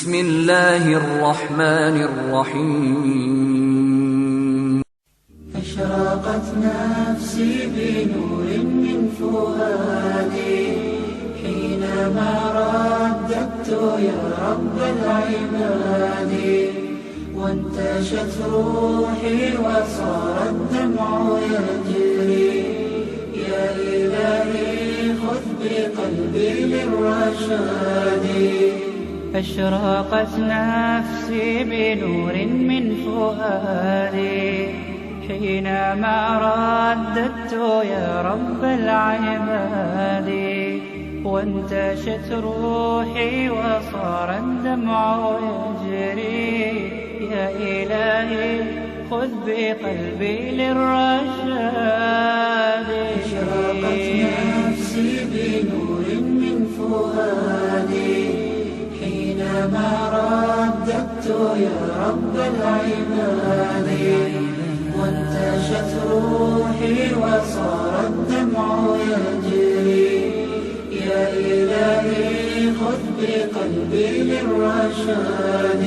بسم الله الرحمن الرحيم أشرقت نفسي بنور من فؤادي حينما رددت يا رب العباد، وانتشت روحي وصار الدمع يجري، يا إلهي خذ بقلبي للرشاد. أشرقت نفسي بنور من فؤادي حينما رددت يا رب العباد، وانتشت روحي وصار الدمع يجري، يا إلهي خذ بقلبي للرشاد. أشرقت نفسي بنور من فؤادي حينما رددت يا رب العباد، وانتشت روحي وصار الدمع يجري، يا إلهي خذ بقلبي للرشاد.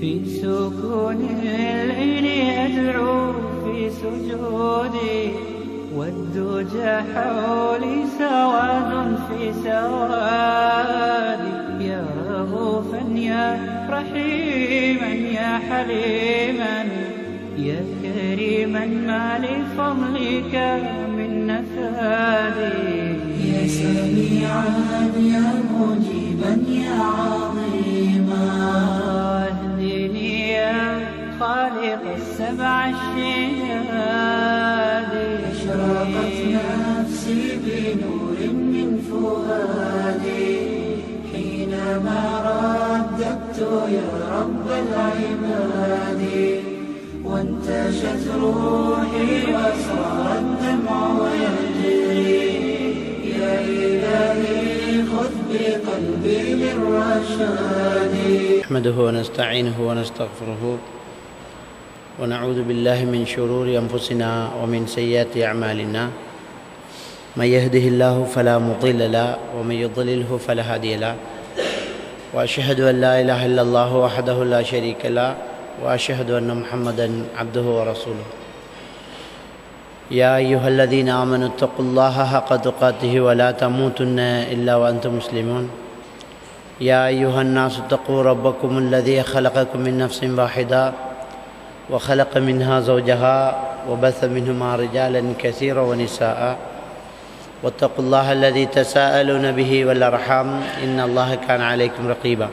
في سكون الليل أدعو في سجودي، والدجى حولي سواد في سوادي، يا رؤوفا يا رحيما يا حليما يا كريما ما لفضلك من نفادي، يا سميعا يا مجيبا يا عظيما، اهدني يا خالق السبع الشداد. أشرقت نفسي بنور من فؤادي حينما رددت يا رب العباد، وانتشت روحي وصار الدمع يجري، يا إلهي خذ بقلبي للرشاد. نحمده ونستعينه ونستغفره ونعوذ بالله من شرور أنفسنا ومن سيئات أعمالنا، من يهده الله فلا مضل له ومن يضلله فلا هادي له، وأشهد أن لا إله إلا الله وحده لا شريك له، وأشهد أن محمدا عبده ورسوله. يا أيها الذين آمنوا اتقوا الله حق تقاته ولا تموتن إلا وأنتم مسلمون. يا أيها الناس اتقوا ربكم الذي خلقكم من نفس واحدة وخلق منها زوجها وبث منهما رجالا كثيرا ونساء، واتقوا الله الذي تساءلون به والأرحام إن الله كان عليكم رقيبا.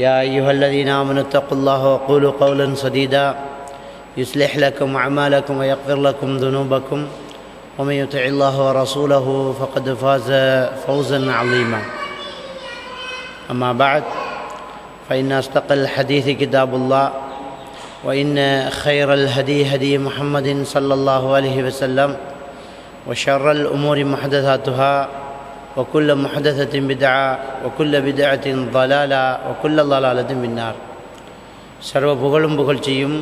يا أيها الذين آمنوا اتقوا الله وقولوا قولا سديدا يصلح لكم أعمالكم ويغفر لكم ذنوبكم، ومن يطع الله ورسوله فقد فاز فوزا عظيما. أما بعد، فإن أصدق الحديث كتاب الله، وإن خير الهدي هدي محمد صلى الله عليه وسلم، وشر الأمور محدثاتها، وكل محدثة بدعة، وكل بدعة ضلالة، وكل ضلالة بالنار. சர்வ புகழும் புகழ்ச்சியும்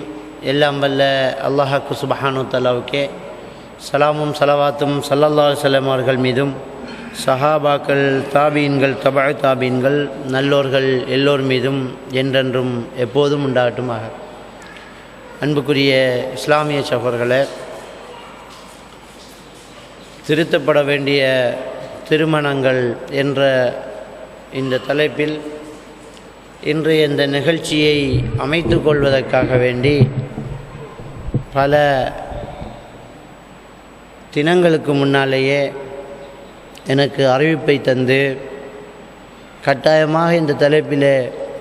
எல்லாம் வல்ல அல்லாஹ்க்கு சுப்ஹானஹு வ தஆலாவுக்கே சலாமும் சலவாத்தும் ஸல்லல்லாஹு அலைஹி வஸல்லம் அவர்கள் மீதும், சஹாபாக்கள், தாபீன்கள், தபஅ தாபீன்கள், நல்லோர்கள் எல்லோர் மீதும் என்றென்றும் எப்போதும் உண்டாகட்டுமாக. அன்புக்குரிய இஸ்லாமிய சகோதரர்களே, திருத்தப்பட வேண்டிய திருமணங்கள் என்ற இந்த தலைப்பில் இன்றைய இந்த நிகழ்ச்சியை அமைத்து கொள்வதற்காக வேண்டி பல தினங்களுக்கு முன்னாலேயே எனக்கு அறிவிப்பை தந்து கட்டாயமாக இந்த தலைப்பில்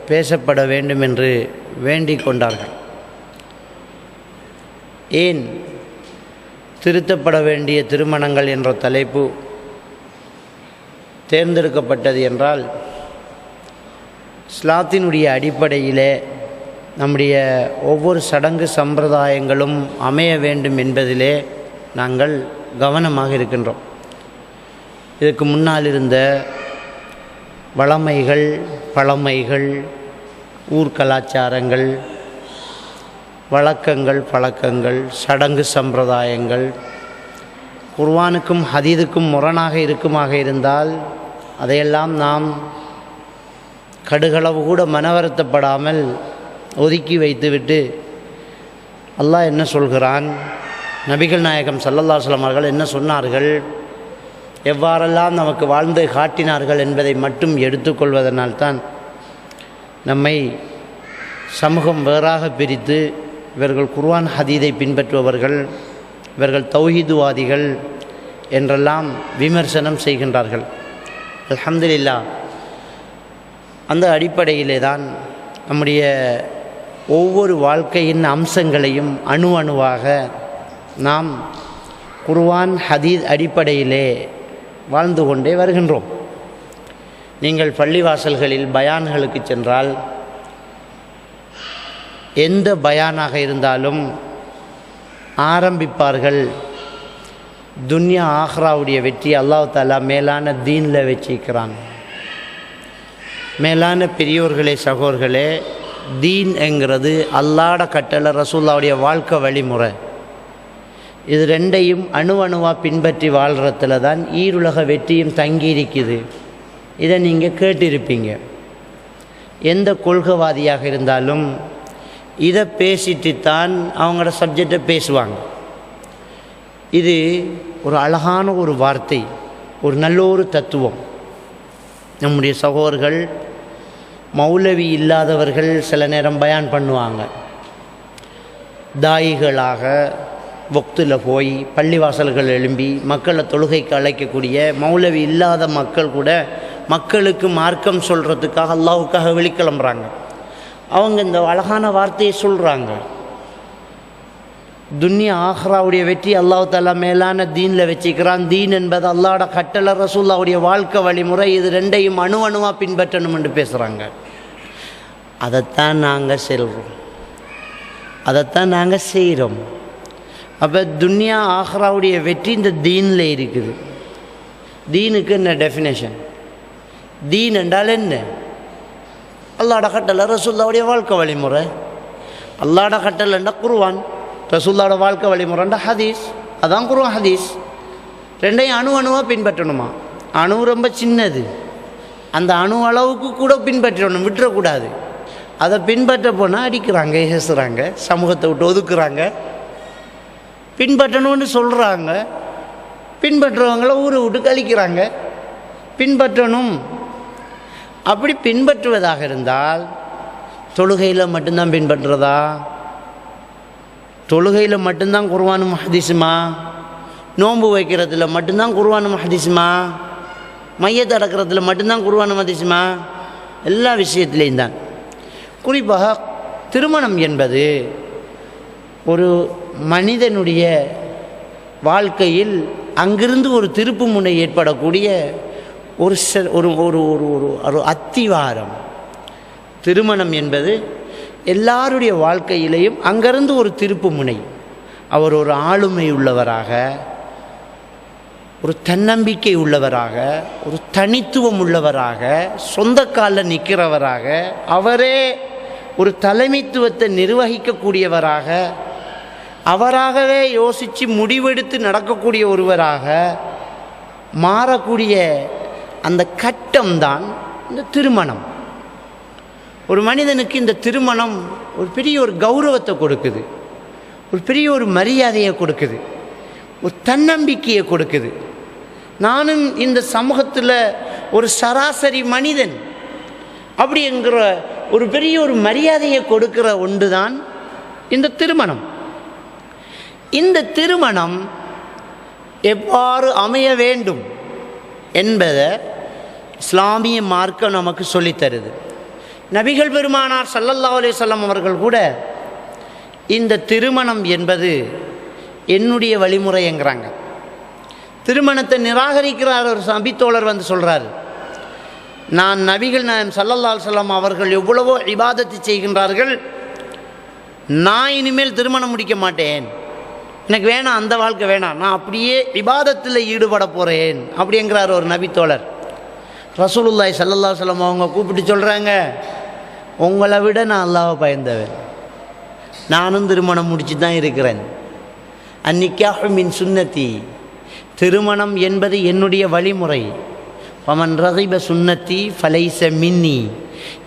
பேசப்பட வேண்டும் என்று வேண்டிக் கொண்டார்கள். ஏன் திருத்தப்பட வேண்டிய திருமணங்கள் என்ற தலைப்பு தேர்ந்தெடுக்கப்பட்டது என்றால், இஸ்லாத்தினுடைய அடிப்படையிலே நம்முடைய ஒவ்வொரு சடங்கு சம்பிரதாயங்களும் அமைய வேண்டும் என்பதிலே நாங்கள் கவனமாக இருக்கின்றோம். இதற்கு முன்னால் இருந்த வளமைகள், பழமைகள், ஊர் கலாச்சாரங்கள், வழக்கங்கள், பழக்கங்கள், சடங்கு சம்பிரதாயங்கள் குர்ஆனுக்கும் ஹதீதுக்கும் முரணாக இருக்குமாக இருந்தால் அதையெல்லாம் நாம் கடுகளவு கூட மனவருத்தப்படாமல் ஒதுக்கி வைத்துவிட்டு அல்லாஹ் என்ன சொல்கிறான், நபிகள் நாயகம் ஸல்லல்லாஹு அலைஹி வஸல்லம் அவர்கள் என்ன சொன்னார்கள், எவ்வாறெல்லாம் நமக்கு வாழ்ந்து காட்டினார்கள் என்பதை மட்டும் எடுத்துக்கொள்வதனால்தான் நம்மை சமூகம் வேறாக பிரித்து இவர்கள் குர்ஆன் ஹதீஸை பின்பற்றுபவர்கள், இவர்கள் தௌஹீதுவாதிகள் என்றெல்லாம் விமர்சனம் செய்கின்றார்கள். அல்ஹம்துலில்லாஹ், அந்த அடிப்படையிலே தான் நம்முடைய ஒவ்வொரு வாழ்க்கையின் அம்சங்களையும் அணு அணுவாக நாம் குர்ஆன் ஹதீஸ் அடிப்படையிலே வாழ்ந்து கொண்டே வருகின்றோம். நீங்கள் பள்ளிவாசல்களில் பயான்களுக்கு சென்றால் எந்த பயானாக இருந்தாலும் ஆரம்பிப்பார்கள், துன்யா ஆஹ்ராவுடைய வெற்றி அல்லாஹ் தஆலா மேலான தீனில் வச்சிருக்கிறான். மேலான பெரியோர்களே சகோதர்களே, தீன் என்கிறது அல்லாஹ்ட கட்டளை, ரசூலுல்லாஹ்வுடைய வாழ்க்கை வழிமுறை. இது ரெண்டையும் அணு அணுவாக பின்பற்றி வாழ்கிறதுல தான் ஈருலக வெற்றியும் தங்கியிருக்குது. இதை நீங்கள் கேட்டிருப்பீங்க. எந்த கொள்கைவாதியாக இருந்தாலும் இதை பேசிட்டு தான் அவங்களோட சப்ஜெக்டை பேசுவாங்க. இது ஒரு அழகான ஒரு வார்த்தை, ஒரு நல்ல ஒரு தத்துவம். நம்முடைய சகோதரர்கள் மௌலவி இல்லாதவர்கள் சில நேரம் பயான் பண்ணுவாங்க. தாயிகளாக வக்தில் போய் பள்ளிவாசல்கள் எழும்பி மக்களை தொழுகைக்கு அழைக்கக்கூடிய மௌலவி இல்லாத மக்கள் கூட மக்களுக்கு மார்க்கம் சொல்கிறதுக்காக அல்லாஹ்வுக்காக வெளிக்கிளம்புறாங்க. அவங்க இந்த அழகான வார்த்தையை சொல்கிறாங்க, துன்யா ஆஹ்ராவுடைய வெற்றி அல்லாஹ் தஆலா மேலான தீனில் வச்சுக்கிறான். தீன் என்பது அல்லாஹ்வோட கட்டளை, ரசூலுல்லாஹ்வுடைய வாழ்க்கை வழிமுறை. இது ரெண்டையும் அணு அணுவாக பின்பற்றணும் என்று பேசுகிறாங்க. அதைத்தான் நாங்கள் செல்கிறோம், அதைத்தான் நாங்கள் செய்கிறோம். அப்போ துன்யா ஆஹ்ராவுடைய வெற்றி இந்த தீனில் இருக்குது. தீனுக்கு என்ன டெஃபினேஷன்? தீன் என்றால் என்ன? அல்லாஹ்வோட கட்டளை, ரசூலுல்லாஹ்வுடைய வாழ்க்கை வழிமுறை. அல்லாஹ்வோட கட்டளைன்னா குர்ஆன், ரசூலுல்லாஹ்வோட வாழ்க்கை வழிமுறைண்டா ஹதீஸ். அதான் குர்ஆன் ஹதீஸ். ரெண்டையும் அணு அணுவாக பின்பற்றணுமா? அணு ரொம்ப சின்னது, அந்த அணு அளவுக்கு கூட பின்பற்றணும், விட்டுறக்கூடாது. அதை பின்பற்ற போனால் அடிக்கிறாங்க, ஏசுகிறாங்க, சமூகத்தை விட்டு ஒதுக்குறாங்க. பின்பற்றணும்னு சொல்கிறாங்க, பின்பற்றுறவங்கள ஊரை விட்டு கழிக்கிறாங்க. பின்பற்றணும். அப்படி பின்பற்றுவதாக இருந்தால் தொழுகையில் மட்டும்தான் பின்பற்றுறதா? தொழுகையில் மட்டும்தான் குர்ஆனும் ஹதீஸுமா? நோன்பு வைக்கிறதுல மட்டும்தான் குர்ஆனும் ஹதீஸுமா? மையத்தை அடக்கிறதுல மட்டும்தான் குர்ஆனும் ஹதீஸுமா? எல்லா விஷயத்திலையும் தான். குறிப்பாக திருமணம் என்பது ஒரு மனிதனுடைய வாழ்க்கையில் அங்கிருந்து ஒரு திருப்பு முனை ஏற்படக்கூடிய ஒரு ஒரு ஒரு ஒரு ஒரு அத்திவாரம். திருமணம் என்பது எல்லாருடைய வாழ்க்கையிலையும் அங்கிருந்து ஒரு திருப்பு முனை. அவர் ஒரு ஆளுமை உள்ளவராக, ஒரு தன்னம்பிக்கை உள்ளவராக, ஒரு தனித்துவம் உள்ளவராக, சொந்த காலில் நிற்கிறவராக, அவரே ஒரு தலைமைத்துவத்தை நிர்வகிக்கக்கூடியவராக, அவராகவே யோசித்து முடிவெடுத்து நடக்கக்கூடிய ஒருவராக மாறக்கூடிய அந்த கட்டம்தான் இந்த திருமணம். ஒரு மனிதனுக்கு இந்த திருமணம் ஒரு பெரிய ஒரு கௌரவத்தை கொடுக்குது, ஒரு பெரிய ஒரு மரியாதையை கொடுக்குது, ஒரு தன்னம்பிக்கையை கொடுக்குது. நானும் இந்த சமூகத்தில் ஒரு சராசரி மனிதன் அப்படிங்கிற ஒரு பெரிய ஒரு மரியாதையை கொடுக்கிற ஒன்று தான் இந்த திருமணம். இந்த திருமணம் எவ்வாறு அமைய வேண்டும் என்பதை இஸ்லாமிய மார்க்கம் நமக்கு சொல்லித்தருது. நபிகள் பெருமானார் ஸல்லல்லாஹு அலைஹி வஸல்லம் அவர்கள் கூட இந்த திருமணம் என்பது என்னுடைய வழிமுறைங்கிறாங்க. திருமணத்தை நிராகரிக்கிறார் ஒரு சபித்தோழர் வந்து சொல்கிறார், நான் நபிகள் நாயகம் ஸல்லல்லாஹு அலைஹி வஸல்லம் அவர்கள் எவ்வளவோ இபாதத்து செய்கின்றார்கள், நான் இனிமேல் திருமணம் முடிக்க மாட்டேன், எனக்கு வேணாம், அந்த வாழ்க்கை வேணாம், நான் அப்படியே இபாதத்தில் ஈடுபட போகிறேன் அப்படிங்கிறார் ஒரு நபித்தோழர். ரசூலுல்லாஹி ஸல்லல்லாஹு அலைஹி வஸல்லம் அவங்க கூப்பிட்டு சொல்கிறாங்க, உங்களை விட நான் அல்லாஹ்வை பயந்தவன், நானும் திருமணம் முடிச்சு தான் இருக்கிறேன். அன்னிக்காஹு மின் சுன்னதி, திருமணம் என்பது என்னுடைய வழிமுறை. ஃபமன் ரகிப சுன்னதி ஃபலைஸ மின்னி,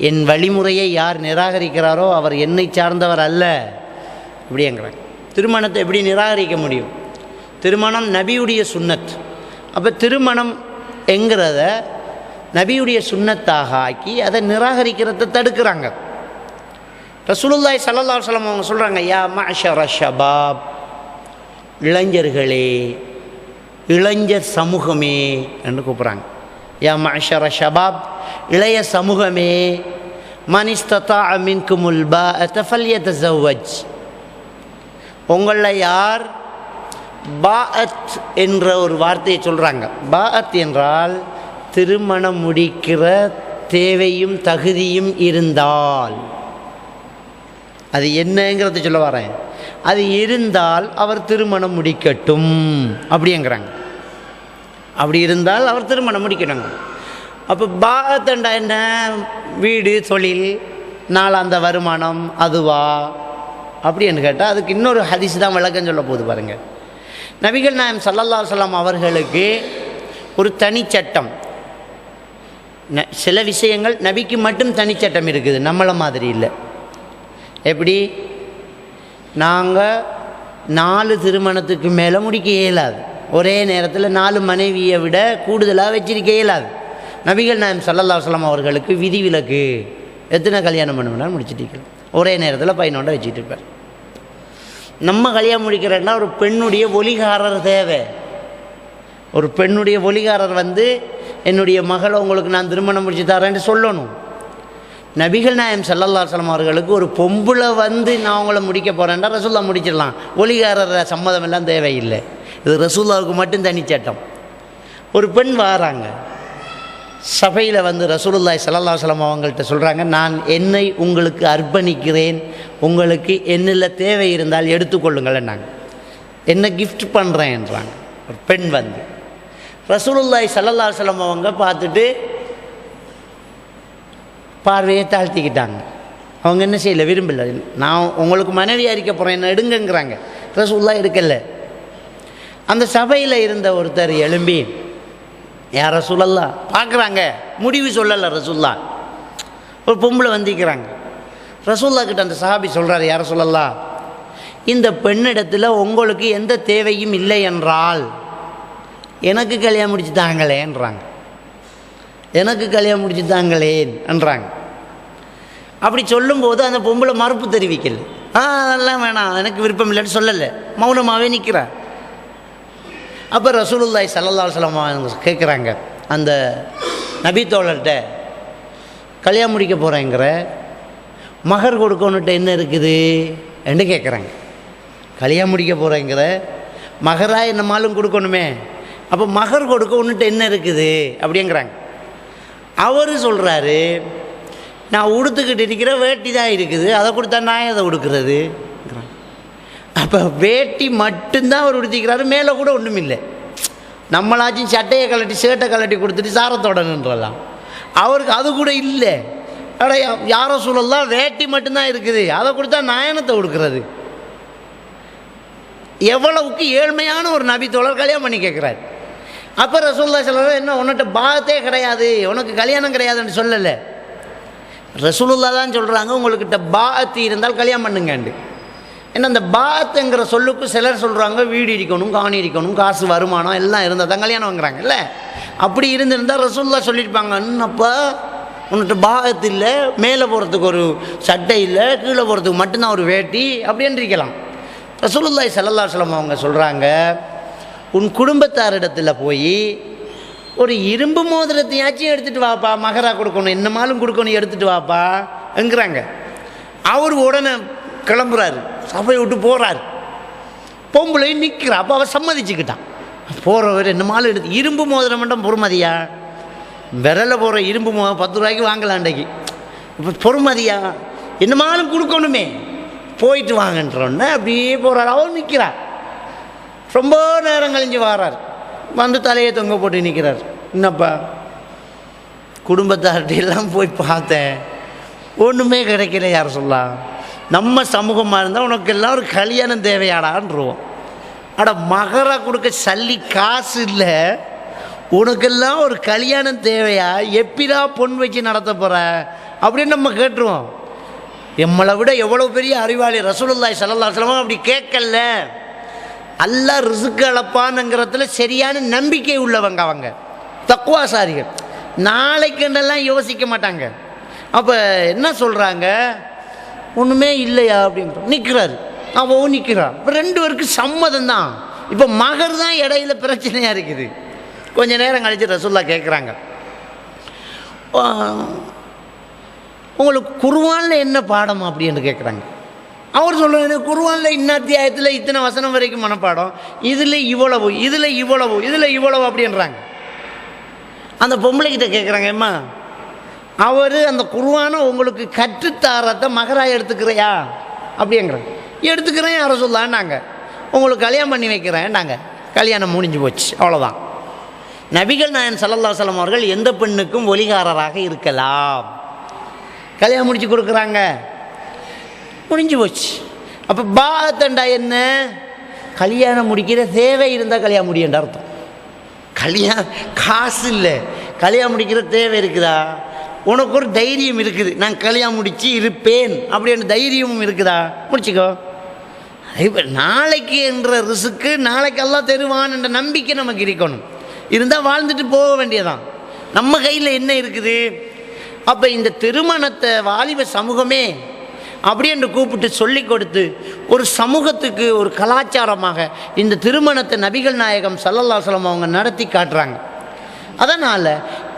என் வழிமுறையை யார் நிராகரிக்கிறாரோ அவர் என்னை சார்ந்தவர் அல்ல இப்படிங்கிறாங்க. திருமணத்தை எப்படி நிராகரிக்க முடியும்? திருமணம் நபியுடைய சுன்னத். அப்போ திருமணம் என்கிறத நபியுடைய சுன்னத்தாக ஆக்கி அதை நிராகரிக்கிறத தடுக்கிறாங்க. ரசூலுல்லாஹி ஸல்லல்லாஹு அலைஹி வஸல்லம் அவங்க சொல்கிறாங்க, யா மஅஷர ஷபாப், இளைஞர்களே, இளைஞர் சமூகமே என்று கூப்பிட்றாங்க. யா மஅஷர ஷபாப், இளைய சமூகமே, மன் இஸ்ததாஅ மின்குமுல் பாஅத ஃபல்யதஸவ்வஜ், உங்களில் யார் பாஅத் என்ற ஒரு வார்த்தையை சொல்கிறாங்க. பாஅத் என்றால் திருமணம் முடிக்கிற தேவையும் தகுதியும் இருந்தால், அது என்னங்கிறத சொல்ல வரேன், அது இருந்தால் அவர் திருமணம் முடிக்கட்டும் அப்படிங்கிறாங்க. அப்படி இருந்தால் அவர் திருமணம் முடிக்கணுங்க. அப்போ பாஅத்தண்டா என்ன? வீடு, தொழில், நாளாந்த வருமானம், அதுவா அப்படின்னு கேட்டால் அதுக்கு இன்னொரு ஹதீஸ் தான் விளக்கம் சொல்ல போகுது பாருங்கள். நபிகள் நாயகம் ஸல்லல்லாஹு அலைஹி வஸல்லம் அவர்களுக்கு ஒரு தனிச்சட்டம், சில விஷயங்கள் நபிக்கு மட்டும் தனிச்சட்டம் இருக்குது, நம்மளை மாதிரி இல்லை. எப்படி? நாங்கள் 4 திருமணத்துக்கு மேலே முடிக்க இயலாது, ஒரே நேரத்தில் 4 மனைவியை விட கூடுதலாக வச்சிருக்க இயலாது. நபிகள் நாயகம் ஸல்லல்லாஹு அலைஹி வஸல்லம் அவர்களுக்கு விதிவிலக்கு, எத்தனை கல்யாணம் பண்ணுவேன்னா முடிச்சுட்டு ஒரே நேரத்தில் 11 வச்சுட்டு இருப்பார். நம்ம கல்யாணம் முடிக்கிறேன்னா ஒரு பெண்ணுடைய ஒலிகாரர் தேவை. ஒரு பெண்ணுடைய ஒலிகாரர் வந்து என்னுடைய மகளை உங்களுக்கு நான் திருமணம் முடிச்சு தரேன்னு சொல்லணும். நபிகள் நாயகம் ஸல்லல்லாஹு அலைஹி வஸல்லம் அவர்களுக்கு ஒரு பொம்பளை வந்து நான் உங்களை முடிக்க போகிறேன்டா ரசூல்லா முடிச்சிடலாம், ஒலிகாரர் சம்மதம் எல்லாம் தேவையில்லை. இது ரசூல்லாவுக்கு மட்டும் தனிச்சட்டம். ஒரு பெண் வாராங்க சபையில் வந்து ரசூலுல்லாஹி ஸல்லல்லாஹு அலைஹி வஸல்லம் அவங்கள்ட்ட சொல்கிறாங்க, நான் என்னை உங்களுக்கு அர்ப்பணிக்கிறேன், உங்களுக்கு என்னில் தேவை இருந்தால் எடுத்துக்கொள்ளுங்கள்னாங்க, என்ன கிஃப்ட் பண்ணுறேன்றாங்க. ஒரு பெண் வந்து ரசூலுல்லாஹி ஸல்லல்லாஹு அலைஹி வஸல்லம் அவங்க பார்த்துட்டு பார்வையை தாழ்த்திக்கிட்டாங்க. அவங்க என்ன செய்யலை, விரும்பலை, நான் உங்களுக்கு மனைவியாக இருக்க போகிறேன், என்ன எடுங்கங்கிறாங்க. ரசூலுல்லாஹ் எடுக்கலை. அந்த சபையில் இருந்த ஒருத்தர் எழும்பி, யார் ரசூலல்லாஹ் பார்க்குறாங்க, முடிவு சொல்லலை ரசூலுல்லாஹ், ஒரு பொம்பளை வந்திக்கிறாங்க. ரசூலுல்லாஹ் கிட்ட அந்த சஹாபி சொல்கிறார், யார் ரசூலல்லாஹ், இந்த பெண்ணிடத்தில் உங்களுக்கு எந்த தேவையும் இல்லை என்றால் எனக்கு கல்யாணம் முடிச்சு தாங்களேன்றாங்க, எனக்கு கல்யாணம் முடிச்சு தாங்களேன் என்றாங்க. அப்படி சொல்லும்போது அந்த பொம்பளை மறுப்பு தெரிவிக்கல, அதெல்லாம் வேணாம், எனக்கு விருப்பம் இல்லைன்னு சொல்லலை, மௌனமாகவே நிற்கிறார். அப்போ ரசூலுல்லாஹி ஸல்லல்லாஹு அலைஹி வஸல்லம் கேட்குறாங்க அந்த நபி தோழர்கிட்ட, கல்யாணம் முடிக்க போகிறேங்கிற, மகர் கொடுக்கணுன்ட்டு என்ன இருக்குது என்று கேட்குறாங்க. கல்யாணம் முடிக்க போகிறேங்கிற, மகராக என்னமாலும் கொடுக்கணுமே, அப்போ மகர் கொடுக்க ஒன்றுட்டு என்ன இருக்குது அப்படிங்கிறாங்க. அவர் சொல்கிறாரு, நான் உடுத்துக்கிட்டு இருக்கிற வேட்டி தான் இருக்குது, அதை கொடுத்தா நான் அதை உடுக்கிறது. அப்போ வேட்டி மட்டும்தான் அவர் உடுத்திக்கிறாரு, மேலே கூட ஒன்றும் இல்லை. நம்மளாச்சும் சட்டையை கலட்டி ஷர்ட்டை கலட்டி கொடுத்துட்டு சாரத்தோட நின்றலாம், அவருக்கு அது கூட இல்லை. அட யார சூழல்லாம் வேட்டி மட்டும்தான் இருக்குது, அதை கொடுத்தா நாயனத்தை கொடுக்குறது. எவ்வளவுக்கு ஏழ்மையான ஒரு நபி தோழர் கல்யாணம் பண்ணி கேட்குறாரு. அப்போ ரசூலுல்லாஹி ஸல்லல்லாஹு அலைஹி வஸல்லம் என்ன உன்னிட்ட பாத்தே கிடையாது, உனக்கு கல்யாணம் கிடையாதுன்னு சொல்லலை, ரசூலுல்லாஹ் தான் சொல்கிறாங்க உங்கள்கிட்ட பாத்தி இருந்தால் கல்யாணம் பண்ணுங்கண்டு. ஏன்னா அந்த பாத்துங்கிற சொல்லுக்கு சிலர் சொல்கிறாங்க வீடு இருக்கணும், காணி இருக்கணும், காசு வருமானம் எல்லாம் இருந்தால் தான் கல்யாணம் வாங்குறாங்க. இல்லை, அப்படி இருந்திருந்தால் ரசூலுல்லாஹ் சொல்லியிருப்பாங்க, என்னப்பா உன்னிட்ட பாத்து இல்லை, மேலே போகிறதுக்கு ஒரு சட்டை இல்லை, கீழே போகிறதுக்கு மட்டும்தான் ஒரு வேட்டி அப்படின்னு இருக்கலாம். ரசூலுல்லாஹி ஸல்லல்லாஹு அலைஹி வஸல்லம் அவங்க சொல்கிறாங்க, உன் குடும்பத்தாரிடத்தில் போய் ஒரு இரும்பு மோதிரத்தையாச்சும் எடுத்துகிட்டு வாப்பா, மகரா கொடுக்கணும், என்னமாலும் கொடுக்கணும், எடுத்துகிட்டு வாப்பா என்கிறாங்க. அவர் உடனே கிளம்புறாரு, சபையை விட்டு போகிறார். பொம்பளையும் நிற்கிறா. அப்போ அவர் சம்மதிச்சுக்கிட்டான். போகிறவர் என்னமாலும் எடுத்து, இரும்பு மோதிரம் மட்டும் பொறுமதியா, விரலில் போகிற இரும்பு மோதிரம் 10 ரூபாய்க்கு வாங்கலாம் அன்றைக்கு, இப்போ பொறுமதியா, என்னமாலும் கொடுக்கணுமே, போயிட்டு வாங்கன்றோன்னே அப்படியே போகிறார். அவர் நிற்கிறார். ரொம்ப நேரம் கழிஞ்சு வரார், வந்து தலையை தொங்க போட்டு நிற்கிறார். என்னப்பா, குடும்பத்தார்கிட்டையெல்லாம் போய் பார்த்தேன், ஒன்றுமே கிடைக்கல, யார் சொல்லலாம், நம்ம சமூகமாக இருந்தால் உனக்கு எல்லாம் ஒரு கல்யாணம் தேவையாடான்ருவோம். அட மகரா கொடுக்க சல்லி காசு இல்லை, உனக்கெல்லாம் ஒரு கல்யாணம் தேவையா, எப்படிடா பொன் வச்சு நடத்த போகிற அப்படின்னு நம்ம கேட்டுருவோம். எம்மளை விட எவ்வளோ பெரிய அறிவாளி ரசூலுல்லாஹி ஸல்லல்லாஹு அலைஹி வஸல்லம் அப்படி கேட்கல. அல்லாஹ் ரிஸ்க் அளப்பானுங்கிறதுல சரியான நம்பிக்கை உள்ளவங்க, அவங்க தக்வாசாரிகள். நாளைக்குன்னெல்லாம் யோசிக்க மாட்டாங்க. அப்போ என்ன சொல்கிறாங்க, ஒன்றுமே இல்லையா அப்படின்னு நிற்கிறாரு, அவன் நிற்கிறான். இப்போ 2 பேருக்கு சம்மதம் தான். இப்போ மகர் தான் இடையில பிரச்சனையாக இருக்குது. கொஞ்ச நேரம் கழிச்சு ரசூலுல்லாஹ் கேட்குறாங்க, உங்களுக்கு குர்ஆனில் என்ன பாடம் அப்படின்னு கேட்குறாங்க. அவர் சொல்கிறாங்க, குர்ஆனில் அத்தியாயத்தில் இத்தனை வசனம் வரைக்கும் மனப்பாடம், இதில் இவ்வளவு, இதில் இவ்வளவு, இதில் இவ்வளவு அப்படின்றாங்க. அந்த பொம்பளைக்கிட்ட கேட்குறாங்க, அம்மா அவர் அந்த குர்ஆனை உங்களுக்கு கற்றுத்தாரத்தை மகராக எடுத்துக்கிறையா அப்படிங்கிறாங்க. எடுத்துக்கிறேன் யாரை சொல்லான்னாங்க. உங்களுக்கு கல்யாணம் பண்ணி வைக்கிறேன் நாங்கள். கல்யாணம் முடிஞ்சு போச்சு, அவ்வளோதான். நபிகள் நாயகம் ஸல்லல்லாஹு அலைஹி வஸல்லம் அவர்கள் எந்த பெண்ணுக்கும் ஒலிகாரராக இருக்கலாம். கல்யாணம் முடிச்சு கொடுக்குறாங்க, முடிஞ்சு போச்சு. அப்போ பாத்தண்டா என்ன, கல்யாணம் முடிக்கிற தேவை இருந்தால் கல்யாணம் முடியன்ற அர்த்தம். கல்யாணம் காசு இல்லை, கல்யாணம் முடிக்கிற தேவை இருக்குதா, உனக்கு ஒரு தைரியம் இருக்குது, நான் கல்யாணம் முடித்து இருப்பேன் அப்படின்ற தைரியமும் இருக்குதா, முடிச்சுக்கோ. இப்போ நாளைக்கு என்ற ரிஸ்க்கு நாளைக்கு எல்லாம் தருவான் என்ற நம்பிக்கை நமக்கு இருக்கணும். இருந்தால் வாழ்ந்துட்டு போக வேண்டியதான். நம்ம கையில் என்ன இருக்குது. அப்போ இந்த திருமணத்தை வாலிப சமூகமே அப்படி என்று கூப்பிட்டு சொல்லி கொடுத்து ஒரு சமூகத்துக்கு ஒரு கலாச்சாரமாக இந்த திருமணத்தை நபிகள் நாயகம் ஸல்லல்லாஹு அலைஹி வஸல்லம் அவங்க நடத்தி காட்டுறாங்க. அதனால்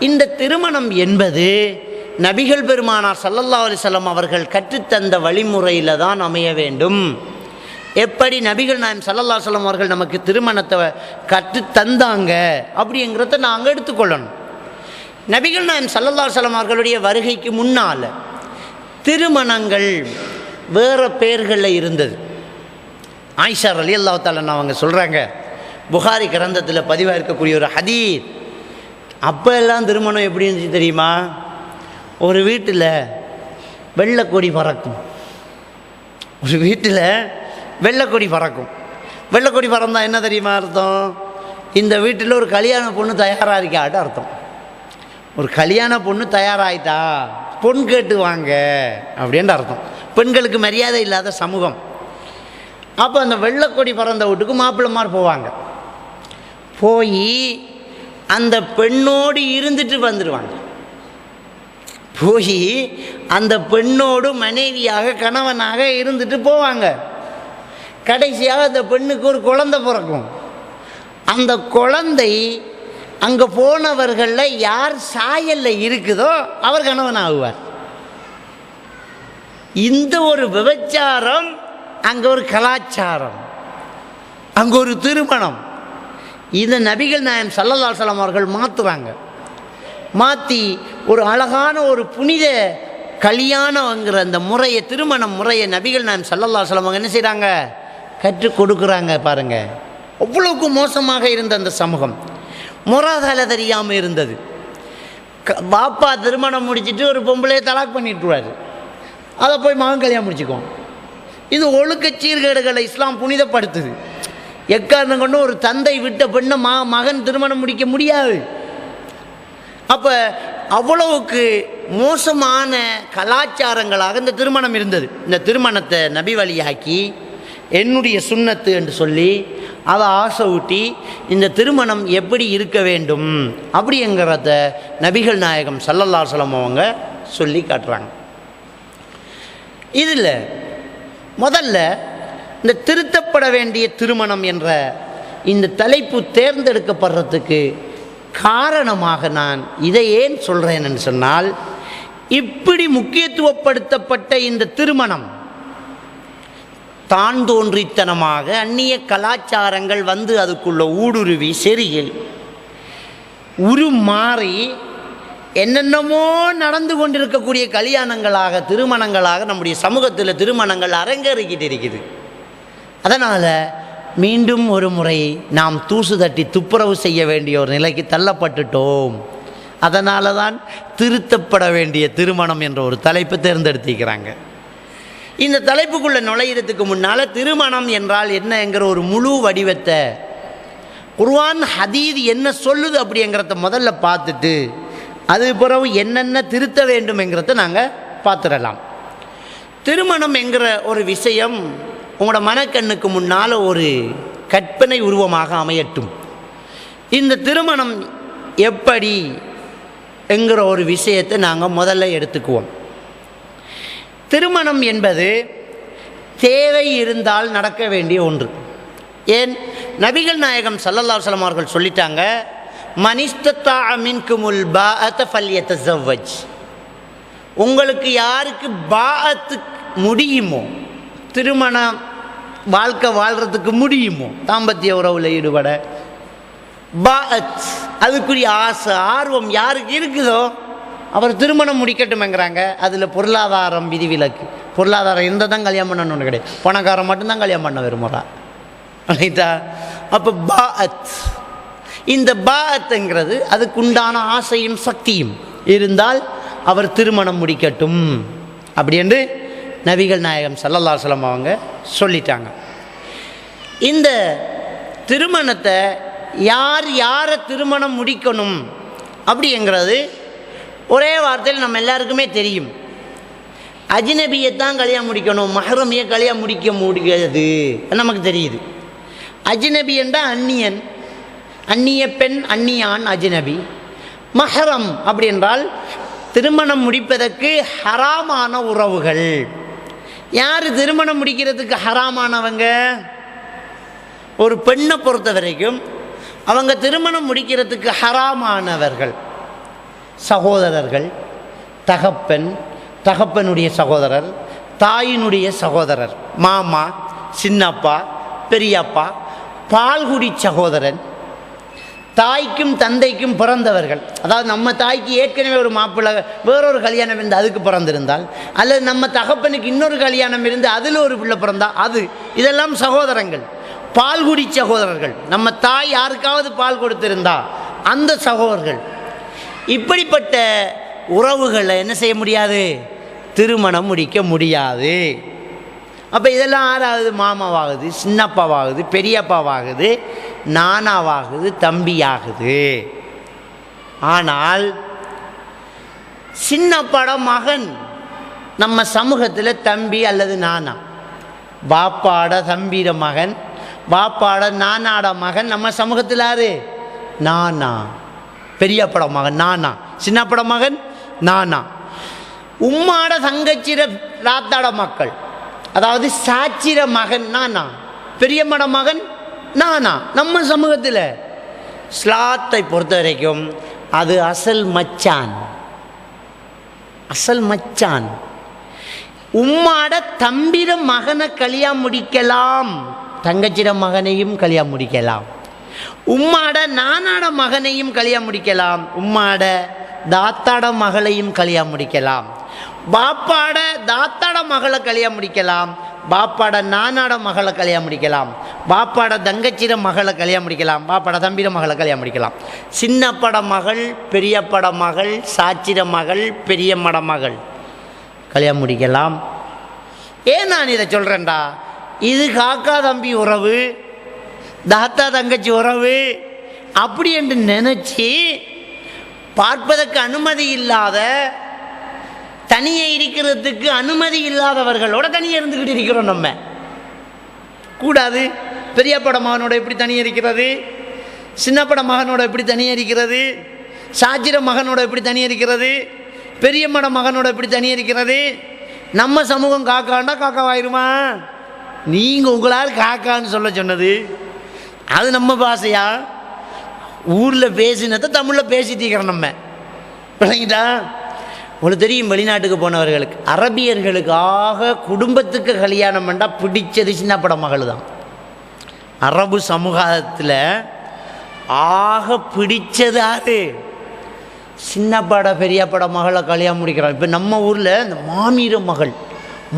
இந்த திருமணம் என்பது நபிகள் பெருமானார் ஸல்லல்லாஹு அலைஹி வஸல்லம் அவர்கள் கற்றுத்தந்த வழிமுறையில் தான் அமைய வேண்டும். எப்படி நபிகள் நாயகம் ஸல்லல்லாஹு அலைஹி வஸல்லம் அவர்கள் நமக்கு திருமணத்தை கற்றுத்தந்தாங்க அப்படிங்கிறத நாங்கள் எடுத்துக்கொள்ளணும். நபிகள் நாயகம் ஸல்லல்லாஹு அலைஹி வஸல்லம் அவர்களுடைய வருகைக்கு முன்னால் திருமணங்கள் வேறு பெயர்களில் இருந்தது. ஆயிஷா ரலியல்லாஹு தஆலா அவங்க சொல்கிறாங்க, புகாரி கிரந்தத்தில் பதிவாக இருக்கக்கூடிய ஒரு ஹதீஸ். அப்போ எல்லாம் திருமணம் எப்படி இருந்துச்சு தெரியுமா, ஒரு வீட்டில் வெள்ளைக்கொடி பறக்கும். ஒரு வீட்டில் வெள்ளைக்கொடி பறக்கும். வெள்ளைக்கொடி பறந்தால் என்ன தெரியுமா அர்த்தம், இந்த வீட்டில் ஒரு கல்யாண பொண்ணு தயாராக இருக்காட்டு அர்த்தம். ஒரு கல்யாண பொண்ணு தயாராகிட்டா பொன் கேட்டு வாங்க அப்படின்ற அர்த்தம். பெண்களுக்கு மரியாதை இல்லாத சமூகம். அப்போ அந்த வெள்ளைக்கொடி பறந்த வீட்டுக்கு மாப்பிள்ளைமார் போவாங்க. போய் அந்த பெண்ணோடு இருந்துட்டு வந்துடுவாங்க. போய் அந்த பெண்ணோடு மனைவியாக கணவனாக இருந்துட்டு போவாங்க. கடைசியாக அந்த பெண்ணுக்கு ஒரு குழந்தை பிறக்கும். அந்த குழந்தை அங்கே போனவர்களில் யார் சாயலில் இருக்குதோ அவர் கணவன் ஆகுவார். இந்த ஒரு விபச்சாரம், அங்கே ஒரு கலாச்சாரம், அங்கே ஒரு திருமணம். இதை நபிகள் நாயகம் ஸல்லல்லாஹு அலைஹி வஸல்லம் அவர்கள் மாற்றுறாங்க. மாற்றி ஒரு அழகான ஒரு புனித கல்யாணங்கிற அந்த முறையை, திருமண முறையை நபிகள் நாயகம் ஸல்லல்லாஹு அலைஹி வஸல்லம் என்ன செய்கிறாங்க, கற்றுக் கொடுக்குறாங்க. பாருங்கள், அவ்வளவுக்கு மோசமாக இருந்த அந்த சமூகம் முறாதால தெரியாமல் இருந்தது. பாப்பா திருமணம் முடிச்சுட்டு ஒரு பொம்பளையை தலாக் பண்ணிட்டுருவார், அதை போய் மகன் கல்யாணம் முடிச்சுக்குவோம். இது ஒழுக்க சீர்கேடுகளை இஸ்லாம் புனிதப்படுத்துது. எக்காரணம் கொண்டு ஒரு தந்தை விட்ட பெண்ணை மகன் திருமணம் முடிக்க முடியாது. அப்போ அவ்வளவுக்கு மோசமான கலாச்சாரங்களாக இந்த திருமணம் இருந்தது. இந்த திருமணத்தை நபி வழியாக்கி என்னுடைய சுன்னத்து என்று சொல்லி அதை ஆசை ஊட்டி இந்த திருமணம் எப்படி இருக்க வேண்டும் அப்படிங்கிறத நபிகள் நாயகம் ஸல்லல்லாஹு அலைஹி வஸல்லம் அவங்க சொல்லி காட்டுறாங்க. இதில் முதல்ல இந்த திருத்தப்பட வேண்டிய திருமணம் என்ற இந்த தலைப்பு தேர்ந்தெடுக்கப்படுறதுக்கு காரணமாக நான் இதை ஏன் சொல்கிறேன்னு சொன்னால், இப்படி முக்கியத்துவப்படுத்தப்பட்ட இந்த திருமணம் தான் தோன்றித்தனமாக அந்நிய கலாச்சாரங்கள் வந்து அதுக்குள்ள ஊடுருவி செருகில் உருமாறி என்னென்னமோ நடந்து கொண்டிருக்கக்கூடிய கல்யாணங்களாக, திருமணங்களாக நம்முடைய சமூகத்தில் திருமணங்கள் அரங்கேறிக்கிட்டு இருக்குது. அதனால் மீண்டும் ஒரு முறை நாம் தூசு தட்டி துப்புரவு செய்ய வேண்டிய ஒரு நிலைக்கு தள்ளப்பட்டுட்டோம். அதனால தான் திருத்தப்பட வேண்டிய திருமணம் என்ற ஒரு தலைப்பு தேர்ந்தெடுத்திருக்கிறாங்க. இந்த தலைப்புக்குள்ளே நுழையிறதுக்கு முன்னால் திருமணம் என்றால் என்னங்கிற ஒரு முழு வடிவத்தை, குர்ஆன் ஹதீஸ் என்ன சொல்லுது அப்படிங்கிறத முதல்ல பார்த்துட்டு அது பிறகு என்னென்ன திருத்த வேண்டும்ங்கிறத நாங்கள் பார்த்துடலாம். திருமணம் என்கிற ஒரு விஷயம் உங்களோட மனக்கண்ணுக்கு முன்னால் ஒரு கற்பனை உருவமாக அமையட்டும். இந்த திருமணம் எப்படி என்கிற ஒரு விஷயத்தை நாங்கள் முதல்ல எடுத்துக்குவோம். திருமணம் என்பது தேவை இருந்தால் நடக்க வேண்டிய ஒன்று. ஏன் நபிகள் நாயகம் ஸல்லல்லாஹு அலைஹி வஸல்லம் அவர்கள் சொல்லிட்டாங்க, மனிஸ்தத்தா மின்குமுல் பாஅத ஃபல்யதஸவ்வஜ். உங்களுக்கு யாருக்கு பாஅத்து முடியுமோ, திருமண வாழ்க்கை வாழ்கிறதுக்கு முடியுமோ, தாம்பத்திய உறவில் ஈடுபட பாஅத் அதுக்குரிய ஆசை ஆர்வம் யாருக்கு இருக்குதோ அவர் திருமணம் முடிக்கட்டுமேங்கிறாங்க. அதில் பொருளாதாரம் விதிவிலக்கு. பொருளாதாரம் இருந்தால் தான் கல்யாணம் பண்ணணும்னு ஒன்று கிடையாது. பணக்காரன் மட்டும்தான் கல்யாணம் பண்ண விரும்புகிறா. ரைட்டா? அப்போ பாஅத், இந்த பாஅத்துங்கிறது அதுக்குண்டான ஆசையும் சக்தியும் இருந்தால் அவர் திருமணம் முடிக்கட்டும் அப்படி என்று நபிகள் நாயகம் ஸல்லல்லாஹு அலைஹி வஸல்லம் அவங்க சொல்லிட்டாங்க. இந்த திருமணத்தை யார் யாரை திருமணம் முடிக்கணும் அப்படிங்கிறது ஒரே வார்த்தையில் நம்ம எல்லாருக்குமே தெரியும். அஜ்னபியைத்தான் கல்யாணம் முடிக்கணும், மஹ்ரமியை கல்யாணம் முடிக்க முடியாது நமக்கு தெரியுது. அஜ்னபி என்றால் அந்நியன், அந்நிய பெண், அந்நியான் அஜ்னபி. மஹரம் அப்படி என்றால் திருமணம் முடிப்பதற்கு ஹராமான உறவுகள். யார் திருமணம் முடிக்கிறதுக்கு ஹராமானவங்க? ஒரு பெண்ணை பொறுத்த வரைக்கும் அவங்க திருமணம் முடிக்கிறதுக்கு ஹராமானவர்கள் சகோதரர்கள், தகப்பன், தகப்பனுடைய சகோதரர், தாயினுடைய சகோதரர், மாமா, சின்னப்பா, பெரியப்பா, பால்குடி சகோதரன், தாய்க்கும் தந்தைக்கும் பிறந்தவர்கள். அதாவது நம்ம தாய்க்கு ஏற்கனவே ஒரு மாப்பிள்ளை வேறொரு கல்யாணம் இருந்து அதுக்கு பிறந்திருந்தால், அல்லது நம்ம தகப்பனுக்கு இன்னொரு கல்யாணம் இருந்து அதில் ஒரு பிள்ளை பிறந்தால் அது, இதெல்லாம் சகோதரங்கள். பால்குடி சகோதரர்கள், நம்ம தாய் யாருக்காவது பால் கொடுத்திருந்தா அந்த சகோதரர்கள். இப்படிப்பட்ட உறவுகளை என்ன செய்ய முடியாது? திருமணம் முடிக்க முடியாது. அப்போ இதெல்லாம் ஆறாவது மாமாவாகுது, சின்னப்பாவாகுது, பெரியப்பாவாகுது, நானாவாகுது, தம்பியாகுது. ஆனால் சின்னப்பாட மகன் நம்ம சமூகத்தில் தம்பி அல்லது நானா, பாப்பாட தம்பிட மகன், பாப்பாட நானாட மகன் நம்ம சமூகத்தில் யாரு? நானா. பெரியப்பட மகன் நானா, சின்னப்பட மகன் நானா. உம்மாட தங்கச்சிர ராத்தாட மக்கள், அதாவது சாச்சிர மகன் நானா, பெரியம்மட மகன் நானா. நம்ம சமூகத்தில் ஸ்லாத்தை பொறுத்த வரைக்கும் அது அசல் மச்சான், அசல் மச்சான். உம்மாட தம்பிர மகனை கல்யாணம் முடிக்கலாம், தங்கச்சிர மகனையும் கல்யாணம் முடிக்கலாம். உம்மாட நானாட மகனையும் கல்யாணம் முடிக்கலாம், உம்மாட தாத்தாட மகளையும் கல்யாணம் முடிக்கலாம். பாப்பாட தாத்தாட மகளை கல்யாணம் முடிக்கலாம், பாப்பாட நானாட மகளை கல்யாணம் முடிக்கலாம், பாப்பாட தங்கச்சிர மகளை கல்யாணம் முடிக்கலாம், பாப்பாட தம்பிர மகளை கல்யாணம் முடிக்கலாம். சின்னப்பட மகள், பெரியப்பட மகள், சாச்சிர மகள், பெரியம்மட மகள் கல்யாணம் முடிக்கலாம். ஏன் நான் இதை சொல்கிறேன்டா? இது காக்கா தம்பி உறவு, தாத்தா தங்கச்சி உறவு அப்படி என்று நினச்சி பார்ப்பதற்கு அனுமதி இல்லாத, தனியே இருக்கிறதுக்கு அனுமதி இல்லாதவர்களோட தனியே இருந்துக்கிட்டு இருக்கிறோம். நம்ம கூடாது. பெரியப்பட மகனோட எப்படி தனியே இருக்கிறது? சின்னப்பட மகனோட எப்படி தனியே இருக்கிறது? சாச்சிர மகனோட எப்படி தனியே இருக்கிறது? பெரியம்மட மகனோட எப்படி தனியே இருக்கிறது? நம்ம சமூகம் காக்காண்டா காக்காவாயிருமா? நீங்கள் உங்களால் காக்கான்னு சொல்ல சொன்னது அது நம்ம பாஷையா? ஊரில் பேசினதை தமிழில் பேசிட்டிருக்கிறோம் நம்ம. விளங்கிட்டா? உங்களுக்கு தெரியும், வெளிநாட்டுக்கு போனவர்களுக்கு, அரபியர்களுக்கு ஆக குடும்பத்துக்கு கல்யாணம் பண்ணால் பிடிச்சது சின்னப்பட மகள் தான். அரபு சமூகத்தில் ஆக பிடிச்சது ஆறு? சின்னப்பட பெரியப்பட மகளை கல்யாணம் முடிக்கிறான். இப்போ நம்ம ஊரில் இந்த மாமீர மகள்,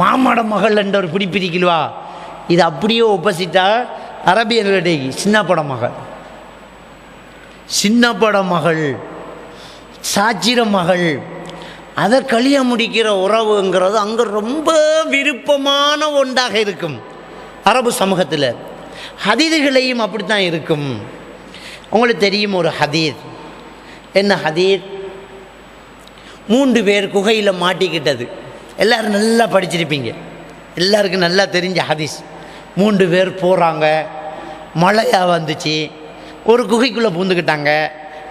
மாமாட மகள் என்ற ஒரு பிடிப்பிடிக்கலுவா, இது அப்படியே ஒப்போசிட்டாக அரபியர்களுடைய சின்னப்பட மகள், சின்னப்பட மகள், சாச்சிர மகள், அதை கல்யாணம் முடிக்கிற உறவுங்கிறது அங்கே ரொம்ப விருப்பமான ஒன்றாக இருக்கும் அரபு சமூகத்தில். ஹதீதுகளையும் அப்படித்தான் இருக்கும். உங்களுக்கு தெரியும் ஒரு ஹதீத். என்ன ஹதீத்? 3 பேர் குகையில் மாட்டிக்கிட்டது. எல்லோரும் நல்லா படிச்சிருப்பீங்க, எல்லாருக்கும் நல்லா தெரிஞ்ச ஹதீஸ். 3 பேர் போகிறாங்க, மழையாக வந்துச்சு, ஒரு குகைக்குள்ளே பூந்துக்கிட்டாங்க.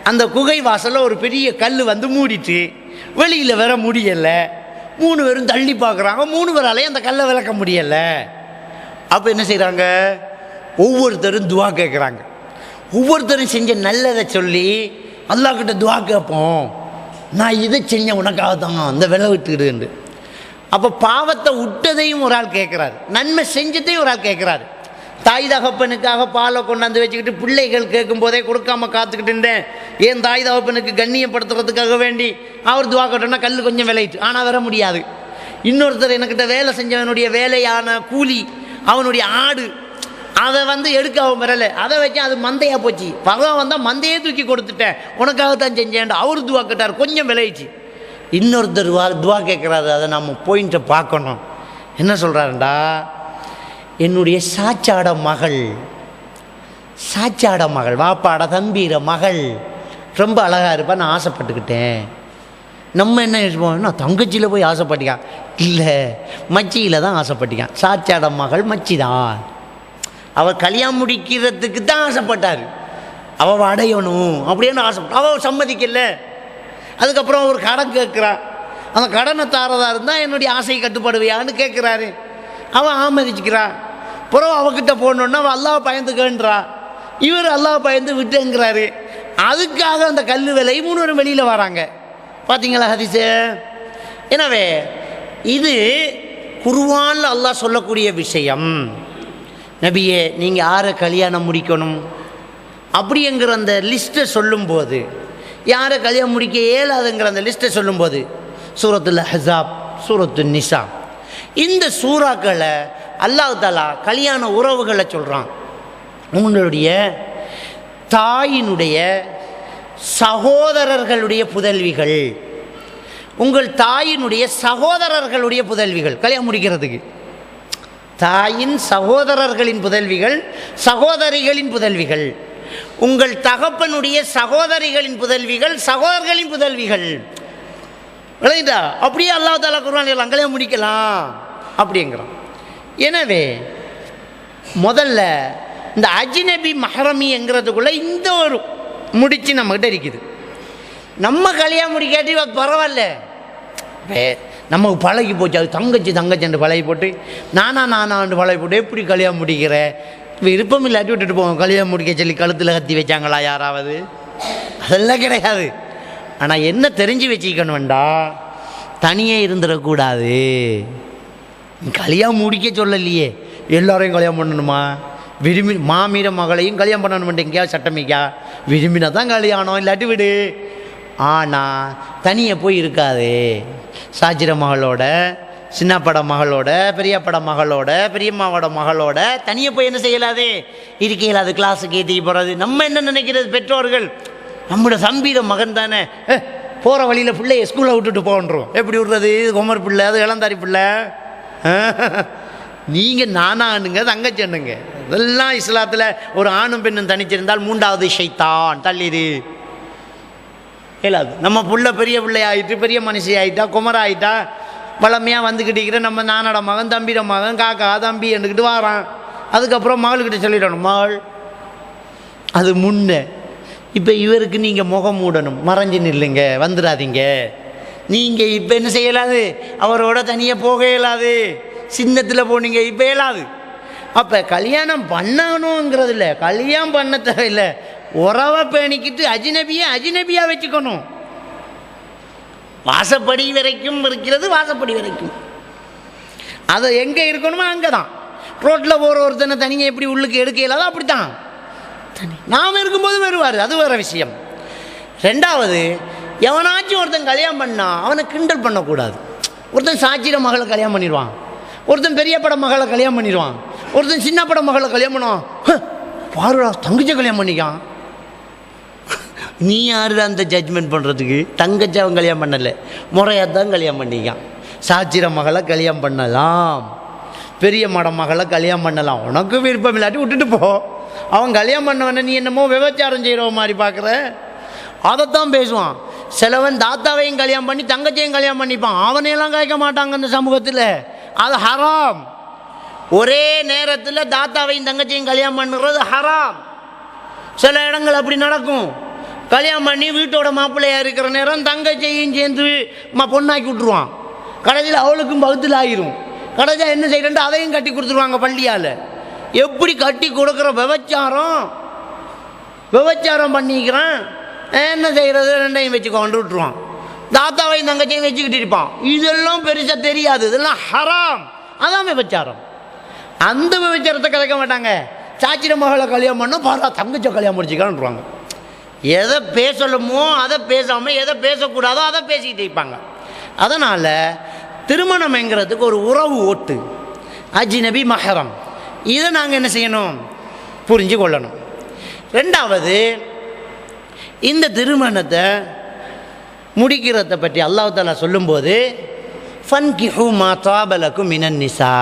அந்த குகை வாசலில் ஒரு பெரிய கல் வந்து மூடிட்டு வெளியில் வர முடியலை. 3 பேரும் தள்ளி பார்க்குறாங்க, 3 பேராலையும் அந்த கல்லை விளக்க முடியலை. அப்போ என்ன செய்கிறாங்க, ஒவ்வொருத்தரும் துவா கேட்குறாங்க. ஒவ்வொருத்தரும் செஞ்ச நல்லதை சொல்லி அல்லாஹ்கிட்ட துவா கேட்போம், நான் இதை செஞ்சேன் உனக்காக தான் அந்த விலை விட்டுக்கிட்டு. அப்போ பாவத்தை விட்டதையும் ஒரு ஆள் கேட்குறாரு, நன்மை செஞ்சதையும் ஒரு ஆள் கேட்குறாரு. தாய் தகப்பனுக்காக பாலை கொண்டாந்து வச்சுக்கிட்டு பிள்ளைகள் கேட்கும் போதே கொடுக்காம காத்துக்கிட்டு இருந்தேன், ஏன் தாய் தகப்பனுக்கு கண்ணியப்படுத்துறதுக்காக வேண்டி அவர் துவா கேட்டோன்னா கல் கொஞ்சம் விளையிட்டு, ஆனால் வர முடியாது. இன்னொருத்தர் என்கிட்ட வேலை செஞ்சவனுடைய வேலையான கூலி, அவனுடைய ஆடு, அதை வந்து எடுக்க அவன் வரலை, அதை வச்சு அது மந்தையாக போச்சு. பகவான் வந்தால் மந்தையே தூக்கி கொடுத்துட்டேன், உனக்காகத்தான் செஞ்சேன், அவர் துவா கேட்டார், கொஞ்சம் விளையிச்சு. இன்னொருத்தர் துவா கேட்குறாரு, அதை நம்ம பாயிண்ட்டை பார்க்கணும். என்ன சொல்கிறாருண்டா, என்னுடைய சாச்சாட மகள் வாப்பாட தம்பீர மகள் ரொம்ப அழகாக இருப்பா, நான் ஆசைப்பட்டுக்கிட்டேன். நம்ம என்ன யோசிப்போம், நான் தங்கச்சியில் போய் ஆசைப்பட்டிக்கான், இல்லை மச்சியில் தான் ஆசைப்பட்டிக்கான். சாச்சாட மகள் மச்சி தான், அவள் கல்யாணம் முடிக்கிறதுக்கு தான் ஆசைப்பட்டார், அவள் அடையணும் அப்படின்னு ஆசைப்பட்ட, அவள் சம்மதிக்கல. அதுக்கப்புறம் ஒரு கடன் கேட்குறா, அந்த கடனை தாரதா இருந்தால் என்னுடைய ஆசை கட்டுப்படுவியான்னு கேட்குறாரு, அவன் ஆமதிச்சுக்கிறான். அப்புறம் அவகிட்ட போகணுன்னா அவள் அல்லாஹ் பயந்துக்கன்றா, இவர் அல்லாஹ் பயந்து விட்டுங்கிறாரு. அதுக்காக அந்த கல் விலை 3 பேரும் வெளியில் வராங்க. பார்த்தீங்களா ஹதீஸு? எனவே இது குர்ஆனில் அல்லாஹ் சொல்லக்கூடிய விஷயம். நபியே, நீங்கள் யாரை கல்யாணம் முடிக்கணும் அப்படிங்கிற அந்த லிஸ்ட்டை சொல்லும்போது, யாரை கல்யாணம் முடிக்க இயலாதுங்கிற அந்த லிஸ்ட்டை சொல்லும்போது, சூரத்துல் அஹ்ஸாப், சூரத்துன் நிசா, இந்த சூறாக்களை அல்லாஹ் தஆலா கல்யாண உறவுகளை சொல்கிறான். உங்களுடைய தாயினுடைய சகோதரர்களுடைய புதல்விகள், உங்கள் தாயினுடைய சகோதரர்களுடைய புதல்விகள் கல்யாணம் முடிக்கிறதுக்கு, தாயின் சகோதரர்களின் புதல்விகள், சகோதரிகளின் புதல்விகள், உங்கள் தகப்பனுடைய சகோதரிகளின் புதல்விகள், சகோதரர்களின் புதல்விகள். விளையாண்டா அப்படியே அல்லாஹ் தஆலா குர்ஆனில் கல்யாணம் முடிக்கலாம் அப்படிங்கிறான். எனவே முதல்ல இந்த அஜ்னபி மஹரமிங்கிறதுக்குள்ளே இந்த ஒரு முடிச்சு நம்மகிட்ட இருக்குது. நம்ம கல்யாணம் முடிக்காட்டி பரவாயில்ல, நமக்கு பழகி போச்சு, அது தங்கச்சின்னு பழகி போட்டு நானான்னு பழகி போட்டு எப்படி கல்யாணம் முடிக்கிற, விருப்பம் இல்லாட்டி விட்டுட்டு போவோம். கல்யாணம் முடிக்க சொல்லி கழுத்தில் கத்தி வச்சாங்களா யாராவது? அதெல்லாம் கிடையாது. ஆனால் என்ன தெரிஞ்சு வச்சுக்கணும்டா, தனியே இருந்துடக்கூடாது. கல்யாணம் முடிக்க சொல்லலையே, எல்லோரையும் கல்யாணம் பண்ணணுமா? விரும்பி மாமீர மகளையும் கல்யாணம் பண்ணணும் எங்கேயாவது சட்டமிக்கா? விரும்பினா தான் கல்யாணம், இல்லாட்டி விடு. ஆனால் தனியை போய் இருக்காது. சாச்சிர மகளோட, சின்னப்பட மகளோட, பெரியப்பட மகளோட, பெரியம்மாவோட மகளோட தனியை போய் என்ன செய்யலாது? இருக்க இயலாது. கிளாஸுக்கு ஏற்றிக்கு போகிறது. நம்ம என்ன நினைக்கிறது, பெற்றோர்கள் நம்மளோட தம்பியிட மகன் தானே, போகிற வழியில் பிள்ளைய ஸ்கூலில் விட்டுட்டு போன்றோம். எப்படி விடுறது? குமர் பிள்ளை, அது இளந்தாரி பிள்ளை. நீங்கள் நானானுங்க, தங்கச்சண்ணுங்க. இதெல்லாம் இஸ்லாத்தில் ஒரு ஆணும் பெண்ணும் தனிச்சிருந்தால் 3வது ஷைத்தான் தள்ளிடு இயலாது. நம்ம புள்ள பெரிய பிள்ளை ஆகிட்டு, பெரிய மனுஷி ஆகிட்டா, குமர ஆகிட்டா, வளமையாக வந்துக்கிட்டு இருக்கிற நம்ம நானோட மகன், தம்பிட மகன், காக்கா தம்பி என்றுக்கிட்டு வாரான். அதுக்கப்புறம் மகள்கிட்ட சொல்லிடணும், மகள் அது முன்னே. இப்போ இவருக்கு நீங்கள் முகம் மூடணும், மறைஞ்சு நில்லுங்க, வந்துடாதீங்க. நீங்கள் இப்போ என்ன செய்யலாது? அவரோட தனியாக போக இயலாது. சின்னத்தில் போனீங்க, இப்போ இயலாது. அப்போ கல்யாணம் பண்ணணுங்கிறது இல்லை, கல்யாணம் பண்ண தேவையில்லை. உறவை பேணிக்கிட்டு அஜினபியாக வச்சுக்கணும். வாசப்படி வரைக்கும் இருக்கிறது, வாசப்படி வரைக்கும். அதை எங்கே இருக்கணுமோ அங்கே தான். ரோட்டில் போகிற ஒருத்தனை தனியாக எப்படி உள்ளுக்கு எடுக்க இயலாதோ அப்படி தான் நாம் இருக்கும்போது வருவார், அது வேறு விஷயம். 2வது, எவனாச்சும் ஒருத்தன் கல்யாணம் பண்ணால் அவனை கிண்டல் பண்ணக்கூடாது. ஒருத்தன் சாட்சியிட மகளை கல்யாணம் பண்ணிடுவான், ஒருத்தன் பெரிய பட மகளை கல்யாணம் பண்ணிடுவான், ஒருத்தன் சின்ன பட மகளை கல்யாணம் பண்ணுவான். பாருடா தங்கச்சை கல்யாணம் பண்ணிக்கான். நீ யாருடா அந்த ஜட்ஜ்மெண்ட் பண்ணுறதுக்கு? தங்கச்சி அவன் கல்யாணம் பண்ணலை, முறையாக தான் கல்யாணம் பண்ணிக்கான். சாட்சியிட மகளை கல்யாணம் பண்ணலாம், பெரிய மட மகளை கல்யாணம் பண்ணலாம். உனக்கு விருப்பம் இல்லாட்டி விட்டுட்டு போ. அவன் கல்யாணம் பண்ணவன நீ என்னமோ விபச்சாரம் செய்கிற மாதிரி பார்க்குற, அதைத்தான் பேசுவான். சிலவன் தாத்தாவையும் கல்யாணம் பண்ணி தங்கச்சியும் கல்யாணம் பண்ணிப்பான். அவனையெல்லாம் கேட்க மாட்டாங்க இந்த சமூகத்தில். அது ஹராம். ஒரே நேரத்தில் தாத்தாவையும் தங்கச்சியும் கல்யாணம் பண்ணுறது ஹராம். சில இடங்கள் அப்படி நடக்கும். கல்யாணம் பண்ணி வீட்டோட மாப்பிள்ளையாக இருக்கிற நேரம் தங்கச்சியையும் சேர்ந்து பொண்ணாக்கி விட்ருவான். கடைசியில் அவளுக்கும் பகுத்தில் ஆகிரும். கடைசியாக என்ன செய்யறேன்ட்டு அதையும் கட்டி கொடுத்துருவாங்க பள்ளியால். எப்படி கட்டி கொடுக்குற விபச்சாரம் பண்ணிக்கிறான். என்ன செய்கிறது, ரெண்டையும் வச்சு கொண்டு விட்டுருவான். தாத்தாவையும் தங்கச்சியும் வச்சுக்கிட்டு இருப்பான். இதெல்லாம் பெருசாக தெரியாது, இதெல்லாம் ஹராம். அதான் விபச்சாரம். அந்த விபச்சாரத்தை கலைக்க மாட்டாங்க. சாச்சிர மகளை கல்யாணம் பண்ணால் பாரா தங்கச்ச கல்யாணம் முடிச்சுக்கான்றாங்க. எதை பேசலுமோ அதை பேசாமல், எதை பேசக்கூடாதோ அதை பேசிக்கிட்டு இருப்பாங்க. அதனால் திருமணம்ங்கிறதுக்கு ஒரு உறவு ஓட்டு, அஜ்னபி மஹரம், இதை நாங்கள் என்ன செய்யணும், புரிஞ்சு கொள்ளணும். ரெண்டாவது, இந்த திருமணத்தை முடிக்கிறத பற்றி அல்லாஹ் தஆலா சொல்லும்போது ஃபன்கிஹு மா தாபலக்கும் மினன் நிசா,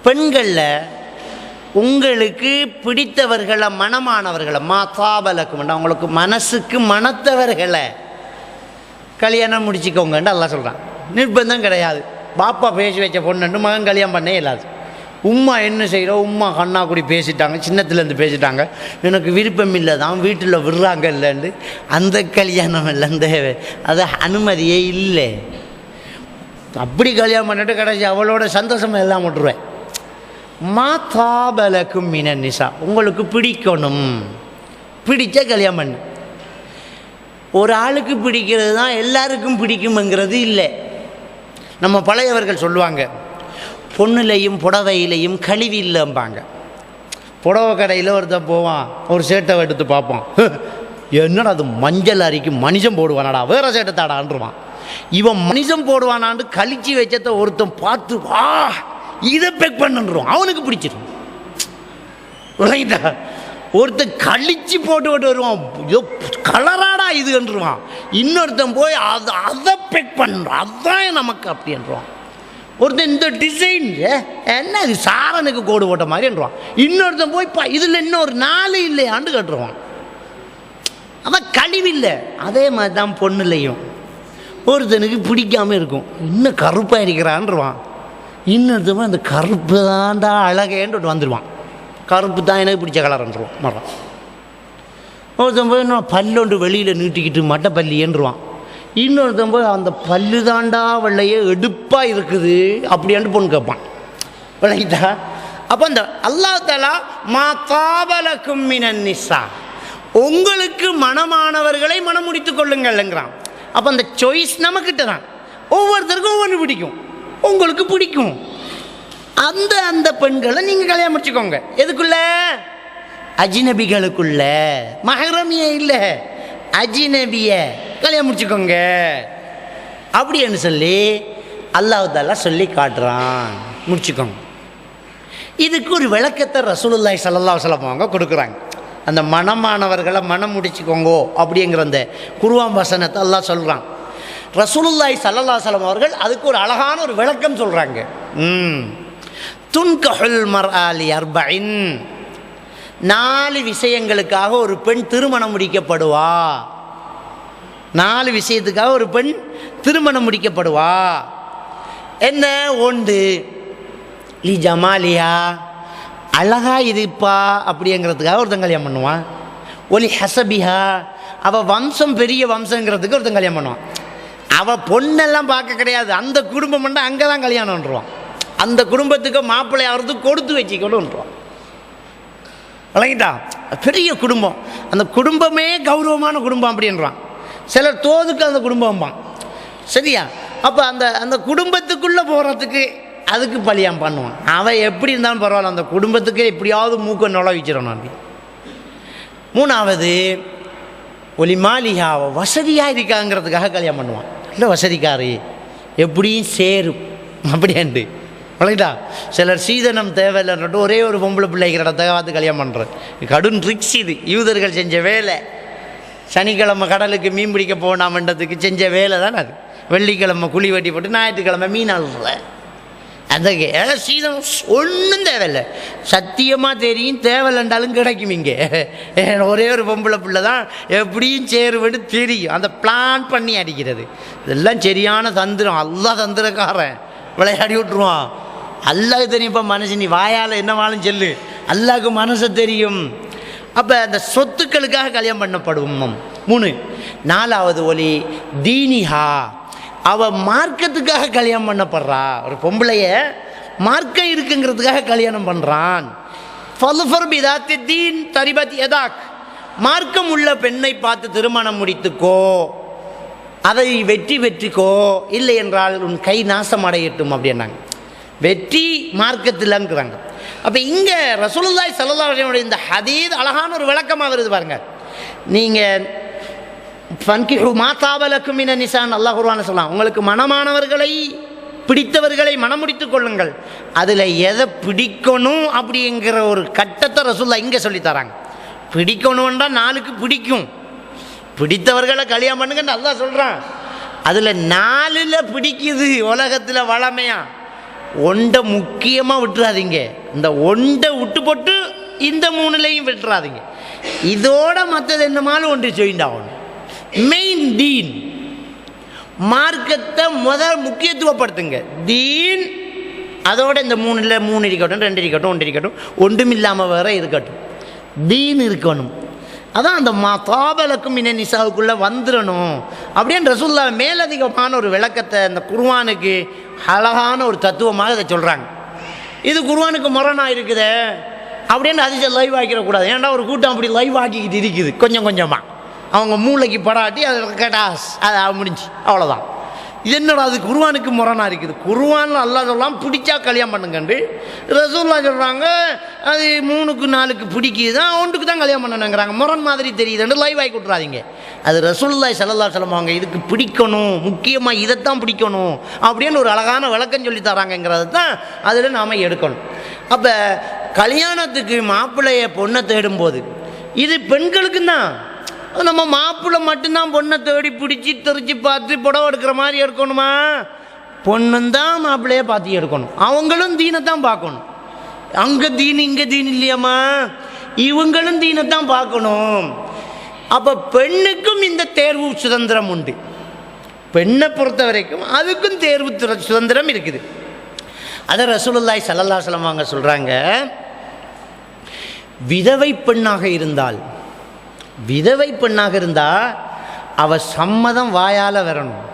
பெண்களில் உங்களுக்கு பிடித்தவர்களை, மனமானவர்களை, மா தாபலக்கும், அவங்களுக்கு மனசுக்கு மனத்தவர்களை கல்யாணம் முடிச்சுக்கோங்கன்னு அல்லாஹ் சொல்கிறான். நிர்பந்தம் கிடையாது. பாப்பா பேசி வச்ச பொண்ணுன்னு மகன் கல்யாணம் பண்ணே இல்லாது. உம்மா என்ன செய்கிறோம், உம்மா கண்ணா கூடி பேசிட்டாங்க, சின்னத்துலேருந்து பேசிட்டாங்க, எனக்கு விருப்பம் இல்லை தான், வீட்டில் விடுறாங்க இல்லைன்னு அந்த கல்யாணம் இல்லை, அந்த அது அனுமதியே இல்லை. அப்படி கல்யாணம் பண்ணிட்டு கடைசி அவளோட சந்தோஷமாக எல்லாம் விட்டுருவேன். மாதாபலக்கும் மினன் நிசா, உங்களுக்கு பிடிக்கணும், பிடிச்ச கல்யாணம் பண்ணு. ஒரு ஆளுக்கு பிடிக்கிறது தான் எல்லாருக்கும் பிடிக்கும்ங்கிறது இல்லை. நம்ம பழையவர்கள் சொல்லுவாங்க, பொண்ணுலையும் புடவையிலையும் கழிவு இல்லைம்பாங்க. புடவை கடையில் ஒருத்தன் போவான், ஒரு சேட்டை எடுத்து பார்ப்பான், என்னடா அது மஞ்சள் அரிக்கு மனுஷன் போடுவானாடா, வேறு சேட்டை தாடான்றான். இவன் மனுஷன் போடுவானான்னு கழிச்சு வச்சதை ஒருத்தன் பார்த்து வா இதை பேக் பண்ணுறான், அவனுக்கு பிடிச்சிடும். ஒருத்தன் கழிச்சு போட்டு வருவான், கலராடா இதுன்றான். இன்னொருத்தன் போய் அதை பேக் பண்ணுறான், அதுதான் நமக்கு அப்படின்றான். ஒருத்தன் இந்த டிசைன் என்ன இது சாரனுக்கு கோடு போட்ட மாதிரின்றான். இன்னொருத்தன் போய் இதில் இன்னொரு 4 இல்லையாண்டு கட்டுருவான். அதான் கழிவில்லை. அதே மாதிரி தான் பொண்ணுலையும் ஒருத்தனுக்கு பிடிக்காமல் இருக்கும், இன்னும் கருப்பாக இருக்கிறான்றான். இன்னொருத்தன் அந்த கருப்பு தான்டா அழகேன்ட்டு வந்துடுவான், கருப்பு தான் எனக்கு பிடிச்ச கலர்ன்றான் மரம். ஒருத்தன் போய் இன்னும் பல்லொண்டு வெளியில் நீட்டிக்கிட்டு மட்டை பல்லியன்றான். இன்னொருத்தன் போய் அந்த பல்லு தாண்டா வெள்ளையே எடுப்பாக இருக்குது அப்படின்ட்டு பொண்ணு கேட்பான். விளங்கிட்டா? அப்போ அந்த அல்லாஹ் தஆலா மா தாபலக்கும் மினன் நிசா, உங்களுக்கு மனமானவர்களை மனம் முடித்து கொள்ளுங்கள்ங்கிறான். அப்போ அந்த சாய்ஸ் நம்மக்கிட்ட தான். ஒவ்வொருத்தருக்கும் ஒவ்வொன்று பிடிக்கும். உங்களுக்கு பிடிக்கும் அந்த அந்த பெண்களை நீங்கள் கல்யாணம் முடிச்சுக்கோங்க. எதுக்குள்ள? அஜ்னபிகளுக்குள்ள. மஹரமியே இல்லை, அஜ்னபிய கல்யாணம் முடிச்சுக்கோங்க அப்படின்னு சொல்லி அல்லாஹ் தஆலா சொல்லி காட்டுறான். முடிச்சுக்கோங்க. இதுக்கு ஒரு விளக்கத்தை ரசூலுல்லாஹி ஸல்லல்லாஹு அலைஹி வஸல்லம் அவங்க கொடுக்குறாங்க. அந்த மனமானவர்களை மனம் முடிச்சுக்கோங்கோ அப்படிங்கிற அந்த குர்ஆன் வசனத்தை அல்லாஹ் சொல்கிறான். ரசூலுல்லாஹி ஸல்லல்லாஹு அலைஹி வஸல்லம் அவர்கள் அதுக்கு ஒரு அழகான ஒரு விளக்கம் சொல்கிறாங்க. துன்கஹுல் மர்ஆ லி அர்பஇன், 4 விஷயங்களுக்காக ஒரு பெண் திருமணம் முடிக்கப்படுவா. 4 விஷயத்துக்காக ஒரு பெண் திருமணம் முடிக்கப்படுவா. என்ன? ஒன்று லி ஜமாலியா, அழகா இருப்பா அப்படிங்கிறதுக்காக ஒருத்தன் கல்யாணம் பண்ணுவான். ஒலி ஹசபிஹா, அவள் வம்சம் பெரிய வம்சங்கிறதுக்கு ஒருத்தன் கல்யாணம் பண்ணுவான். அவள் பொண்ணெல்லாம் பார்க்க கிடையாது, அந்த குடும்பம் பண்ண அங்கே தான் கல்யாணம்ன்றான். அந்த குடும்பத்துக்கு மாப்பிள்ளை ஆகிறதுக்கு கொடுத்து வச்சுக்கணுன்றான். விளங்கிட்டா? பெரிய குடும்பம், அந்த குடும்பமே கௌரவமான குடும்பம் அப்படின்றான். சிலர் தோதுக்கு அந்த குடும்பம்பான். சரியா? அப்போ அந்த அந்த குடும்பத்துக்குள்ளே போகிறதுக்கு அதுக்கு பழியாம் பண்ணுவான். அவன் எப்படி இருந்தாலும் பரவாயில்ல, அந்த குடும்பத்துக்கு எப்படியாவது மூக்க நுழைவிச்சிடணும். 3வது ஒலி மாளிகா, வசதியாக இருக்காங்கிறதுக்காக கல்யாணம் பண்ணுவான். இல்லை வசதிக்காரி எப்படியும் சேரும் அப்படின்ட்டு. வழங்கிட்டா? சிலர் சீதனம் தேவையில்லைன்ட்டு ஒரே ஒரு பொம்பளை பிள்ளைக்கிற இடத்த பார்த்து கல்யாணம் பண்ணுறது கடும் ட்ரிக்ஸ். இது யூதர்கள் செஞ்ச வேலை. சனிக்கிழமை கடலுக்கு மீன் பிடிக்க போனாமன்றதுக்கு செஞ்ச வேலை தானே அது. வெள்ளிக்கிழமை குழி வெட்டி போட்டு ஞாயிற்றுக்கிழமை மீன் அழுற அந்த சீதம் ஒன்றும் தேவையில்லை. சத்தியமாக தெரியும், தேவையில்லைண்டாலும் கிடைக்கும். இங்கே ஒரே ஒரு பொம்பளை பிள்ளை தான் எப்படியும் சேருவன்னு தெரியும். அந்த பிளான் பண்ணி அடிக்கிறது இதெல்லாம் சரியான தந்திரம். அல்லாஹ் தந்திரக்காரன், விளையாடி விட்டுருவான். அல்லாஹ் தெரியும். இப்போ மனுஷன் நீ வாயால் என்னவாலும் சொல்லு, அல்லாஹ்க்கு மனசை தெரியும். அப்போ அந்த சொத்துக்களுக்காக கல்யாணம் பண்ணப்படும். 3. 4வது ஒலி தீனிஹா, அவள் மார்க்கத்துக்காக கல்யாணம் பண்ணப்படுறா. ஒரு பொம்பளைய மார்க்கம் இருக்குங்கிறதுக்காக கல்யாணம் பண்ணுறான். ஃபல்ஃபர் பிதாத்தி தீன் தரிபத் யதாக், மார்க்கம் உள்ள பெண்ணை பார்த்து திருமணம் முடித்துக்கோ, அதை வெற்றிக்கோ, இல்லை என்றால் உன் கை நாசம் அடையட்டும் அப்படின்னாங்க. வெற்றி மார்க்கத்தில்ங்கிறாங்க. அப்போ இங்கே ரசூலுல்லாஹி ஸல்லல்லாஹு அலைஹி வஸல்லம் இந்த ஹதீஸ் அழகான ஒரு விளக்கமாக வருது பாருங்க. நீங்கள் ஃபன்கிஹு மா தாப லக்கும் மின நிசான், அல்லாஹ் குர்ஆன்ல சொல்லலாம், உங்களுக்கு மனமானவர்களை பிடித்தவர்களை மனம் முடித்துக் கொள்ளுங்கள். அதில் எதை பிடிக்கணும் அப்படிங்கிற ஒரு கட்டத்தை ரசூலுல்லாஹ் இங்கே சொல்லித்தராங்க. பிடிக்கணும்ன்றா 4க்கு பிடிக்கும், பிடித்தவர்களை கல்யாணம் பண்ணுங்கன்னு அல்லாஹ் சொல்கிறான். அதில் 4ல் பிடிக்குது உலகத்தில் வளமையா. ஒன்றை முக்கியமாக விட்டுறாதீங்க. இந்த ஒன்றை விட்டு போட்டு இந்த 3லையும் விட்டுறாதீங்க. இதோட மற்றது என்னமாலும் ஒன்று செய்யண்டாகணும். மெயின் தீன், மார்க்கத்தை முக்கியத்துவப்படுத்துங்க. தீன் அதோட இந்த 3ல் 3 இருக்கட்டும், 2 இருக்கட்டும், 1 இருக்கட்டும், ஒன்றும் இல்லாமல் வேற இருக்கட்டும், தீன் இருக்கணும். அதான் அந்த தாபலக்கும் மின நிசாவுக்குள்ளே வந்துடணும் அப்படின்னு ரசூலுல்லாஹ் மேலதிகமான ஒரு விளக்கத்தை இந்த குர்ஆனுக்கு அழகான ஒரு தத்துவமாக இதை சொல்கிறாங்க. இது குர்ஆனுக்கு முரணாக இருக்குதே அப்படின்னு அதிசயம் லைவ் ஆக்கிடக்கூடாது. ஏன்டா ஒரு கூட்டம் அப்படி லைவ் ஆக்கிக்கிட்டு இருக்குது. கொஞ்சம் கொஞ்சமாக அவங்க மூளைக்கு படாட்டி அதை கேட்டாஸ் அது முடிஞ்சு அவ்வளோதான். இது என்னடா அது குர்ஆனுக்கு முரணாக இருக்குது. குர்ஆனில் அல்லாஹ் சொல்லலாம் பிடிச்சா கல்யாணம் பண்ணுங்கண்டு, ரசூலுல்லாஹ் சொல்கிறாங்க அது 3க்கு 4க்கு பிடிக்குது தான், 1க்கு தான் கல்யாணம் பண்ணணுங்கிறாங்க. முரண் மாதிரி தெரியுதுன்னு லைவ் ஆகி கொடுத்துறாதீங்க. அது ரசூலுல்லாஹி ஸல்லல்லாஹு அலைஹி வஸல்லம் அவங்க இதுக்கு பிடிக்கணும், முக்கியமாக இதைத்தான் பிடிக்கணும் அப்படின்னு ஒரு அழகான விளக்கம் சொல்லி தராங்கிறது தான் அதில் நாம் எடுக்கணும். அப்போ கல்யாணத்துக்கு மாப்பிள்ளைய பொண்ணை தேடும்போது இது பெண்களுக்கு தான். நம்ம மாப்பிள்ளை மட்டும்தான் பொண்ணை தேடி பிடிச்சி தெரிச்சு பார்த்து புடவை எடுக்கிற மாதிரி எடுக்கணுமா? பொண்ணுந்தான் மாப்பிள்ளைய பார்த்து எடுக்கணும். அவங்களும் தீனைத்தான் பார்க்கணும். அங்கே தீன் இங்கே தீன் இல்லையாம்மா, இவங்களும் தீனைத்தான் பார்க்கணும். அப்போ பெண்ணுக்கும் இந்த தேர்வு சுதந்திரம் உண்டு. பெண்ணை பொறுத்த வரைக்கும் அதுக்கும் தேர்வு சுதந்திரம் இருக்குது. அதை ரசூலுல்லாஹி ஸல்லல்லாஹு அலைஹி வஸல்லம் அவங்க சொல்கிறாங்க, விதவை பெண்ணாக இருந்தால் அவள் சம்மதம் வாயால் வரணும்.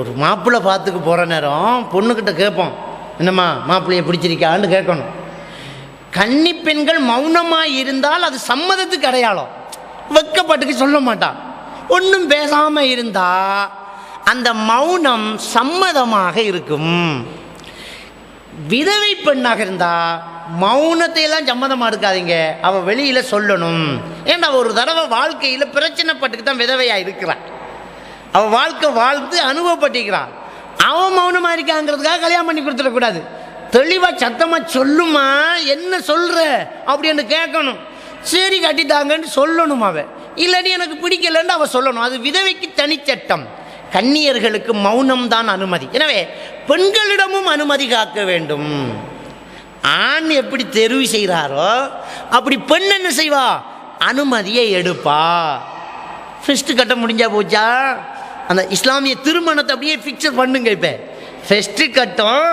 ஒரு மாப்பிள்ளை பார்த்துக்கு போகிற நேரம் பொண்ணுக்கிட்ட கேட்போம், என்னம்மா மாப்பிள்ளையை பிடிச்சிருக்கான்னு கேட்கணும். கன்னி பெண்கள் மௌனமாக இருந்தால் அது சம்மதத்துக்கு அடையாளம். வெக்கப்பட்டுக்கு சொல்ல மாட்டான். ஒன்றும் பேசாமல் இருந்தால் அந்த மௌனம் சம்மதமாக இருக்கும். விதவை பெண்ணாக இருந்தால் மௌனத்தை எல்லாம் சம்மதமாக இருக்காதீங்க, அவள் வெளியில் சொல்லணும். ஏன்னா அவள் ஒரு தடவை வாழ்க்கையில் பிரச்சனைப்பட்டுக்கு தான் விதவையாக இருக்கிறாள். அவள் வாழ்ந்து அனுபவப்பட்டிருக்கிறாள். அவன் மௌனமாக இருக்காங்கிறதுக்காக கல்யாணம் பண்ணி கொடுத்துடக்கூடாது. தெளிவாக சத்தமாக சொல்லுமா, என்ன சொல்கிற அப்படின்னு கேட்கணும். சரி கட்டிட்டாங்கன்னு சொல்லணும். அவள் இல்லாட்டி எனக்கு பிடிக்கலன்னு அவள் சொல்லணும். அது விதவைக்கு தனிச்சட்டம். கன்னியர்களுக்கு மௌனம் தான் அனுமதி. எனவே பெண்களிடமும் அனுமதி காக்க வேண்டும். ஆண் எப்படி தெரிவு செய்கிறாரோ அப்படி பெண் என்ன செய்வா, அனுமதியை எடுப்பா. ஃபெஸ்ட்டு கட்ட முடிஞ்சா போச்சா, அந்த இஸ்லாமிய திருமணத்தை அப்படியே ஃபிக்சர் பண்ணுங்க. இப்போ ஃபெஸ்ட்டு கட்டம்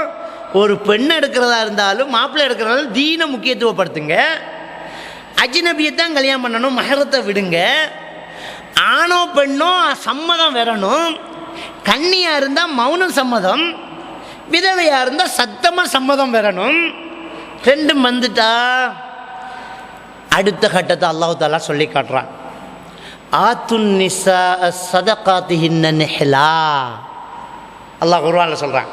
ஒரு பெண் எடுக்கிறதா இருந்தாலும் மாப்பிள்ளை எடுக்கிறதாலும் தீனை முக்கியத்துவப்படுத்துங்க. அஜ்னபியத்தான் கல்யாணம் பண்ணணும், மஹரத்தை விடுங்க. ஆணோ பெண்ணோ சம்மதம் வரணும். கன்னியாக இருந்தால் மௌனம் சம்மதம், விதவையாக இருந்தால் சத்தமாக சம்மதம் வரணும். ரெண்டும் வந்துட்டா அடுத்த கட்டத்தை அல்லாஹ் தஆலா சொல்லி காட்டுறான். ஆத்துன் நிஸா ஸதகாத்திஹின்ன நிஹ்லா. அல்லாஹ் குர்ஆன்ல சொல்கிறான்,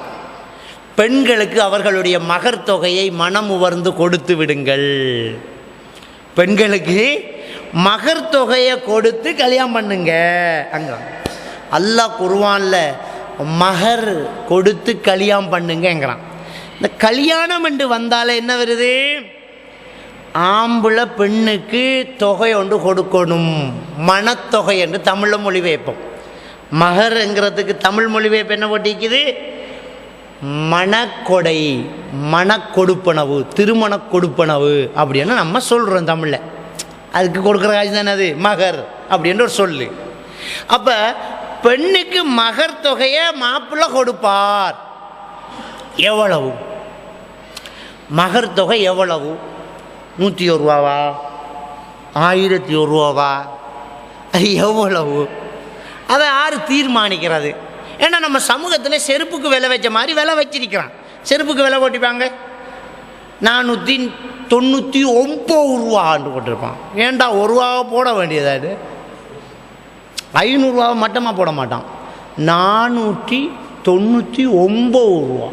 பெண்களுக்கு அவர்களுடைய மகர் தொகையை மனம் உவர்ந்து கொடுத்து விடுங்கள். பெண்களுக்கு மகர் தொகையை கொடுத்து கல்யாணம் பண்ணுங்க. அங்கே அல்லாஹ் குர்ஆன்ல மகர் கொடுத்து கல்யாணம் பண்ணுங்கிறான். இந்த கல்யாணம் என்று வந்தாலே என்ன வருது, ஆம்பளை பெண்ணுக்கு தொகை ஒன்று கொடுக்கணும். மனத்தொகை என்று தமிழில் மொழிபெயர்ப்போம். மகர்ங்கிறதுக்கு தமிழ் மொழிபெயர்ப்பு என்ன போட்டிக்குது, மணக்கொடை, மணக்கொடுப்பனவு, திருமண கொடுப்பனவு அப்படின்னு நம்ம சொல்கிறோம் தமிழில். அதுக்கு கொடுக்குற காசு தானே அது மகர் அப்படின்ற ஒரு சொல்லு. அப்போ பெண்ணுக்கு மகர் தொகையை மாப்பிள்ளை கொடுப்பார். எவ்வளவு மகர் தொகை? எவ்வளவு? 101 ரூபாவா, 1001 ரூபாவா, அது எவ்வளவு? அதை யார் தீர்மானிக்கிறது? ஏன்னா நம்ம சமூகத்தில் செருப்புக்கு விலை வச்ச மாதிரி விலை வச்சிருக்கிறான். செருப்புக்கு விலை போட்டிப்பாங்க 499 ரூபான்னு போட்டிருப்பான். ஏன்டா 1 ரூபாவை போட வேண்டியதாது? 500 ரூபாவை மட்டமாக போட மாட்டான். 499 ரூபா,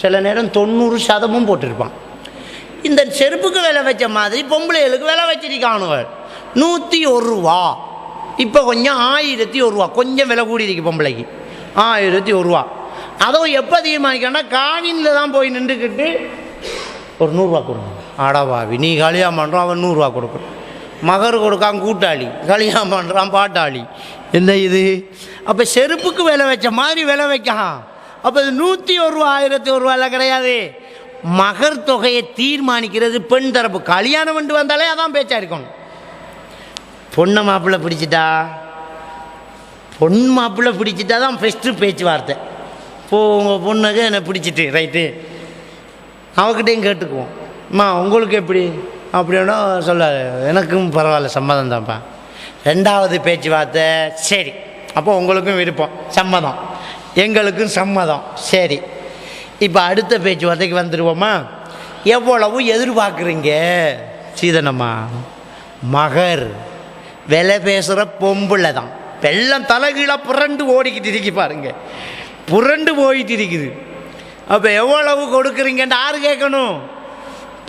சில நேரம் 90% போட்டிருப்பான். இந்த செருப்புக்கு விலை வச்ச மாதிரி பொம்பளைகளுக்கு விலை வச்சிருக்கானுகள் 101 ரூபா. இப்போ கொஞ்சம் 1001 ரூபா, கொஞ்சம் விலை கூடி இருக்கு பொம்பளைக்கு 1001 ரூபா. அதுவும் எப்போ தீர்மானிக்கணும்னா காணியில் தான் போய் நின்றுக்கிட்டு ஒரு 100 ரூபா கொடுக்கணும். ஆடாவாவி, நீ கல்யாணம் பண்ணுறான், அவன் 100 ரூபா கொடுக்கணும். மகர் கொடுக்கான் கூட்டாளி, கல்யாணம் பண்ணுறான் பாட்டாளி, என்ன இது? அப்போ செருப்புக்கு விலை வச்ச மாதிரி விலை வைக்கான். அப்போ இது 101 ரூபா 1001 ரூபாயில் கிடையாது. மகர் தொகையை தீர்மானிக்கிறது பெண் தரப்பு. கல்யாணம் பண்ணி வந்தாலே அதான் பேச்சா இருக்கணும். பொண்ணை மாப்பிள்ளை பிடிச்சிட்டா, பொன் மாப்பிள்ளை பிடிச்சிட்டா தான் ஃபஸ்ட்டு பேச்சுவார்த்தை. உங்கள் பொண்ணுக்கு என்னை பிடிச்சிட்டு ரைட்டு, அவகிட்டையும் கேட்டுக்குவோம், அம்மா உங்களுக்கு எப்படி அப்படின்னா சொல்ல, எனக்கும் பரவாயில்ல சம்மதம் தான்ப்பா. 2வது பேச்சுவார்த்தை, சரி அப்போ உங்களுக்கும் விருப்பம், சம்மதம், எங்களுக்கும் சம்மதம், சரி. இப்போ அடுத்த பேச்சுவார்த்தைக்கு வந்துடுவோமா? எவ்வளவு எதிர்பார்க்குறீங்க சீதனம்மா? மகர் விலை பேசுகிற பொம்புள்ள தான். வெள்ளம் தலைகீழாக புரண்டு ஓடிக்கிட்டு இருக்கு பாருங்க, புரண்டு போயிட்டு இருக்குது. அப்போ எவ்வளவு கொடுக்குறீங்கன்னு யார் கேட்கணும்?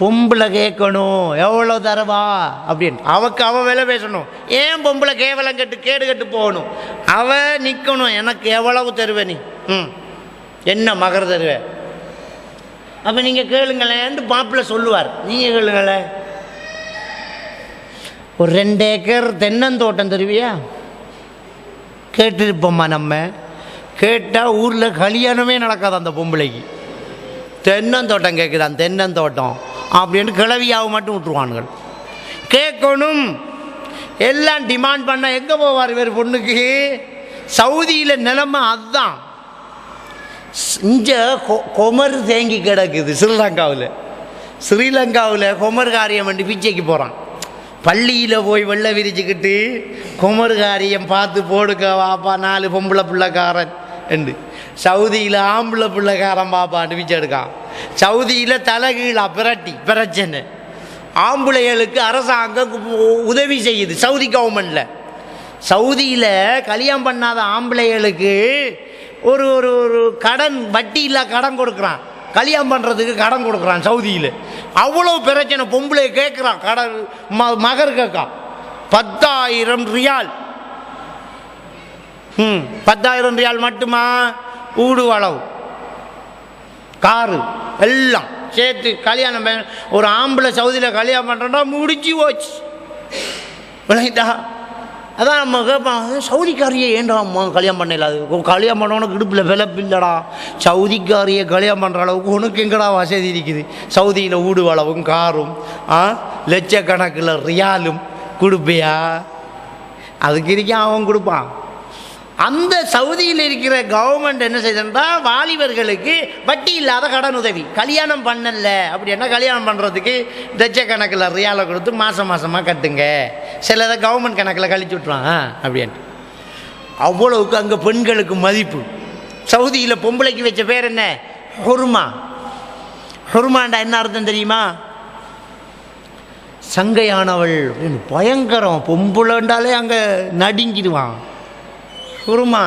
பொம்பளை கேட்கணும். எவ்வளோ தரவா அப்படின்னு அவக்கு அவள் விலை பேசணும். ஏன் பொம்பளை கேவலம் கட்டு கேடு கட்டு போகணும்? அவள் நிற்கணும், எனக்கு எவ்வளவு தருவேன் நீ, என்ன மகர் தருவேன்? அப்போ நீங்கள் கேளுங்களேன்னு மாப்பிள்ளை சொல்லுவார். நீங்கள் கேளுங்களேன், ஒரு 2 ஏக்கர் தென்னந்தோட்டம் தருவியா? கேட்டிருப்போம்மா நம்ம. கேட்டால் ஊரில் கல்யாணமே நடக்காது அந்த பொம்பளைக்கு. தென்னந்தோட்டம் கேட்குறான், தென்னந்தோட்டம் அப்படின்னு கிளவியாவை மட்டும் விட்டுருவானுங்கள். கேட்கணும், எல்லாம் டிமாண்ட் பண்ண எங்கே போவார் வேறு பொண்ணுக்கு? சவுதியில் நிலைமை அதுதான். இங்கே கொமர் தேங்கி கிடக்குது ஸ்ரீலங்காவில் கொமர் காரியம் பண்ணி பிச்சைக்கு போகிறான். பள்ளியில் போய் வெள்ளை விரிச்சுக்கிட்டு கொமர் காரியம் பார்த்து போடுக்க வாப்பா 4 பொம்பளை பிள்ளைக்காரன் என்று. சவுதியில் ஆம்பளை பிள்ளைக்காரன் பாப்பான்னு பிச்சை எடுக்கான். சவுதியில் தலைகீழா பிரச்சனை. ஆம்பளைகளுக்கு அரசாங்கம் உதவி செய்யுது சவுதி கவர்மெண்டில். சவுதியில் கல்யாணம் பண்ணாத ஆம்பளைகளுக்கு ஒரு ஒரு ஒரு கடன், வட்டி இல்லா கடன் கொடுக்குறான். கல்யாணம் பண்ணுறதுக்கு கடன் கொடுக்குறான் சவுதியில். அவ்வளோ பிரச்சனை. பொம்பளை கேட்குறான் கடன், மகர் கேட்கான் 10,000 ரியால். 10,000 ரியால் மட்டுமா? ஊடு அளவு, காரு எல்லாம் சேர்த்து கல்யாணம். ஒரு ஆம்பளை சவுதியில் கல்யாணம் பண்ணுறோன்னா முடிச்சு போச்சு. விளங்கிட்டா? அதான் நம்ம கேட்பான், சவுதிக்காரியை ஏன்டா அம்மா கல்யாணம் பண்ணல? அது கல்யாணம் பண்ணவனுக்கு இடுப்பில் விளப்பு இல்லைடா. சவுதிக்காரியை கல்யாணம் பண்ணுற அளவுக்கு உனக்கு எங்கடா வசதி இருக்குது? சவுதியில் வீடு அளவும் காரும் லட்சக்கணக்கில் ரியாலும் கொடுப்பியா? அதுக்கு இருக்கான் அவன் கொடுப்பான். அந்த சவுதியில் இருக்கிற கவர்மெண்ட் என்ன செய்யுதுன்னா, வாலிபர்களுக்கு வட்டி இல்லாத கடன் உதவி. கல்யாணம் பண்ணல அப்படின்னா கல்யாணம் பண்ணுறதுக்கு லட்சக்கணக்கில் ரியாலை கொடுத்து மாதமாக கட்டுங்க, சிலதை கவர்மெண்ட் கணக்கில் கழிச்சு விட்ருவாங்க அப்படின்ட்டு. அவ்வளவுக்கு அங்கே பெண்களுக்கு மதிப்பு. சவுதியில் பொம்பளைக்கு வச்ச பேர் என்ன? ஹுர்மா. ஹுர்மாண்டா என்ன அர்த்தம் தெரியுமா? சங்கையானவள் அப்படின்னு. பயங்கரம். பொம்பளைண்டாலே அங்கே நடுங்கிடுவான். குருமா.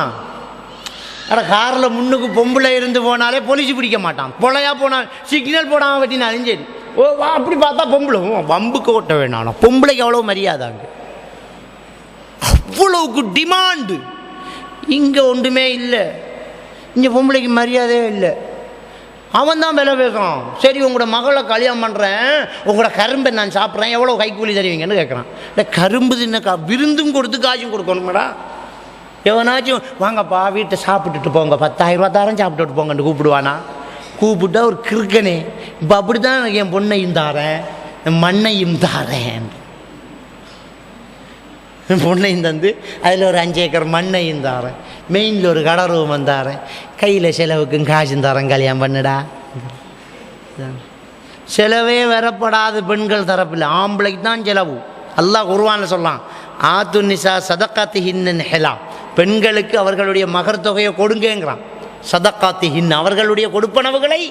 அட காரில் முன்னுக்கு பொம்பளை இருந்து போனாலே போலீஸ் பிடிக்க மாட்டான். பொழையா போனால் சிக்னல் போடாமல் வெட்டினாலும் சரி. ஓ அப்படி பார்த்தா பொம்பளை வம்புக்கு ஓட்ட வேணாம். பொம்பளைக்கு அவ்வளோ மரியாதை அங்கே, அவ்வளவுக்கு டிமாண்டு. இங்கே ஒன்றுமே இல்லை. இங்கே பொம்பளைக்கு மரியாதையே இல்லை. அவன் தான் விலை பேசுகிறான். சரி உங்களோட மகளை கல்யாணம் பண்ணுறேன், உங்களோட கரும்பை நான் சாப்பிட்றேன், எவ்வளோ கைக்கூலி தருவீங்கன்னு கேட்குறான். இல்லை கரும்பு தின்ன விருந்தும் கொடுத்து காசும் கொடுக்கணுமாடா. எவனாச்சும் வாங்கப்பா வீட்டை சாப்பிட்டுட்டு போங்க 10,000 ரூபா தரேன் சாப்பிட்டுட்டு போங்கன்னு கூப்பிடுவானா? கூப்பிட்டா ஒரு கிறுக்கனே. இப்போ அப்படி தான் என் பொண்ணையும் தாரேன் மண்ணையும் தாரேன். பொண்ணையும் தந்து அதில் ஒரு 5 ஏக்கர் மண்ணையும் தாரேன், மெயினில் ஒரு கடை ரூமம் தாரேன், கையில் செலவுக்கும் காசும் தாரேன், கல்யாணம் பண்ணுடா. செலவே வரப்படாது பெண்கள் தரப்பில், ஆம்பளைக்கு தான் செலவு. அல்லாஹ் குர்ஆனில் சொல்லலாம், ஆத்து நிசா சதக்காத்திஹின்னன் ஹெலா, பெண்களுக்கு அவர்களுடைய மகர் தொகையை கொடுங்கங்கிறான். சதக்காத்திஹின், அவர்களுடைய கொடுப்பனவுகளை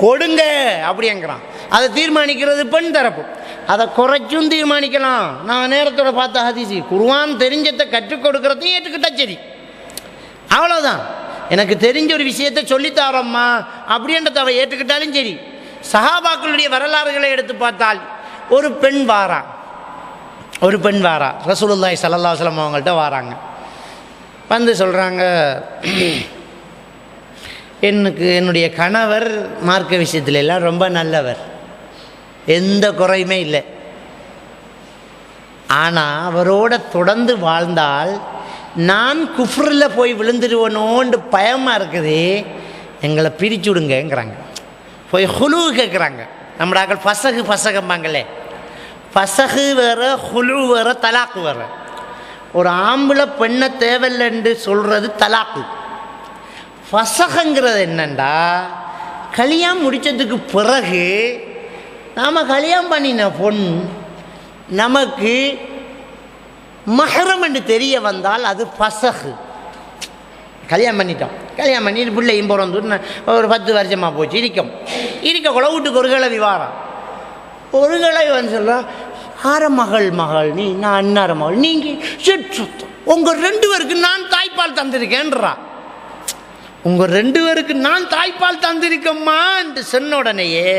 கொடுங்க அப்படிங்கிறான். அதை தீர்மானிக்கிறது பெண் தரப்பு. அதை குறைச்சும் தீர்மானிக்கலாம். நான் நேரத்தோட பார்த்த ஹதீஸ், குர்ஆன் தெரிஞ்சதை கற்றுக் கொடுக்கறதையும் ஏற்றுக்கிட்டா சரி, அவ்வளோதான். எனக்கு தெரிஞ்ச ஒரு விஷயத்தை சொல்லித்தாரம்மா அப்படின்றத அவள் ஏற்றுக்கிட்டாலும் சரி. சஹாபாக்களுடைய வரலாறுகளை எடுத்து பார்த்தால் ஒரு பெண் வாரா ரசூலுல்லாஹி ஸல்லல்லாஹு அலைஹி வஸல்லம் அவங்கள்ட்ட வாராங்க. வந்து சொல்கிறாங்க, என்னுடைய கணவர் மார்க்க விஷயத்துல எல்லாம் ரொம்ப நல்லவர், எந்த குறையுமே இல்லை. ஆனால் அவரோட தொடர்ந்து வாழ்ந்தால் நான் குஃப்ரில் போய் விழுந்துடுவனோன்னு பயமாக இருக்குது, எங்களை பிரிச்சு விடுங்கிறாங்க. போய் ஹுலு கேட்குறாங்க. நம்மளாக்கள் பசகம்பாங்களே, பசகு வேற ஹுலு வேற தலாக்கு வேற. ஒரு ஆம்பளை பெண்ணை தேவையில்லைன்னு சொல்கிறது தலாக்கு. ஃபசகங்கிறது என்னண்டா, கல்யாணம் முடித்ததுக்கு பிறகு நாம் கல்யாணம் பண்ணின பொண் நமக்கு மஹரம் என்று தெரிய வந்தால் அது ஃபசகு. கல்யாணம் பண்ணிட்டு பிள்ளையும் பிறந்து ஒரு 10 வருஷமாக போச்சு, இருக்கக்குள்ள வீட்டுக்கு ஒரு கிழவி வாரம். ஒரு கிழவி வந்து சொல்கிறான், ஆற மகள் நீ, நான் அன்னார மகள், நீங்கள் உங்கள் 2 பேருக்கு நான் தாய்ப்பால் தந்திருக்கேன்றா. உங்கள் 2 பேருக்கு நான் தாய்ப்பால் தந்திருக்கம்மா என்று சொன்ன உடனேயே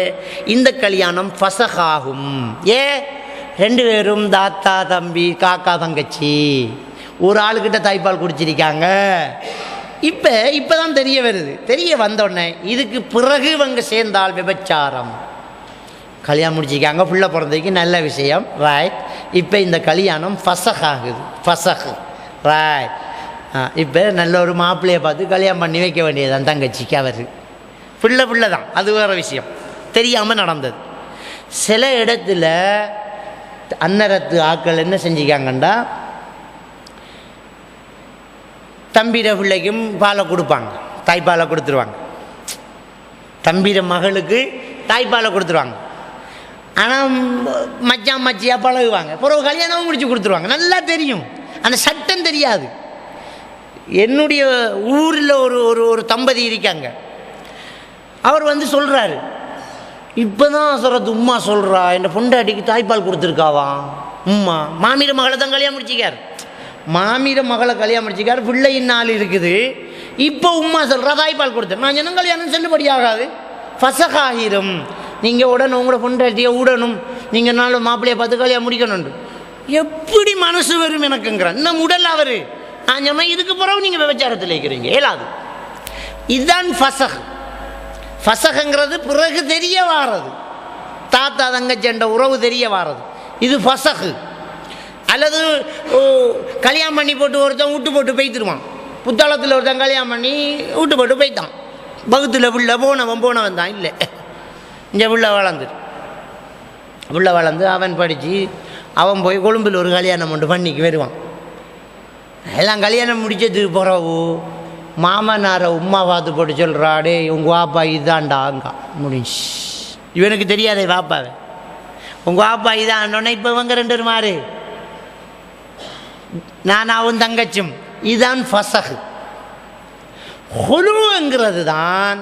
இந்த கல்யாணம் ஃபசகாகும். 2 பேரும் தாத்தா தம்பி காக்கா தங்கச்சி ஒரு ஆளுக்கிட்ட தாய்ப்பால் குடிச்சிருக்காங்க. இப்போ தான் தெரிய வந்தோடனே இதுக்கு பிறகு இவங்க சேர்ந்தால் விபச்சாரம். கல்யாணம் முடிச்சிருக்காங்க, புள்ள பிறந்ததுக்கு நல்ல விஷயம், ரைட். இப்போ இந்த கல்யாணம் ஃபசக் ஆகுது, ஃபசக், ரைட். இப்போ நல்ல ஒரு மாப்பிள்ளையை பார்த்து கல்யாணம் பண்ணி வைக்க வேண்டியதுதான் தங்கச்சிக்கு. அவர் பிள்ளை தான், அது வேறு விஷயம், தெரியாமல் நடந்தது. சில இடத்துல அன்னரத்து ஆக்கள் என்ன செஞ்சுக்காங்கண்டா, தம்பிர பிள்ளைக்கும் பாலை கொடுப்பாங்க, தாய்ப்பாலை கொடுத்துருவாங்க. தம்பிர மகளுக்கு தாய்ப்பாலை கொடுத்துருவாங்க. ஆனால் மச்சியாக பழகுவாங்க, பிறகு கல்யாணமும் முடிச்சு கொடுத்துருவாங்க. நல்லா தெரியும், அந்த சட்டம் தெரியாது. என்னுடைய ஊரில் ஒரு தம்பதி இருக்காங்க. அவர் வந்து சொல்கிறாரு, இப்போ தான் சொல்கிறது உம்மா சொல்கிறா, என் பொண்டாட்டிக்கு தாய்ப்பால் கொடுத்துருக்காவா உம்மா. மாமியார் மகளை தான் கல்யாணம் முடிச்சிக்கார், பிள்ளை 4 இருக்குது. இப்போ உம்மா சொல்கிறா தாய்ப்பால் கொடுத்தேன். நான் என்ன கல்யாணம் செல்லுபடி ஆகாது, ஃபசகாகிரும். நீங்கள் உடனே உங்களோட பொண்டாட்டியை விடணும், நீங்கள் 4 மாப்பிள்ளையை பார்த்து கல்யாணம் முடிக்கணும். எப்படி மனசு வரும் எனக்குங்கிறான். இன்னும் உடல் அவர். நான் சொன்னேன், இதுக்கு பிறகு நீங்கள் விபச்சாரத்தில் இருக்கிறீங்க, ஏலாது. இதுதான் ஃபசக். ஃபசகங்கிறது பிறகு தெரிய வாரது, தாத்தா தங்கச்சண்ட உறவு தெரிய வாரது, இது ஃபசகு. அல்லது கல்யாணம் பண்ணி போட்டு ஒருத்தன் விட்டு போட்டு போய்த்துருவான். புத்தளத்தில் ஒருத்தன் கல்யாணம் பண்ணி விட்டு போட்டு போய்த்தான். பகுத்தில் பிள்ளை போனவன் தான் இல்லை. இங்கே பிள்ளை வளர்ந்து அவன் படித்து அவன் போய் கொழும்பில் ஒரு கல்யாணம் ஒன்று பண்ணிக்கு வருவான். எல்லாம் கல்யாணம் முடிச்சதுக்கு பிறகு மாமனாரை உம்மா பார்த்து போட்டு சொல்கிறாடே, உங்கள் வாப்பா இதான்டாங்க முடிஞ்சு. இவனுக்கு தெரியாதே வாப்பாவை, உங்கள் வாப்பா இதான்னொன்னே இப்போ இவங்க 2 பேரும் மாறு, நான் அவன் தங்கச்சும். இதுதான் ஃபசகு. ஹுலுங்கிறது தான்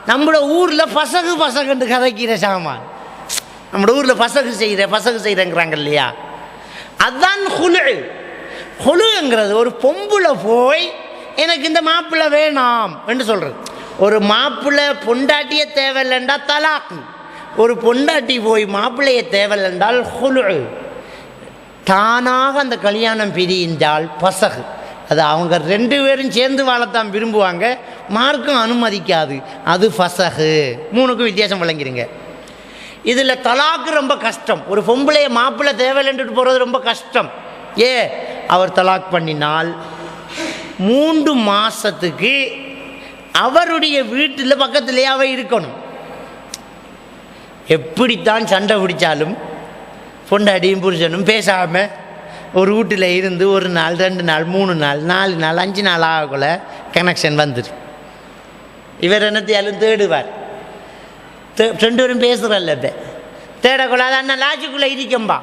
நம்மளோட ஊரில் ஃபசகுன்னு கதைக்கிற சாமான். நம்மளோட ஊரில் ஃபசகு செய்கிறேங்கிறாங்க இல்லையா, அதுதான் ஹுலுங்கிறது. ஒரு பொம்புல போய் எனக்கு இந்த மாப்பிள்ளை வேணாம் என்று சொல்கிறது. ஒரு மாப்பிள்ளை பொண்டாட்டியை தேவையில்லைண்டா தலாக்கு, ஒரு பொண்டாட்டி போய் மாப்பிள்ளையை தேவையில்லைன்றால் ஹுலு. தானாக அந்த கல்யாணம் பிரிந்தால் ஃபசகு. அது அவங்க 2 பேரும் சேர்ந்து வாழத்தான் விரும்புவாங்க, மார்க்கம் அனுமதிக்காது, அது ஃபசகு. 3க்கும் வித்தியாசம் விளங்கிடுங்க. இதில் தலாக்கு ரொம்ப கஷ்டம். ஒரு பொம்பளையை மாப்பிள்ளை தேவையில்லைன்ட்டு போகிறது ரொம்ப கஷ்டம். அவர் தலாக் பண்ணினால் 3 மாதத்துக்கு அவருடைய வீட்டில் பக்கத்துலேயே அவ இருக்கணும். எப்படித்தான் சண்டை பிடிச்சாலும் பொண்டாட்டியும் புருஷனும் பேசாமல் ஒரு வீட்டில் இருந்து 1 நாள் 2 நாள் 3 நாள் 4 நாள் 5 நாள் ஆகக்குள்ள கனெக்ஷன் வந்துடும். இவர் என்னத்தையாலும் தேடுவார். 2 பேரும் பேசுகிறல்ல, இப்போ தேடக்கூடாது, அண்ணன் லாஜிக்குள்ளே இருக்கம்பா,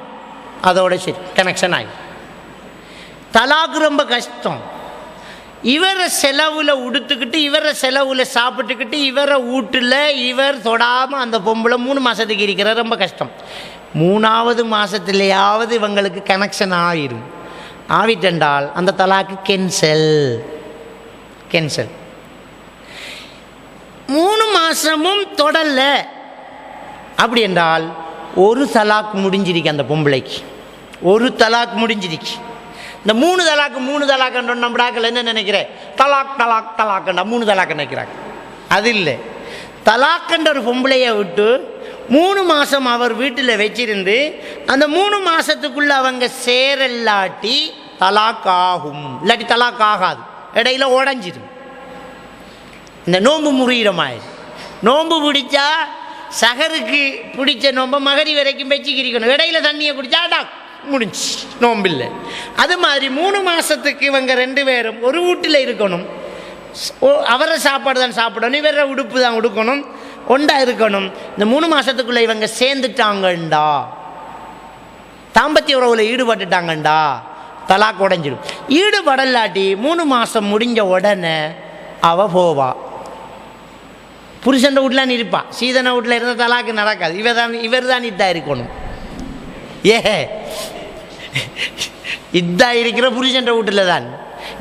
அதோட சரி கனெக்ஷன் ஆகி. தலாக்கு ரொம்ப கஷ்டம். இவரை செலவில் உடுத்துக்கிட்டு இவரை செலவில் சாப்பிட்டுக்கிட்டு இவரை வீட்டில் இவர் தொடாமல் அந்த பொம்பளை 3 மாதத்துக்கு இருக்கிற ரொம்ப கஷ்டம். 3ஆவது மாதத்துலையாவது இவங்களுக்கு கனெக்ஷன் ஆகிடும். ஆவிட்டென்றால் அந்த தலாக்கு கேன்சல். 3 மாதமும் தொடரல அப்படி என்றால் ஒரு தலாக் முடிஞ்சிருக்கு. அந்த பொம்பளைக்கு ஒரு தலாக் முடிஞ்சிருக்கு. இந்த 3 தலாக்குன்ற நம்மடாக்கள் என்ன நினைக்கிறேன், தலாக்கண்டா 3 தலாக்கு நினைக்கிறாங்க. அது இல்லை. தலாக்கன்ற ஒரு பொம்பளையை விட்டு 3 மாதம் அவர் வீட்டில் வச்சிருந்து அந்த 3 மாதத்துக்குள்ளே அவங்க சேரல்லாட்டி தலாக் ஆகும், இல்லாட்டி தலாக் ஆகாது, இடையில உடஞ்சிடும். இந்த நோன்பு முறியிடமாயிரு. நோன்பு பிடிச்சா சகருக்கு பிடிச்ச நோன்பை மகரி வரைக்கும் வச்சுக்கிறிக்கணும். இடையில தண்ணியை குடிச்சா முடிஞ்சு நோன்பு இல்லை. அது மாதிரி 3 மாதத்துக்கு இவங்க 2 பேரும் ஒரு வீட்டில் இருக்கணும். அவரை சாப்பாடு தான் சாப்பிடணும், இவரை உடுப்பு தான் உடுக்கணும், ஒண்டா இருக்கணும். இந்த 3 மாதத்துக்குள்ளே இவங்க சேர்ந்துட்டாங்கண்டா, தாம்பத்திய உறவில் ஈடுபட்டுட்டாங்கண்டா, தலாக் உடைஞ்சிடும். ஈடுபடலாட்டி 3 மாதம் முடிஞ்ச உடனே அவ போவா, புருஷன் வீட்டில் இருப்பா. சீதனை வீட்டில் இருந்த தலாக்கு நடக்காது. இவர் தான் இதா இருக்கணும். இதா இருக்கிற புருஷன் வீட்டில் தான்.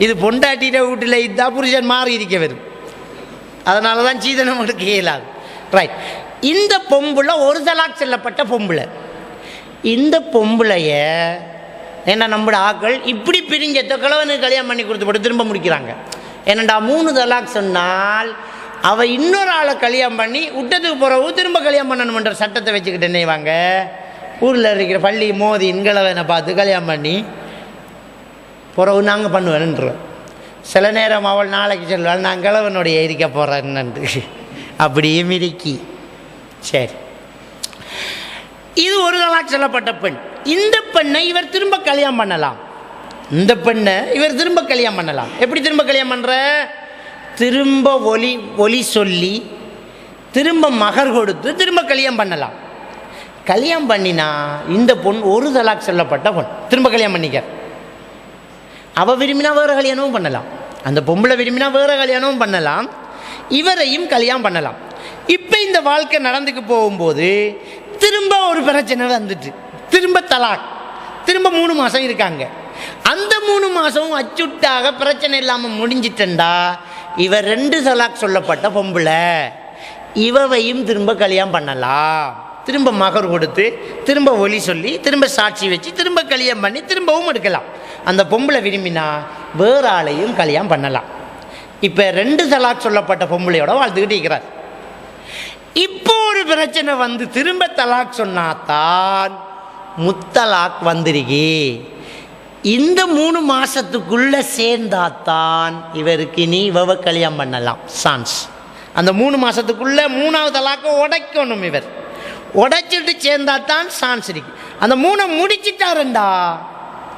இது பொண்டாட்டின வீட்டில் இதா புருஷன் மாறி இருக்க வரும். அதனால தான் சீதனம் எடுக்க இயலாது. ரைட். இந்த பொம்பளை ஒரு தலாக் செல்லப்பட்ட பொம்பளை. இந்த பொம்பளைய ஏன்னா நம்மளோட ஆக்கள் இப்படி பிரிஞ்சத்தை கிழவனுக்கு கல்யாணம் பண்ணி கொடுத்து போட்டு திரும்ப முடிக்கிறாங்க. ஏன்னாண்டா 3 தலாக் சொன்னால் அவள் இன்னொரு ஆளை கல்யாணம் பண்ணி விட்டதுக்கு பிறகு திரும்ப கல்யாணம் பண்ணணுன்ற சட்டத்தை வச்சுக்கிட்டு என்னைவாங்க, ஊரில் இருக்கிற பள்ளி மோதி இன்கிழவனை பார்த்து கல்யாணம் பண்ணி பிறகு நாங்கள் பண்ணுவேன்ன்றோம். சில நேரம் அவள் நாளைக்கு சொல்வாள், நான் கிழவனுடைய இருக்க போகிறேன்னு. அப்படியே மிரிக்கி. சரி, இது ஒரு தலாக் சொல்லப்பட்ட பெண். இந்த பெண்ணை இவர் திரும்ப கல்யாணம் பண்ணலாம். இந்த பெண்ணை இவர் திரும்ப கல்யாணம் பண்ணலாம். எப்படி திரும்ப கல்யாணம் பண்ணுற? திரும்ப ஒலி சொல்லி திரும்ப மகர் கொடுத்து திரும்ப கல்யாணம் பண்ணலாம். கல்யாணம் பண்ணினா இந்த பொண் ஒரு தலாக் சொல்லப்பட்ட பொண் திரும்ப கல்யாணம் பண்ணிக்க. அவள் விரும்பினா வேறு கல்யாணமும் பண்ணலாம், அந்த பொம்பளை விரும்பினா வேறு கல்யாணமும் பண்ணலாம், இவரையும் கல்யாணம் பண்ணலாம். இப்போ இந்த வாழ்க்கை நடந்துக்கு போகும்போது திரும்ப ஒரு பிரச்சனை வந்துட்டு திரும்ப தலாக், திரும்ப 3 மாதம் இருக்காங்க. அந்த 3 மாதமும் அச்சுட்டாக பிரச்சனை இல்லாமல் முடிஞ்சிட்டா இவர் 2 தலாக் சொல்லப்பட்ட பொம்பளை, இவையும் திரும்ப கல்யாணம் பண்ணலாம். திரும்ப மகர் கொடுத்து திரும்ப ஒலி சொல்லி திரும்ப சாட்சி வச்சு திரும்ப கல்யாணம் பண்ணி திரும்பவும் எடுக்கலாம். அந்த பொம்பளை விரும்பினா வேறு ஆளையும் கல்யாணம் பண்ணலாம். இப்போ 2 தலாக் சொல்லப்பட்ட பொம்பளையோட வாழ்ந்துக்கிட்டு இருக்கிறார். இப்போ ஒரு பிரச்சனை வந்து திரும்ப தலாக் சொன்னாதான் முத்தலாக் வந்திருக்கே. இந்த 3 மாதத்துக்குள்ளே சேர்ந்தாத்தான் இவருக்கு நீ இவ கல்யாணம் பண்ணலாம் சான்ஸ். அந்த 3 மாதத்துக்குள்ளே 3ஆவது தலாக்கை உடைக்கணும். இவர் உடைச்சிட்டு சேர்ந்தாத்தான் சான்ஸ் இருக்கு. அந்த 3 முடிச்சிட்டாருண்டா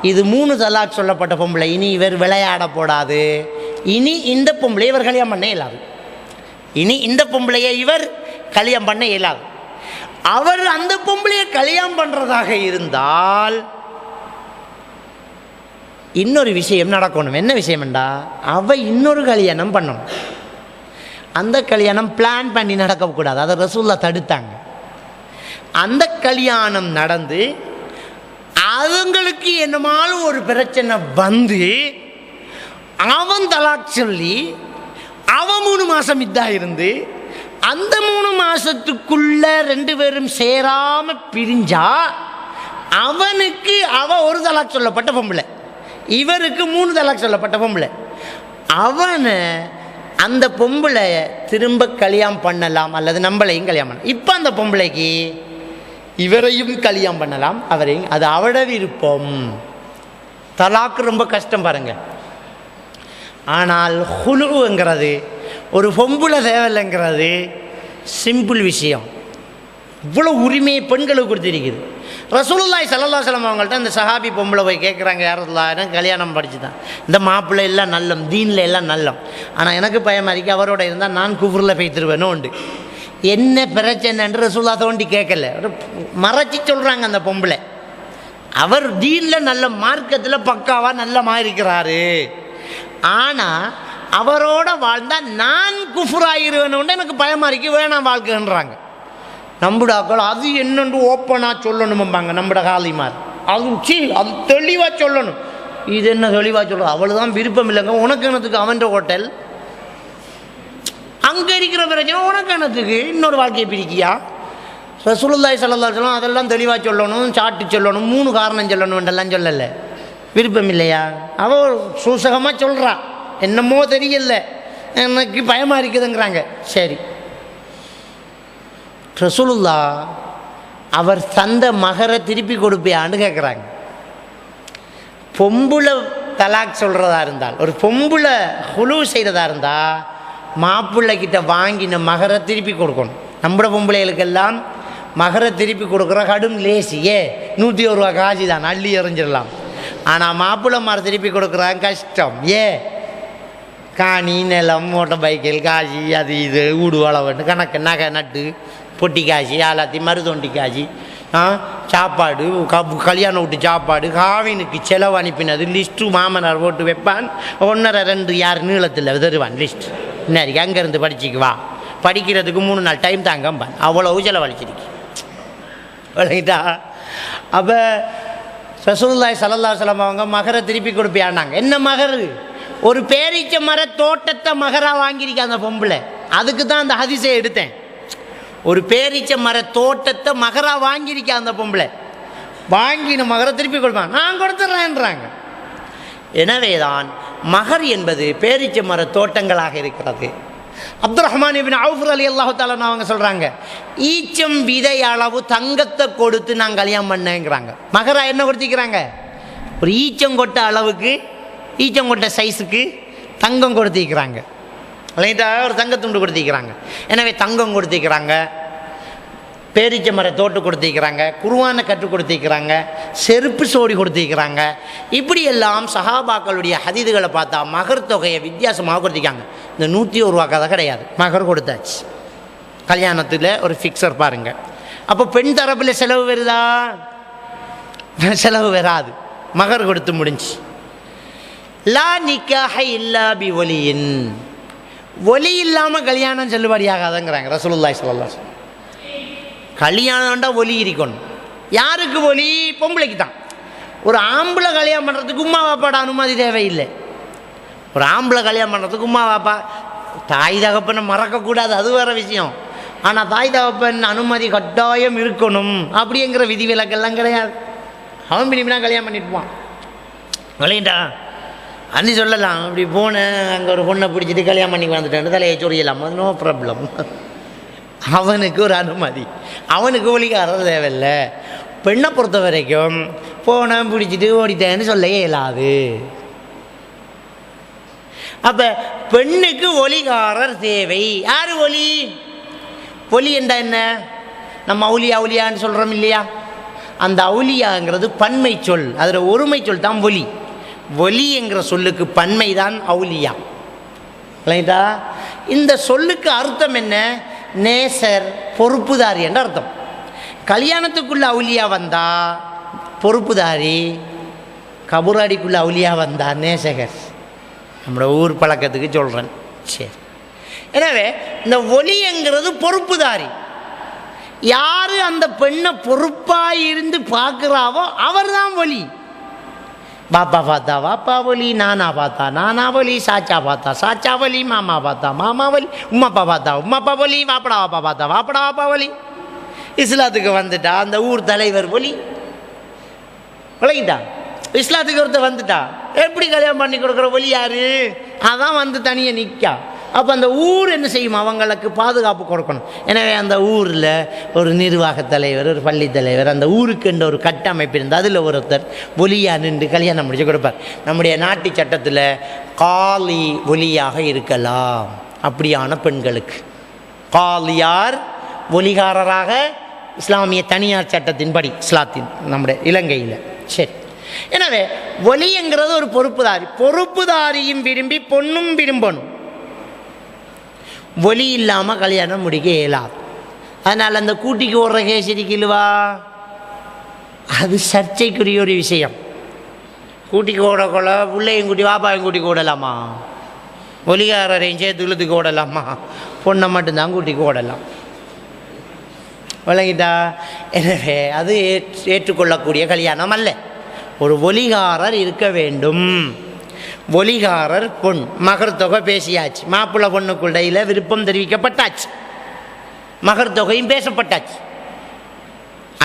இது 3 தலாக் சொல்லப்பட்ட பொம்பளை. இனி இவர் விளையாட போடாது. இனி இந்த பொம்பளையை இவர் கல்யாணம் பண்ண இயலாது. இனி இந்த பொம்பளையை இவர் கல்யாணம் பண்ண இயலாது. அவர் அந்த பொம்பளையை கல்யாணம் பண்ணுறதாக இருந்தால் இன்னொரு விஷயம் நடக்கணும். என்ன விஷயம்டா, அவள் இன்னொரு கல்யாணம் பண்ணணும். அந்த கல்யாணம் பிளான் பண்ணி நடக்கக்கூடாது. அதை ரசூல்லா தடுத்தாங்க. அந்த கல்யாணம் நடந்து அவங்களுக்கு என்னமாலும் ஒரு பிரச்சனை வந்து அவன் தலாக் சொல்லி அவன் 3 மாதம் இதா இருந்து அந்த 3 மாதத்துக்குள்ள 2 பேரும் சேராமல் பிரிஞ்சா அவனுக்கு ஒரு தலாக் சொல்லப்பட்ட பொம்பளை, இவருக்கு 3 தலாக் சொல்லப்பட்ட பொம்பளை. அவனை அந்த பொம்பளை திரும்ப கல்யாணம் பண்ணலாம் அல்லது நம்மளையும் கல்யாணம் பண்ணலாம். இப்போ அந்த பொம்பளைக்கு இவரையும் கல்யாணம் பண்ணலாம், அவரையும். அது அவட விருப்பம். தலாக்கு ரொம்ப கஷ்டம் பாருங்க. ஆனால் ஹுலுங்கிறது ஒரு பொம்புல தேவையில்லைங்கிறது சிம்பிள் விஷயம். இவ்வளோ உரிமையை பெண்களுக்கு கொடுத்திருக்குது. ரசூலுல்லாஹி ஸல்லல்லாஹு அலைஹி வஸல்லம் அவங்கள்ட்ட இந்த சஹாபி பொம்பளை போய் கேட்குறாங்க, யார் ரசூலுல்லாஹ் கல்யாணம் படிச்சு தான் இந்த மாப்பிள்ளை எல்லாம் நல்லம், தீனில் எல்லாம் நல்லம், ஆனால் எனக்கு பயமாக இருக்கு, அவரோட இருந்தால் நான் குஃப்ரில் போய்த்துருவேனோ உண்டு. என்ன பிரச்சனைன்னு ரசூலுல்லாஹ் தோண்டி கேட்கல, மறைச்சி சொல்கிறாங்க அந்த பொம்பளை. அவர் தீனில் நல்ல மார்க்கத்தில் பக்காவாக நல்லமாக இருக்கிறாரு, ஆனால் அவரோட வாழ்ந்தால் நான் குஃப்ராயிருவேன்னு எனக்கு பயமாக இருக்கு, வேணாம் வாழ்க்கைன்றாங்க. நம்புடாக்கள் அது என்னென்று ஓப்பனாக சொல்லணும்பாங்க. நம்புட காலிமார் அது தெளிவாக சொல்லணும். இது என்ன தெளிவாக சொல்லணும்? அவள் தான் விருப்பம் இல்லைங்க, உனக்கு என்னத்துக்கு அவன் ஹோட்டல், அங்கே இருக்கிற பிரச்சனை உனக்கு என்னத்துக்கு இன்னொரு வாழ்க்கையை பிரிக்கியா? ரசூலுல்லாஹி ஸல்லல்லாஹு அலைஹி வஸல்லம் அதெல்லாம் தெளிவாக சொல்லணும், சாட்டு சொல்லணும், 3 காரணம் சொல்லணும்ன்றெல்லாம் சொல்லலை. விருப்பம் இல்லையா? அவள் சூசகமாக சொல்கிறா, என்னமோ தெரியல, எனக்கு பயமாக இருக்குதுங்கிறாங்க. சரி, ரசூலுல்லாஹ் அவர் தந்த மகரை திருப்பி கொடுப்பியான்னு கேட்குறாங்க. பொம்புல தலாக் சொல்கிறதா இருந்தால், ஒரு பொம்புல ஹுலு செய்கிறதா இருந்தால் மாப்பிள்ளைக்கிட்ட வாங்கின மகரை திருப்பி கொடுக்கணும். நம்மளோட பொம்பளைகளுக்கெல்லாம் மகரை திருப்பி கொடுக்குற கடும் லேசி, 101 ரூபா காசு தான், அள்ளி எறிஞ்சிடலாம். ஆனால் மாப்பிள்ளை மரம் திருப்பி கொடுக்குறாங்க கஷ்டம். காணி, நிலம், மோட்டர் பைக்கில் காசு, அது இது ஊடு வளவட்டு கணக்கு நகை நட்டு பொட்டி காசு எல்லாத்தையும் மருதொண்டி காசு, சாப்பாடு, கல்யாணம் விட்டு சாப்பாடு, காவினுக்கு செலவு அனுப்பினது லிஸ்ட்டு மாமனார் போட்டு வைப்பான். 1.5-2 யார் நீளத்தில் தருவான் லிஸ்ட். இன்னைக்கு அங்கேருந்து படிச்சுக்கு வா, படிக்கிறதுக்கு 3 நாள் டைம் தாங்கம்பான். அவ்வளவு செலவழிச்சிருக்கு விளங்கிட்டா. அப்போ ரசூலுல்லாஹி ஸல்லல்லாஹு அலைஹி வஸல்லம் அவங்க மகரை திருப்பி கொடுப்பியானாங்க. என்ன மகர்? ஒரு பேரீச்ச மர தோட்டத்தை மகராக வாங்கியிருக்க அந்த பொம்பளை. அதுக்கு தான் அந்த ஹதீஸை எடுத்தேன். ஒரு பேரீச்ச மர தோட்டத்தை மகராக வாங்கியிருக்க அந்த பொம்பளை, வாங்கின மகரை திருப்பி கொடுப்பாங்க, நான் கொடுத்துட்றேன்றாங்க. எனவே தான் மகர் என்பது பேரீச்ச மர தோட்டங்களாக இருக்கிறது. அப்துல் ரஹ்மான் இப்னு அவுஃப் ரலியல்லாஹு தஆலா அவங்க சொல்கிறாங்க, ஈச்சம் விதை அளவு தங்கத்தை கொடுத்து நான் கல்யாணம் பண்ணேங்கிறாங்க. மகரா என்ன கொடுத்திக்கிறாங்க? ஒரு ஈச்சங்கொட்டை அளவுக்கு, ஈச்சங்கொட்டை சைஸுக்கு தங்கம் கொடுத்திக்கிறாங்க. இல்லைட்டா, ஒரு தங்கத்துண்டு கொடுத்திக்கிறாங்க. எனவே தங்கம் கொடுத்திக்கிறாங்க, பேரிச்ச மர தோட்டு கொடுத்திக்கிறாங்க, குர்ஆனை கற்றுக் கொடுத்திக்கிறாங்க, செருப்பு சோடி கொடுத்திக்கிறாங்க. இப்படியெல்லாம் சஹாபாக்களுடைய ஹதீதுகளை பார்த்தா மகர் தொகையை வித்தியாசமாக கொடுத்திக்காங்க. இந்த 101 ரூபா கதை கிடையாது, மகர் கொடுத்தாச்சு. கல்யாணத்தில் ஒரு ஃபிக்ஸர் பாருங்கள். அப்போ பெண் தரப்பில் செலவு வருதா? செலவு வராது, மகர் கொடுத்து முடிஞ்சு. லா நிக்காஹ இல்லா பி ஒலியின், ஒலி இல்லாமல் கல்யாணம் செல்லுபடியாகாதுங்கிறாங்க ரசூலுல்லாஹி ஸல்லல்லாஹு அலைஹி வஸல்லம். கல்யாணம்டா ஒலி இருக்கணும். யாருக்கு ஒலி? பொம்பளைக்கு தான். ஒரு ஆம்பளை கல்யாணம் பண்ணுறதுக்கு உமா வாப்பாட அனுமதி தேவையில்லை. ஒரு ஆம்பளை கல்யாணம் பண்ணுறதுக்கு உமா வாப்பா, தாய் தகப்பனை மறக்கக்கூடாது, அது வேறு விஷயம். ஆனால் தாய் தகப்பன் அனுமதி கட்டாயம் இருக்கணும் அப்படிங்கிற விதி விலக்கெல்லாம் கிடையாது. அவன் பிடிப்பினா கல்யாணம் பண்ணிட்டுப்பான். விளையண்டா அன்னி சொல்லலாம், அப்படி போனேன் அங்கே ஒரு பொண்ணை பிடிச்சிட்டு கல்யாணம் பண்ணி வந்துட்டேன், தலையை சொரியலாம், அது நோ ப்ராப்ளம். அவனுக்கு ஒரு அனுமதி, அவனுக்கு ஒலிகாரம் தேவையில்லை. பெண்ணை பொறுத்த வரைக்கும் போனேன் பிடிச்சிட்டு ஓடிட்டேன்னு சொல்ல இயலாது. அப்போ பெண்ணுக்கு ஒலிகாரர் தேவை. யார் ஒலி? ஒலி என்றா என்ன? நம்ம அவுலியா அவுலியான்னு சொல்கிறோம் இல்லையா? அந்த அவுலியாங்கிறது பன்மை சொல், அதில் ஒருமை சொல் தான் ஒலி. ஒலி என்கிற சொல்லுக்கு பன்மை தான் அவுலியா. இல்லைங்களா? இந்த சொல்லுக்கு அர்த்தம் என்ன? நேசர், பொறுப்புதாரி என்ற அர்த்தம். கல்யாணத்துக்குள்ள அவுலியா வந்தா பொறுப்புதாரி, கபுராடிக்குள்ள அவுலியா வந்தா நேசகர். நம்மளோட ஊர் பழக்கத்துக்கு சொல்கிறேன். சரி, எனவே இந்த ஒலிங்கிறது பொறுப்புதாரி. யார் அந்த பெண்ணை பொறுப்பாக இருந்து பார்க்குறாவோ அவர் தான் ஒலி. பாப்பா பார்த்தா வாப்பா ஒலி, நானா பார்த்தா நானா ஒலி, சாச்சா பார்த்தா சாச்சா ஒலி, மாமா பார்த்தா மாமா ஒலி, உம்மாப்பா பார்த்தா உம்மாப்பா ஒலி, வாப்படா வாப்பா பார்த்தா வாப்படா வாப்பா ஒலி. இஸ்லாத்துக்கு வந்துட்டா அந்த ஊர் தலைவர் ஒலி. விளங்கிட்டா? இஸ்லாத்துக்கு ஒருத்தர் வந்துட்டா எப்படி கல்யாணம் பண்ணி கொடுக்குற ஒலி யாரு? அதான் வந்து தனியாக நிற்கா. அப்போ அந்த ஊர் என்ன செய்யும், அவங்களுக்கு பாதுகாப்பு கொடுக்கணும். எனவே அந்த ஊரில் ஒரு நிர்வாக தலைவர், ஒரு பள்ளி தலைவர், அந்த ஊருக்கு என்ற ஒரு கட்டமைப்பு இருந்து அதில் ஒருத்தர் ஒலியாக நின்று கல்யாணம் முடிச்சு கொடுப்பார். நம்முடைய நாட்டு சட்டத்தில் காலி ஒலியாக இருக்கலாம். அப்படியான பெண்களுக்கு காலியார் ஒலிகாரராக இஸ்லாமிய தனியார் சட்டத்தின்படி, இஸ்லாத்தின் நம்முடைய இலங்கையில். சரி, எனவே ஒலிங்கிறது ஒரு பொறுப்புதாரி, பொறுப்புதாரியும் விரும்பி பொண்ணும் விரும்பணும். ஒலி இல்லாமல் கல்யாணம் முடிக்க இயலாது. அதனால் அந்த கூட்டிக்கு ஓடுற கேசரிக்கில்வா, அது சர்ச்சைக்குரிய ஒரு விஷயம். கூட்டிக்கு ஓடக்கொள்ள பிள்ளையும் கூட்டி வாப்பாயும் கூட்டிக்கு ஓடலாமா, ஒலிகாரரையும் சேர்த்து இழுத்துக்கு ஓடலாமா, பொண்ணை மட்டும்தான் கூட்டிக்கு ஓடலாம். விளங்கிட்டா? எனவே அது ஏற்றுக்கொள்ளக்கூடிய கல்யாணம் அல்ல. ஒரு ஒலிகாரர் இருக்க வேண்டும். ஒலிகாரர் பொன், மகர் தொகை பேசியாச்சு, மாப்பிள்ளை பொண்ணுக்குள்ளையில் விருப்பம் தெரிவிக்கப்பட்டாச்சு, மகர் தொகையும் பேசப்பட்டாச்சு.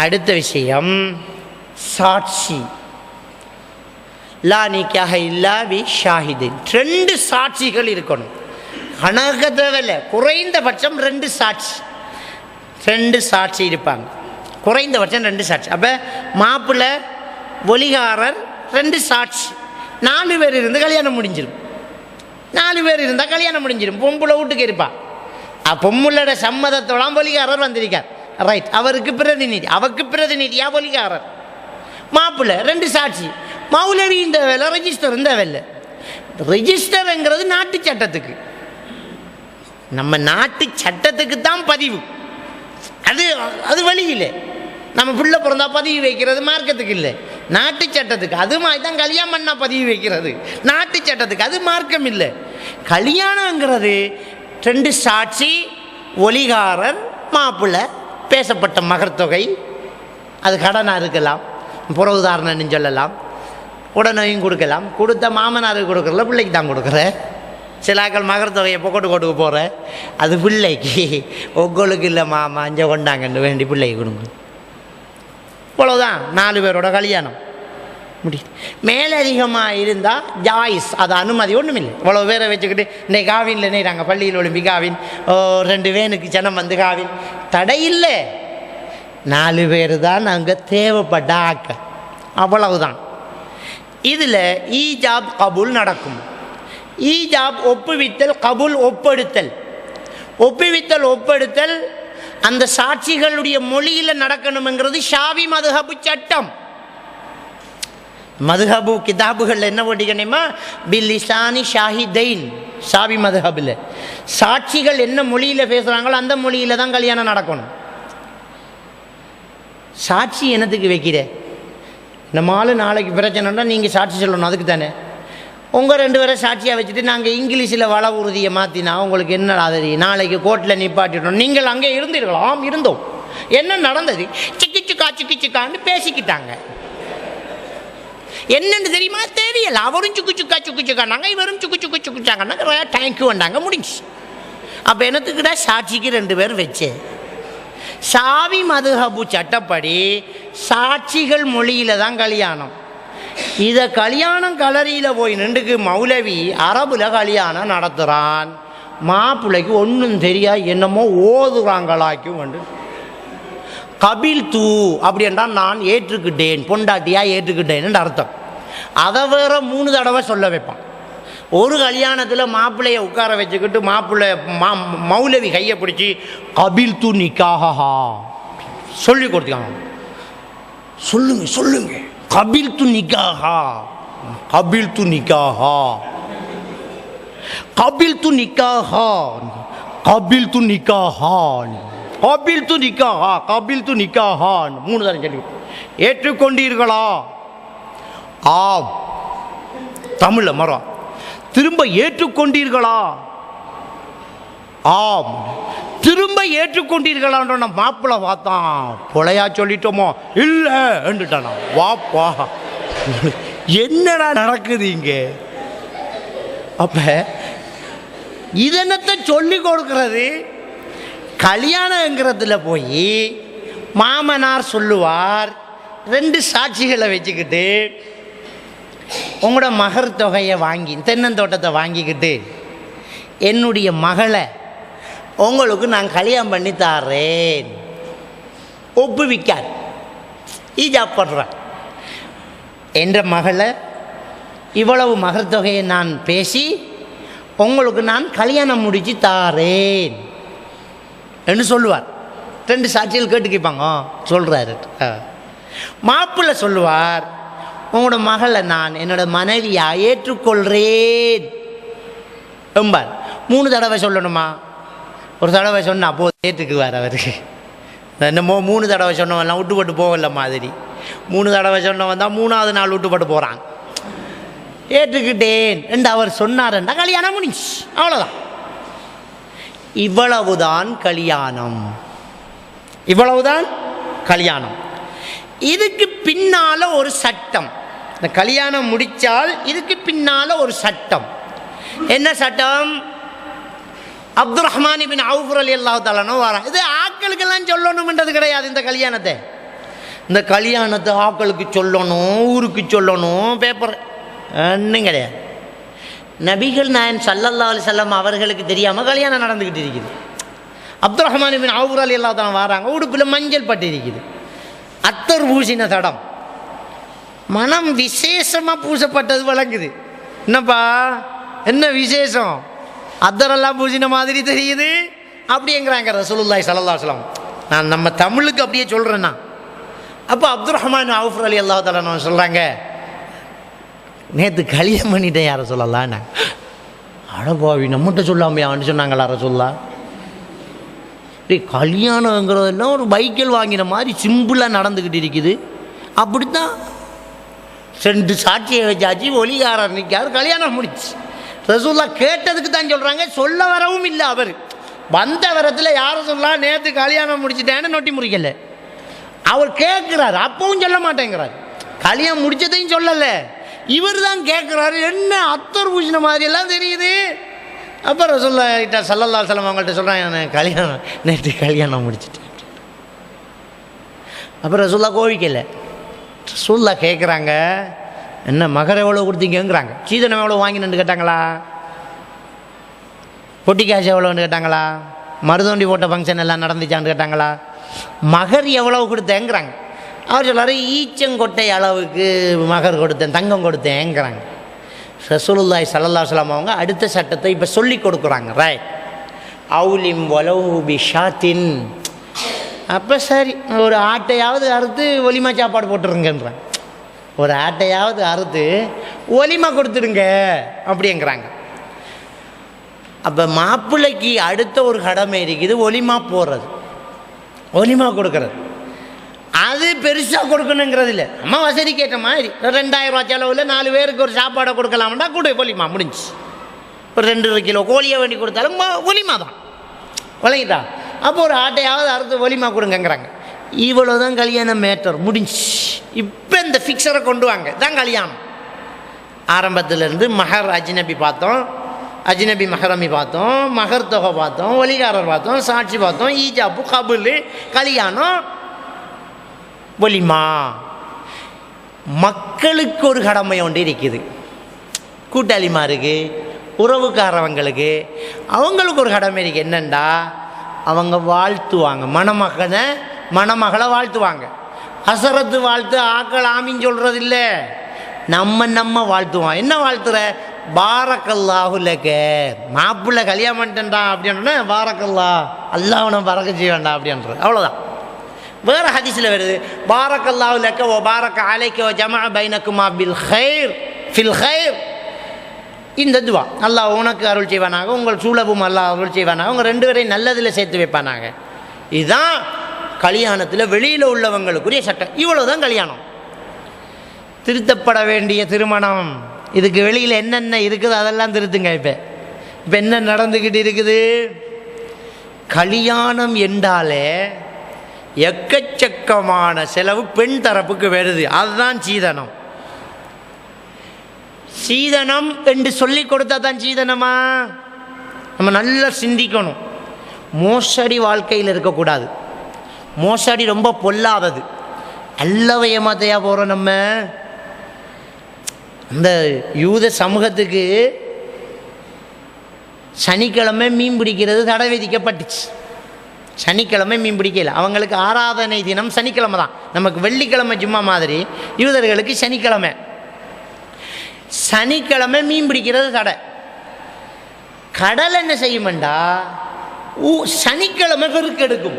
அடுத்த விஷயம் சாட்சி. லா நிக்காஹ இல்லா பி ஷாஹிதின், 2 சாட்சிகள் இருக்கணும். கணக்க தேவையில்லை, குறைந்தபட்சம் 2 சாட்சி, 2 சாட்சி இருப்பாங்க, குறைந்தபட்சம் 2 சாட்சி. அப்போ மாப்பிள்ளை ஒலிகாரர் 2 சாட்சி, 4 பேர் இருந்து கல்யாணம் முடிஞ்சிடும். 4 பேர் இருந்தால் கல்யாணம் முடிஞ்சிடும். பொம்பளை வீட்டுக்கு இருப்பா, பொம்பளோட சம்மதத்தோடாம் ஒலிகாரர் வந்திருக்கார், ரைட், அவருக்கு பிரதிநிதி, அவருக்கு பிரதிநிதியா ஒலிகாரர். மாப்பிள்ளை 2 சாட்சி, மௌலவி இந்த வேலை, ரெஜிஸ்டர் இந்த வேலை. ரெஜிஸ்டருங்கிறது நாட்டு சட்டத்துக்கு, நம்ம நாட்டு சட்டத்துக்கு தான் பதிவு. அது அது வழி இல்லை. நம்ம பிள்ளை பிறந்தா பதிவு வைக்கிறது மார்க்கத்துக்கு இல்லை, நாட்டு சட்டத்துக்கு. அது மாதிரி தான் கல்யாணம் பண்ணா பதிவு வைக்கிறது நாட்டு சட்டத்துக்கு, அது மார்க்கம் இல்லை. கல்யாணங்கிறது 2 சாட்சி, ஒலிகாரர், மாப்பிள்ளை, பேசப்பட்ட மகர் தொகை. அது கடனாக இருக்கலாம், புற உதாரணம்னு சொல்லலாம், உடனேயும் கொடுக்கலாம். கொடுத்த மாமனாருக்கு கொடுக்குறல, பிள்ளைக்கு தான் கொடுக்குற. சிலாக்கள் மகர் தொகையை பொக்கட்டு போகிற, அது பிள்ளைக்கு, உங்களுக்கு இல்லை மாமா அஞ்ச கொண்டாங்கன்னு வேண்டி பிள்ளைக்கு கொடுங்க. இவ்வளோதான் 4 பேரோட கல்யாணம் முடியுது. மேலதிகமாக இருந்தால் ஜாயிஸ், அது அனுமதி ஒன்றும் இல்லை. இவ்வளோ பேரை வச்சுக்கிட்டு இன்னைக்கு காவின்ல நாங்கள் பள்ளியில் ஒலிம்பி காவின் 2 வேனுக்கு ஜனம் வந்து காவின், தடை இல்லை. 4 பேர் தான் நாங்கள் தேவைப்பட்ட ஆக்க, அவ்வளவுதான். இதில் ஈஜாப் கபூல் நடக்கும். ஈஜாப் ஒப்புவித்தல், கபூல் ஒப்படுத்தல். ஒப்புவித்தல் ஒப்படுத்தல் அந்த சாட்சிகளுடைய மொழியில் நடக்கணுங்கிறது ஷாவி மதுஹபு சட்டம். மதுஹபு கிதாபுகள் என்ன போட்டிக்கணுமா, பில்லிசானி ஷாஹிதைன். ஷாவி மதுஹபில் சாட்சிகள் என்ன மொழியில் பேசுகிறாங்களோ அந்த மொழியில் தான் கல்யாணம் நடக்கணும். சாட்சி என்னத்துக்கு வைக்கிற, நம்மளால நாளைக்கு பிரச்சனைனா நீங்கள் சாட்சி சொல்லணும், அதுக்கு தானே. உங்கள் 2 பேரை சாட்சியாக வச்சுட்டு நாங்கள் இங்கிலீஷில் வள உறுதியை மாற்றினா உங்களுக்கு என்னடா தெரியும், நாளைக்கு கோர்ட்டில் நிப்பாட்டிட்டோம். நீங்கள் அங்கே இருந்தீர்களாம், இருந்தோம், என்ன நடந்தது, சிக்கி சிக்கா சிக்கி சிக்கான்னு பேசிக்கிட்டாங்க. என்னென்னு தெரியுமா, தெரியல. அவரும் சுக்கு சுக்கா சுக்கு சுக்கானாங்க, இவரும் சுக்கு சுக்கு சுக்குச்சாங்கன்னாங்க, தேங்க்யூ வந்தாங்க, முடிஞ்சு. அப்போ என்னத்துக்கிட்ட சாட்சிக்கு 2 பேர் வச்சு. ஷாவி மதுஹபு சட்டப்படி சாட்சிகள் மொழியில் தான் கல்யாணம். இதை கல்யாணம் கலரியில் போய் நின்றுக்கு மௌலவி அரபுல கல்யாணம் நடத்துகிறான். மாப்பிள்ளைக்கு ஒன்றும் தெரியா, என்னமோ ஓதுறாங்களாக்கும் வந்து கபில் தூ அப்படி என்றால் நான் ஏற்றுக்கிட்டேன், பொண்டாட்டியா ஏற்றுக்கிட்டேன்னு அர்த்தம். அதை வேற 3 தடவை சொல்ல வைப்பான். ஒரு கல்யாணத்தில் மாப்பிள்ளையை உட்கார வச்சுக்கிட்டு மாப்பிள்ளை மௌலவி கையை பிடிச்சி கபில் தூ நிக்காஹா சொல்லி கொடுத்தாங்க. சொல்லுங்க சொல்லுங்க, கபில் து நிக்காஹா, கபில் து நிக்காஹா, கபில் து நிக்காஹா, கபில் து நிக்காஹா, கபில் து நிக்காஹா, கபில் து நிக்காஹா 3 தடவை சொல்லி. ஏற்றுக்கொண்டீர்களா? ஆம். தமிழ்ல மரம். திரும்ப ஏற்றுக்கொண்டீர்களா? ஆம். திரும்ப ஏற்றுக்கொண்டீர்களான்ற மாப்பிள்ளை பார்த்தான், பொழையா சொல்லிட்டோமோ, இல்லைன்னுட்டானா. வாப்பா, என்னடா நடக்குது இங்க? அப்ப இதனத்தை சொல்லி கொடுக்கறது. கல்யாணங்கிறதுல போய் மாமனார் சொல்லுவார், 2 சாட்சிகளை வச்சுக்கிட்டு உங்களோட மகர் தொகையை வாங்கி தென்னந்தோட்டத்தை வாங்கிக்கிட்டு என்னுடைய மகளை உங்களுக்கு நான் கல்யாணம் பண்ணி தாரேன். ஒப்புவிக்கார், ஈஜாப் பண்ணுறேன். என்ற மகளை இவ்வளவு மகர் தொகையை நான் பேசி உங்களுக்கு நான் கல்யாணம் முடித்து தாரேன் என்று சொல்லுவார். 2 சாட்சிகள் கேட்டு கேட்பாங்க. சொல்கிறாரு. மாப்பிள்ளை சொல்லுவார், உங்களோட மகளை நான் என்னோட மனைவியாக ஏற்றுக்கொள்கிறேன் எம்பார். 3 தடவை சொல்லணுமா? ஒரு தடவை சொன்னால் அப்போது ஏற்றுக்குவார் அவருக்கு. என்னமோ 3 தடவை சொன்னவெல்லாம் விட்டுப்பட்டு போகல மாதிரி. 3 தடவை சொன்னவன் தான் 3ஆவது நாள் விட்டுப்பட்டு போகிறான். ஏற்றுக்கிட்டேன் என்று அவர் சொன்னார்ன்றா கல்யாணம் முடிஞ்சு, அவ்வளோதான். இவ்வளவுதான் கல்யாணம், இவ்வளவுதான் கல்யாணம். இதுக்கு பின்னால் ஒரு சட்டம். இந்த கல்யாணம் முடித்தால் இதுக்கு பின்னால் ஒரு சட்டம். என்ன சட்டம்? அப்துல் ரஹ்மான் இப்னு அவுஃப் ரலியல்லாஹு தஆலா வரான். இது ஆட்களுக்கெல்லாம் சொல்லணும்ன்றது கிடையாது. இந்த கல்யாணத்தை ஆட்களுக்கு சொல்லணும், ஊருக்கு சொல்லணும், பேப்பர் ஒன்றும் கிடையாது. நபிகள் நாயகம் ஸல்லல்லாஹு அலைஹி வஸல்லம் அவர்களுக்கு தெரியாமல் கல்யாணம் நடந்துக்கிட்டு இருக்குது. அப்துல் ரஹ்மான் இப்னு அவுஃப் ரலியல்லாஹு தஆலா வராங்க. உடுப்பில் மஞ்சள் பட்டு இருக்குது, அத்தர் பூசின தடம், மனம் விசேஷமாக பூசப்பட்டது விளங்குது. என்னப்பா என்ன விசேஷம்? அத்தரெல்லாம் பூசின மாதிரி தெரியுது அப்படிங்கிறாங்க ரசூலுல்லாஹி ஸல்லல்லாஹு அலைஹி வஸல்லம். நான் நம்ம தமிழுக்கு அப்படியே சொல்கிறேன்னா, அப்போ அப்துல் ரஹ்மான் அவுஃப் ரலியல்லாஹு தஆலா சொல்கிறாங்க, நேற்று கல்யாணம் பண்ணிட்டேன் யாரை சொல்லலான்னு. அடபாவி நம்மகிட்ட சொல்லாமையா அவன் சொன்னாங்களா ரசூல்லா? கல்யாணங்கிறதெல்லாம் ஒரு பைக்கில் வாங்கின மாதிரி சிம்பிளாக நடந்துக்கிட்டு இருக்குது. அப்படித்தான் 2 சாட்சியை வச்சாச்சு, ஒலிகாரர் நிற்காரு, கல்யாணம் முடிச்சு. ரசூல்லா கேட்டதுக்கு தான் சொல்கிறாங்க, சொல்ல வரவும் இல்லை. அவர் வந்த வரத்தில் யாரை சொல்லலாம், நேற்று கல்யாணம் முடிச்சுட்டேன்னு நொட்டி முறிக்கல. அவர் கேட்குறாரு, அப்பவும் சொல்ல மாட்டேங்கிறார். கல்யாணம் முடிச்சதையும் சொல்லலை, இவர் தான் கேட்குறாரு. என்ன அத்தர் பூசின மாதிரியெல்லாம் தெரியுது. அப்போ ரசூல்லா கிட்ட ஸல்லல்லாஹு அலைஹி வஸல்லம் அவங்கள்ட்ட சொல்கிறாங்க, கல்யாணம் நேற்று கல்யாணம் முடிச்சுட்டேன். அப்புறம் ரசூல்லா கோவிக்கலை. ரசூல்லா கேட்குறாங்க, என்ன மகர் எவ்வளோ கொடுத்தீங்கிறாங்க. சீதனம் எவ்வளோ வாங்கினு கேட்டாங்களா? பொட்டி காசு எவ்வளோன்னு கேட்டாங்களா? மருதோண்டி போட்ட ஃபங்க்ஷன் எல்லாம் நடந்துச்சான்னு கேட்டாங்களா? மகர் எவ்வளோ கொடுத்தேங்கிறாங்க. அவர் சொல்கிறாரு, ஈச்சங்கொட்டை அளவுக்கு மகர் கொடுத்தேன், தங்கம் கொடுத்தேங்கிறாங்க. ரசூலுல்லாஹி ஸல்லல்லாஹு அலைஹி வஸல்லம் அவங்க அடுத்த சட்டத்தை இப்போ சொல்லி கொடுக்குறாங்க. ரைட், அவுலிம் வலவு பிஷாத்தின். அப்போ சரி, ஒரு ஆட்டையாவது அறுத்து ஒலிமா சாப்பாடு போட்டுருங்கன்றாங்க. ஒரு ஆட்டையாவது அறுத்து ஒலிமா கொடுத்துடுங்க அப்படிங்கிறாங்க. அப்போ மாப்பிள்ளைக்கு அடுத்த ஒரு கடமை இருக்குது, ஒலிமா போடுறது, ஒலிமா கொடுக்கறது. அது பெருசாக கொடுக்கணுங்கிறது இல்லை. நம்ம வசதி கேட்ட மாதிரி 2000 ரூபா செலவில் 4 பேருக்கு ஒரு சாப்பாடை கொடுக்கலாம்னா கூட ஒலிமா முடிஞ்சு. ஒரு 2 கிலோ கோழியை வேண்டி கொடுத்தாலும் ஒலிமா தான், விளங்கிட்டா? அப்போ ஒரு ஆட்டையாவது அறுத்து ஒலிமா கொடுங்கங்கிறாங்க. இவ்வளோ தான் கல்யாணம் மேட்டர் முடிஞ்சு. இப்போ இந்த ஃபிக்ஸரை கொண்டு வாங்க, தான் கல்யாணம். ஆரம்பத்திலேருந்து மஹர் அஜ்னபி பார்த்தோம், அஜ்னபி மஹரமி பார்த்தோம், மஹர் தொகை பார்த்தோம், ஒலிகாரர் பார்த்தோம், சாட்சி பார்த்தோம், ஈஜாப்பு, கபுல், கல்யாணம், ஒலிமா. மக்களுக்கு ஒரு கடமை ஒன்று இருக்குது, கூட்டாளிமாருக்கு, உறவுக்காரவங்களுக்கு, அவங்களுக்கு ஒரு கடமை இருக்குது. என்னண்டா, அவங்க வாழ்த்துவாங்க, மணமகளை வாழ்த்துவாங்க. அசரத்து வாழ்த்து ஆக்கள் ஆமின்னு சொல்கிறது இல்லை, நம்ம வாழ்த்துவோம். என்ன வாழ்த்துற? பாரக்கல்லாஹு லக, மாப்பிள்ளை கல்யாணம் பண்ணிட்டேன்டா அப்படின்னா பாரக்கல்லா, அல்லாஹ் அவனை பறக்க செய்ய வேண்டாம் அப்படின்றது, அவ்வளோதான். வேறு ஹதீஸில் வருது, பாரக்கல்லாஹு லக ஓ பாரக்க அலைக்க ஓ ஜமா பைனக்குமா பில் ஹைர் ஃபில் ஹைர். இந்த துவா, அல்லாஹ் உனக்கு அருள் செய்வானாக, உங்கள் சூழவும் அல்லாஹ் அருள் செய்வானாக, உங்கள் 2 பேரையும் நல்லதில் சேர்த்து வைப்பானாங்க. இதுதான் கல்யாணத்தில் வெளியில் உள்ளவங்களுக்குரிய சட்டம். இவ்வளோ தான் கல்யாணம். திருத்தப்பட வேண்டிய திருமணம், இதுக்கு வெளியில் என்னென்ன இருக்குது அதெல்லாம் திருத்துங்க. இப்போ என்ன நடந்துக்கிட்டு இருக்குது? கல்யாணம் என்றாலே எக்கச்சக்கமான செலவு பெண் தரப்புக்கு வருது. அதுதான் சீதனம். சீதனம் என்று சொல்லி கொடுத்தா தான் சீதனமா? நம்ம நல்லா சிந்திக்கணும். மோசடி வாழ்க்கையில் இருக்கக்கூடாது. மோசடி ரொம்ப பொல்லாதது. அல்லவ ஏமாத்தையா போகிறோம். நம்ம இந்த யூத சமூகத்துக்கு சனிக்கிழமை மீன் பிடிக்கிறது தடை விதிக்கப்பட்டுச்சு. சனிக்கிழமை மீன் பிடிக்கல. அவங்களுக்கு ஆராதனை தினம் சனிக்கிழமை தான். நமக்கு வெள்ளிக்கிழமை ஜும்மா மாதிரி யூதர்களுக்கு சனிக்கிழமை. சனிக்கிழமை மீன் பிடிக்கிறது தடை. கடல் என்ன செய்யுமெண்டா சனிக்கிழமை பெருக்கெடுக்கும்.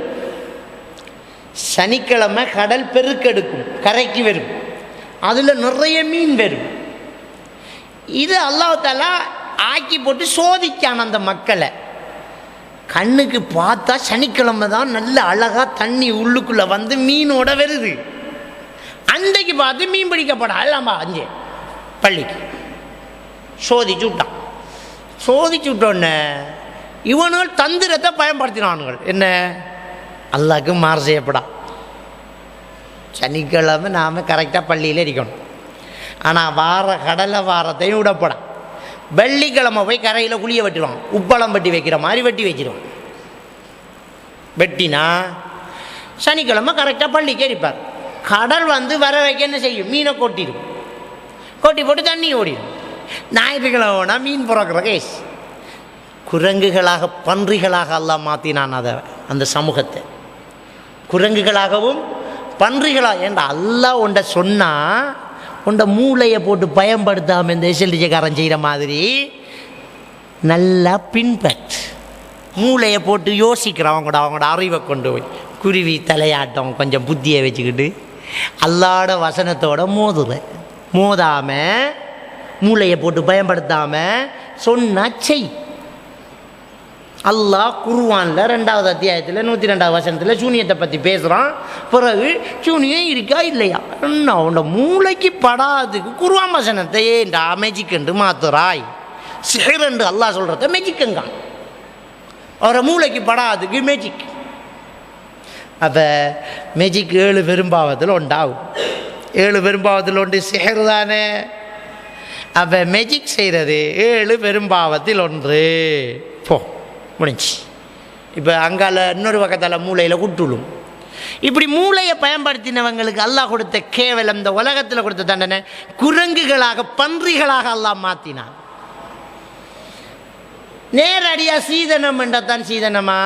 சனிக்கிழமை கடல் பெருக்கெடுக்கும், கரைக்கு வரும், அதில் நிறைய மீன் வரும். இது அல்லாஹ் தஆலா ஆக்கி போட்டு சோதிக்கான அந்த மக்களை. கண்ணுக்கு பார்த்தா சனிக்கிழமை தான் நல்ல அழகாக தண்ணி உள்ளுக்குள்ளே வந்து மீனோட வருது. அன்றைக்கு பார்த்து மீன் பிடிக்கப்படாதாம்பா அஞ்சு பள்ளிக்கு சோதிச்சு விட்டான். சோதிச்சு விட்டோன்னே இவனுகள் தந்திரத்தை பயன்படுத்தினானுங்கள். என்ன? அல்லாஹ்க்கு மாறு செய்யப்படா. சனிக்கிழமை நாம் கரெக்டாக பள்ளியில் இருக்கணும். ஆனால் கடலை வாரத்தையும் விடப்படா. வெள்ளிக்கிழமை போய் கரையில் குளிய வெட்டிடுவான். உப்பளம் வெட்டி வைக்கிற மாதிரி வெட்டி வச்சிடுவான். வெட்டினா சனிக்கிழமை கரெக்டாக பள்ளிக்கு எரிப்பார். கடல் வந்து வர வைக்க என்ன செய்யும்? மீனை கொட்டிடும். கொட்டி போட்டு தண்ணி ஓடிடும். ஞாயிற்றுக்கிழமைனா மீன் பிறக்கிற கேஸ். குரங்குகளாக பன்றிகளாக அல்லாஹ் மாற்றினான் அதை, அந்த சமூகத்தை. குரங்குகளாகவும் பன்றிகளாக. ஏன்டா அல்லாஹ் ஒன்றை சொன்னால் உண்ட மூளையை போட்டு பயன்படுத்தாமல் இந்த எஸ்எல்டிஜக்காரன் செய்கிற மாதிரி நல்லா பின்பற்று. மூளையை போட்டு யோசிக்கிறவங்க அவங்களோட அறிவை கொண்டு போய் குருவி தலையாட்டம் கொஞ்சம் புத்தியை வச்சுக்கிட்டு அல்லாட வசனத்தோட மோதாமல் மூளையை போட்டு பயன்படுத்தாமல் சொன்னா செய். அல்லாஹ் குர்ஆனில் 2வது அத்தியாயத்தில் 102வது வசனத்தில் சூனியத்தை பற்றி பேசுகிறான். பிறகு சூனியம் இருக்கா இல்லையா என்ன உன்னோட மூளைக்கு படாதுக்கு குர்ஆன் வசனத்தை ஏண்டா மெஜிக் என்று மாத்துறாய்? சிஹர் என்று அல்லாஹ் சொல்கிறத மெஜிக்குங்க. அவரை மூளைக்கு படாதுக்கு மெஜிக். அப்போ மெஜிக் 7 பெரும்பாவத்தில் உண்டாகும். 7 பெரும்பாவத்தில் ஒன்று சிஹர் தானே. அப்போ மெஜிக் செய்கிறது 7 பெரும்பாவத்தில் ஒன்று. போ முடிஞ்சு. இப்போ அங்கால இன்னொரு பக்கத்தால் மூளையில் குட்டுளும். இப்படி மூளையை பயன்படுத்தினவங்களுக்கு அல்லாஹ் கொடுத்த கேவலம், இந்த உலகத்தில் கொடுத்த தண்டனை குரங்குகளாக பன்றிகளாக அல்லாஹ் மாற்றினான். நேரடியாக சீதனம் என்றத்தான். சீதனமா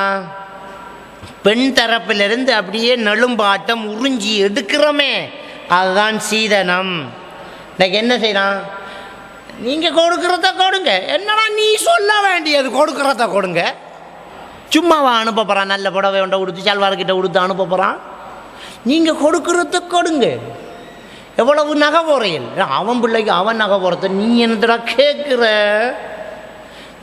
பெண் தரப்பிலிருந்து அப்படியே நெலும்பாட்டம் உறிஞ்சி எடுக்கிறோமே, அதுதான் சீதனம். இன்னைக்கு என்ன செய்யலாம்? நீங்கள் கொடுக்குறத கொடுங்க. என்னடா நீ சொல்ல வேண்டியது? கொடுக்குறத கொடுங்க. சும்மாவா அனுப்ப போகிறான்? நல்ல புடவை ஒன்றை கொடுத்து சல்வார்கிட்ட கொடுத்து அனுப்ப போகிறான். நீங்கள் கொடுக்குறத கொடுங்க. எவ்வளவு நகை போறையில் அவன் பிள்ளைக்கு அவன் நகை போகிறத நீ என்னடா கேட்குற?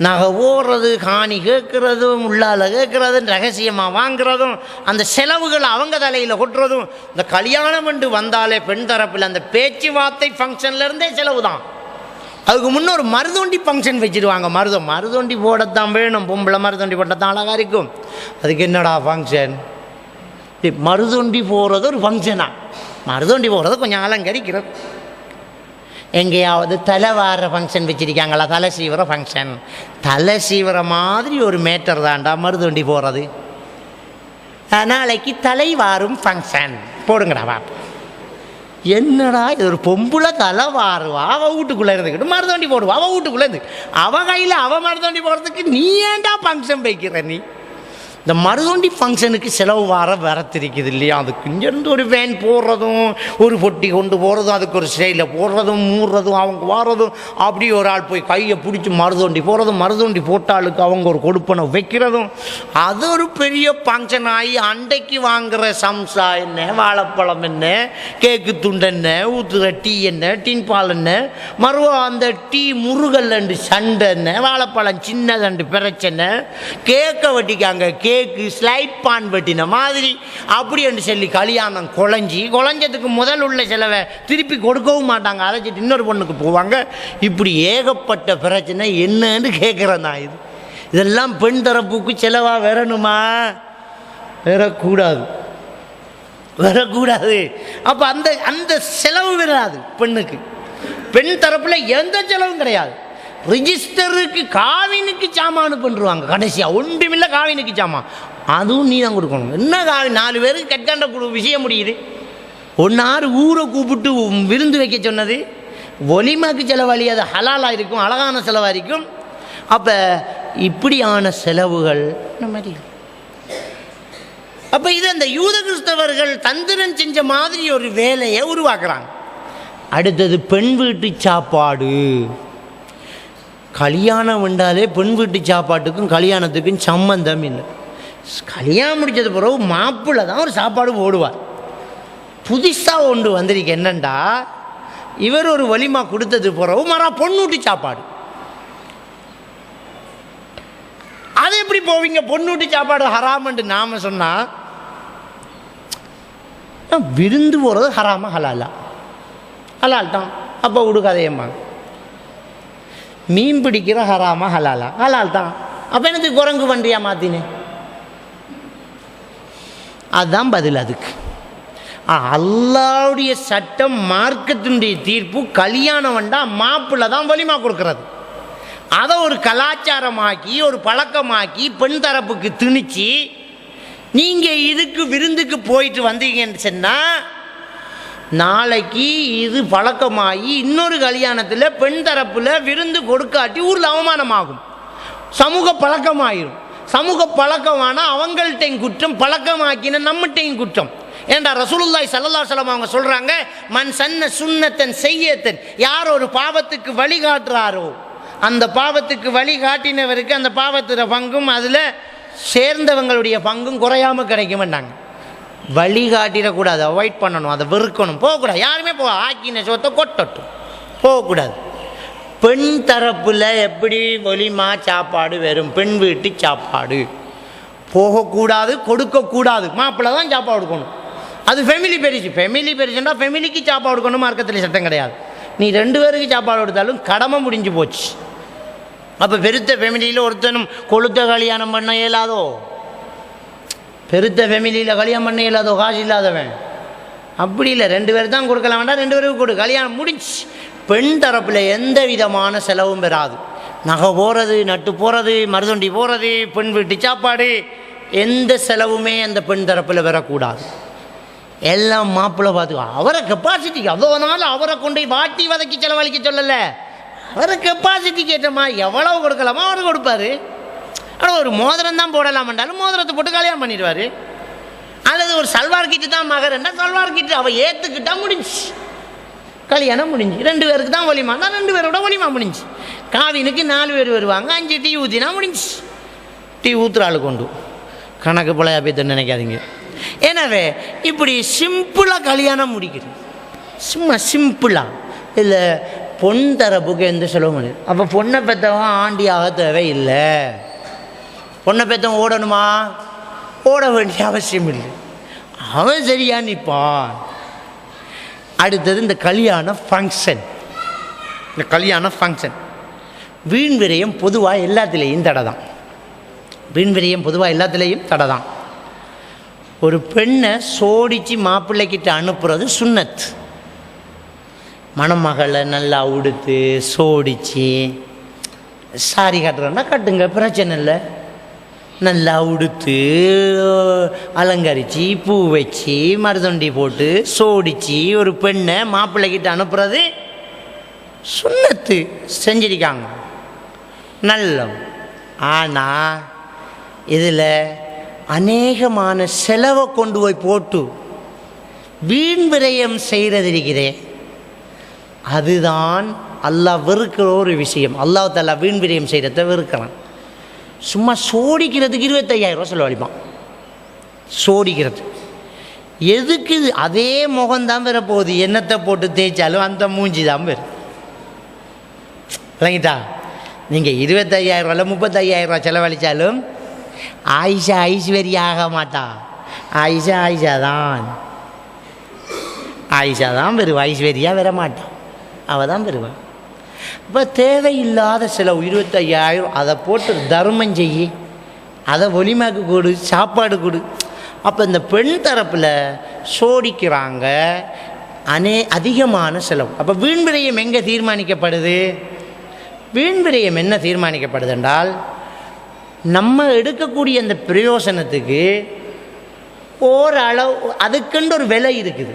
நகை போடுறது, காணி கேட்குறதும், உள்ளால் கேட்குறதும், ரகசியமாக வாங்குறதும், அந்த செலவுகள் அவங்க தலையில் கொட்டுறதும். இந்த கல்யாணம் என்று வந்தாலே பெண் தரப்பில் அந்த பேச்சுவார்த்தை ஃபங்க்ஷன்லேருந்தே செலவு தான். அதுக்கு முன்னே மருதோண்டி ஃபங்க்ஷன் வச்சுருவாங்க. மருதோண்டி போடத்தான் வேணும். பொம்பளை மருதோண்டி போட்டத்தான் அழகாக இருக்கும். அதுக்கு என்னடா ஃபங்க்ஷன்? மருதோண்டி போகிறது ஒரு ஃபங்க்ஷனா? மருதோண்டி போகிறது கொஞ்சம் அலங்கரிக்கிறது. எங்கேயாவது தலை வார ஃபங்க்ஷன் வச்சுருக்காங்களா? தலை சீவிர ஃபங்க்ஷன். தலை சீவிர மாதிரி ஒரு மேட்டர் தான்டா மருதோண்டி போகிறது. நாளைக்கு தலை வாரும் ஃபங்க்ஷன் போடுங்கடா வா. என்னடா இது? ஒரு பொம்பளை தலை வாருவா, அவள் வீட்டுக்குள்ளே இருந்துக்கிட்டு மருதோண்டி போடுவா. அவள் வீட்டுக்குள்ளே இருந்து அவள் கையில் அவள் மருதோண்டி போடுறதுக்கு நீ ஏன்டா ஃபங்க்ஷன் வைக்கிற? நீ இந்த மருதோண்டி ஃபங்க்ஷனுக்கு செலவு வரத்திருக்குது இல்லையா? அதுக்கு இங்கேருந்து ஒரு வேன் போடுறதும், ஒரு பொட்டி கொண்டு போகிறதும், அதுக்கு ஒரு ஸ்டைலில் போடுறதும், மூடுறதும், அவங்க வாரதும், அப்படி ஒரு ஆள் போய் கையை பிடிச்சி மருதோண்டி போகிறதும், மருதோண்டி போட்டாளுக்கு அவங்க ஒரு கொடுப்பனை வைக்கிறதும், அது ஒரு பெரிய ஃபங்க்ஷன் ஆகி அண்டைக்கு வாங்குகிற சம்சா என்ன, வாழைப்பழம் என்ன, கேக்கு துண்டு என்ன, ஊற்றுற டீ என்ன, டீன் பால் என்ன, மறுவா அந்த டீ முருகல் ரெண்டு சண்டை என்ன, வாழைப்பழம் சின்ன ரெண்டு பிரச்சனை, கேக்கை வெட்டிக்காங்க, கேக்கு ஸ்லைட் பான் வெட்டின மாதிரி அப்படி என்று சொல்லி கல்யாணம் குழஞ்சதுக்கு முதல் உள்ள செலவை திருப்பி கொடுக்கவும் மாட்டாங்க. அழைச்சிட்டு இன்னொரு பொண்ணுக்கு போவாங்க. இப்படி ஏகப்பட்ட பிரச்சனை என்னன்னு கேட்குறேன் நான். இதெல்லாம் பெண் தரப்புக்கு செலவாக வரணுமா? வரக்கூடாது. அப்போ அந்த செலவு வராது பெண்ணுக்கு. பெண் தரப்பில் எந்த செலவும் கிடையாது. ரிஜிஸ்டருக்கு காவினுக்கு சாமானு பண்ணுருவாங்க. கடைசியாக ஒன்றுமில்லை காவினுக்கு சாமான், அதுவும் நீ தான் கொடுக்கணும். என்ன காவி 4 பேருக்கு கட்டாண்ட விஷயம் முடியுது. ஒன்னாறு ஊரை கூப்பிட்டு விருந்து வைக்க சொன்னது ஒலிமாக்கு செலவாளி, அது ஹலாலாக இருக்கும், அழகான செலவாக இருக்கும். அப்போ இப்படியான செலவுகள் மாதிரி. அப்போ இது அந்த யூத கிறிஸ்தவர்கள் தந்திரம் செஞ்ச மாதிரி ஒரு வேலையை உருவாக்குறாங்க. அடுத்தது பெண் வீட்டு சாப்பாடு. கல்யாணம் என்றாலே பெண் வீட்டு சாப்பாட்டுக்கும் கல்யாணத்துக்கும் சம்பந்தம் இல்லை. கல்யாணம் முடித்தது பிறகு மாப்பிள்ளை தான் ஒரு சாப்பாடு போடுவார். புதுசாக ஒன்று வந்திருக்கு என்னண்டா, இவர் ஒரு வலிமா கொடுத்தது பிறகு பொண்ணூட்டி சாப்பாடு. அது எப்படி போவீங்க? பொண்ணூட்டி சாப்பாடு ஹராமன்று நாம சொன்னால் விருந்து போகிறது ஹராமா ஹலாலா? ஹலால் தான். அப்போ விடுக்காதையம்மா. மீன் பிடிக்கிற ஹராமா ஹலாலா? ஹலால் தான். அப்போ எனக்கு குரங்கு வண்டியா மாற்றினேன்? அதுதான் பதில். அதுக்கு அல்லாவுடைய சட்டம், மார்க்கத்தினுடைய தீர்ப்பு, கல்யாணம் வந்தா மாப்பிள்ளை தான் வலிமா கொடுக்கறது. அதை ஒரு கலாச்சாரமாக்கி ஒரு பழக்கமாக்கி பெண் தரப்புக்கு திணிச்சு நீங்கள் இதுக்கு விருந்துக்கு போயிட்டு வந்தீங்கன்னு சொன்னால் நாளைக்கு இது பழக்கமாகி இன்னொரு கல்யாணத்தில் பெண் தரப்பில் விருந்து கொடுக்காட்டி ஊரில் அவமானமாகும். சமூக பழக்கமாயிரும். சமூக பழக்கமான அவங்கள்ட்டையும் குற்றம், பழக்கமாக்கின நம்மகிட்டையும் குற்றம். ஏண்டா ரசூலுல்லாஹி ஸல்லல்லாஹு அலைஹி வஸல்லம் அவங்க சொல்கிறாங்க, மன் சன்ன சுன்னத்தன் செய்யத்தன், யார் ஒரு பாவத்துக்கு வழிகாட்டுறாரோ அந்த பாவத்துக்கு வழிகாட்டினவருக்கு அந்த பாவத்தில் பங்கும் அதில் சேர்ந்தவங்களுடைய பங்கும் குறையாமல் கிடைக்குமென்னாங்க. வழிகாட்டிடக்கூடாது, அவாய்ட் பண்ணணும், அதை வெறுக்கணும், போகக்கூடாது. யாருமே ஆக்கின சோத்தை கொட்டட்டும், போகக்கூடாது. பெண் தரப்பில் எப்படி வலிமா சாப்பாடு வெறும் பெண் வீட்டு சாப்பாடு போகக்கூடாது, கொடுக்கக்கூடாது. மாப்பிள்ளை தான் சாப்பாடு கொடுக்கணும். அது ஃபேமிலி பெருசுன்னா ஃபேமிலிக்கு சாப்பாடு கொடுக்கணும். மார்க்கத்தில் சட்டம் கிடையாது. நீ 2 பேருக்கு சாப்பாடு கொடுத்தாலும் கடமை முடிஞ்சு போச்சு. அப்போ பெருத்த ஃபேமிலியில் ஒருத்தனும் கொளுத்த கல்யாணம் பண்ண இயலாதோ? பெருத்த ஃபேமிலியில் கல்யாணம் பண்ண இயலாதோ? காசு இல்லாதவன் அப்படி இல்லை. 2 பேர் தான் கொடுக்கலாம் வேண்டாம், 2 பேருக்கு கொடு, கல்யாணம் முடிஞ்சு. பெண் தரப்பில் எந்த விதமான செலவும் பெறாது. நகை போகிறது, நட்டு போகிறது, மருதொண்டி போகிறது, பெண் வீட்டு சாப்பாடு, எந்த செலவுமே அந்த பெண் தரப்பில் பெறக்கூடாது. எல்லாம் மாப்பிள்ளை பார்த்துக்கோ. அவரை கெப்பாசிட்டிக்கு அதனால அவரை கொண்டு வாட்டி வதக்கி செலவழிக்க சொல்லலை. அவரை கெப்பாசிட்டிக்கு ஏற்றமா எவ்வளவு கொடுக்கலாமா அவர் கொடுப்பாரு. ஆனால் ஒரு மோதிரம் தான் போடலாம்ன்றாலும் மோதிரத்தை போட்டு கல்யாணம் பண்ணிடுவார். அல்லது ஒரு சல்வார் கிட்டு தான் மகரண்டா சல்வார் கிட்டு அவள் ஏற்றுக்கிட்டா முடிஞ்சு, கல்யாணம் முடிஞ்சு. 2 பேருக்கு தான் வலிமா தான், 2 பேரோட வலிமா முடிஞ்சு. காவினுக்கு 4 பேர் வருவாங்க, 5 டீ ஊற்றினா முடிஞ்சு. டீ ஊற்றுறாள் கொண்டு கணக்கு பழைய பேத்து நினைக்காதீங்க. எனவே இப்படி சிம்பிளாக கல்யாணம் முடிக்கிறது, சும்மா சிம்பிளாக. இல்லை பொன் தரப்புக்கு எந்த செலவும் முடியாது. அப்போ பொண்ணை பெற்றவன் ஆண்டியாக தேவையில்லை. பொண்ணை பெற்றவன் ஓடணுமா? ஓட வேண்டிய அவசியம் இல்லை. அவன் சரியா நிற்பான். அடுத்தது இந்த கல்யாண ஃபங்க்ஷன். வீண் விரயம் பொதுவாக எல்லாத்துலேயும் தடை தான். தான். ஒரு பெண்ணை சோடிச்சு மாப்பிள்ளைக்கிட்ட அனுப்புறது சுன்னத். மணமகளை நல்லா உடுத்து சோடிச்சு சாரி கட்டுறோன்னா கட்டுங்க, பிரச்சனை இல்லை. நல்லா உடுத்து அலங்கரித்து பூ வச்சு மருதொண்டி போட்டு சோடிச்சு ஒரு பெண்ணை மாப்பிள்ளைக்கிட்ட அனுப்புறது சுன்னத்து, செஞ்சிருக்காங்க, நல்லம். ஆனால் இதில் அநேகமான செலவை கொண்டு போய் போட்டு வீண் விரயம் செய்கிறது இருக்கிறேன். அதுதான் அல்லாஹ் வெறுக்கிற ஒரு விஷயம். அல்லாஹ் தஆலா வீண் விரயம் செய்கிறத வெறுக்கிறான். சும்மா சோடிக்கிறதுக்கு 25,000 ரூபா செலவழிப்பான். சோடிக்கிறது எதுக்கு? அதே முகம்தான் வர போகுது. எண்ணத்தை போட்டு தேய்ச்சாலும் அந்த மூஞ்சி தான் வரும். விளங்கிட்டா? நீங்கள் 25,000 ரூபா 35,000 ரூபா செலவழித்தாலும் ஆயிஷா ஐஸ்வர்யா ஆக மாட்டா. ஆயிஷா தான் வருவா. ஐஸ்வர்யா வர மாட்டான், அவள் தான் வருவாள். இப்போ தேவையில்லாத செலவு 25,000 அதை போட்டு தர்மம் செய்யி, அதை ஒலிமாக்கு கொடு, சாப்பாடு கொடு. அப்போ இந்த பெண் தரப்பில் சோடிக்கிறாங்க அதிகமான செலவு. அப்போ வீண் விரயம் எங்கே தீர்மானிக்கப்படுது? வீண் விரயம் என்ன தீர்மானிக்கப்படுது என்றால், நம்ம எடுக்கக்கூடிய அந்த பிரயோசனத்துக்கு ஓரளவு அதுக்குன்னு ஒரு விலை இருக்குது.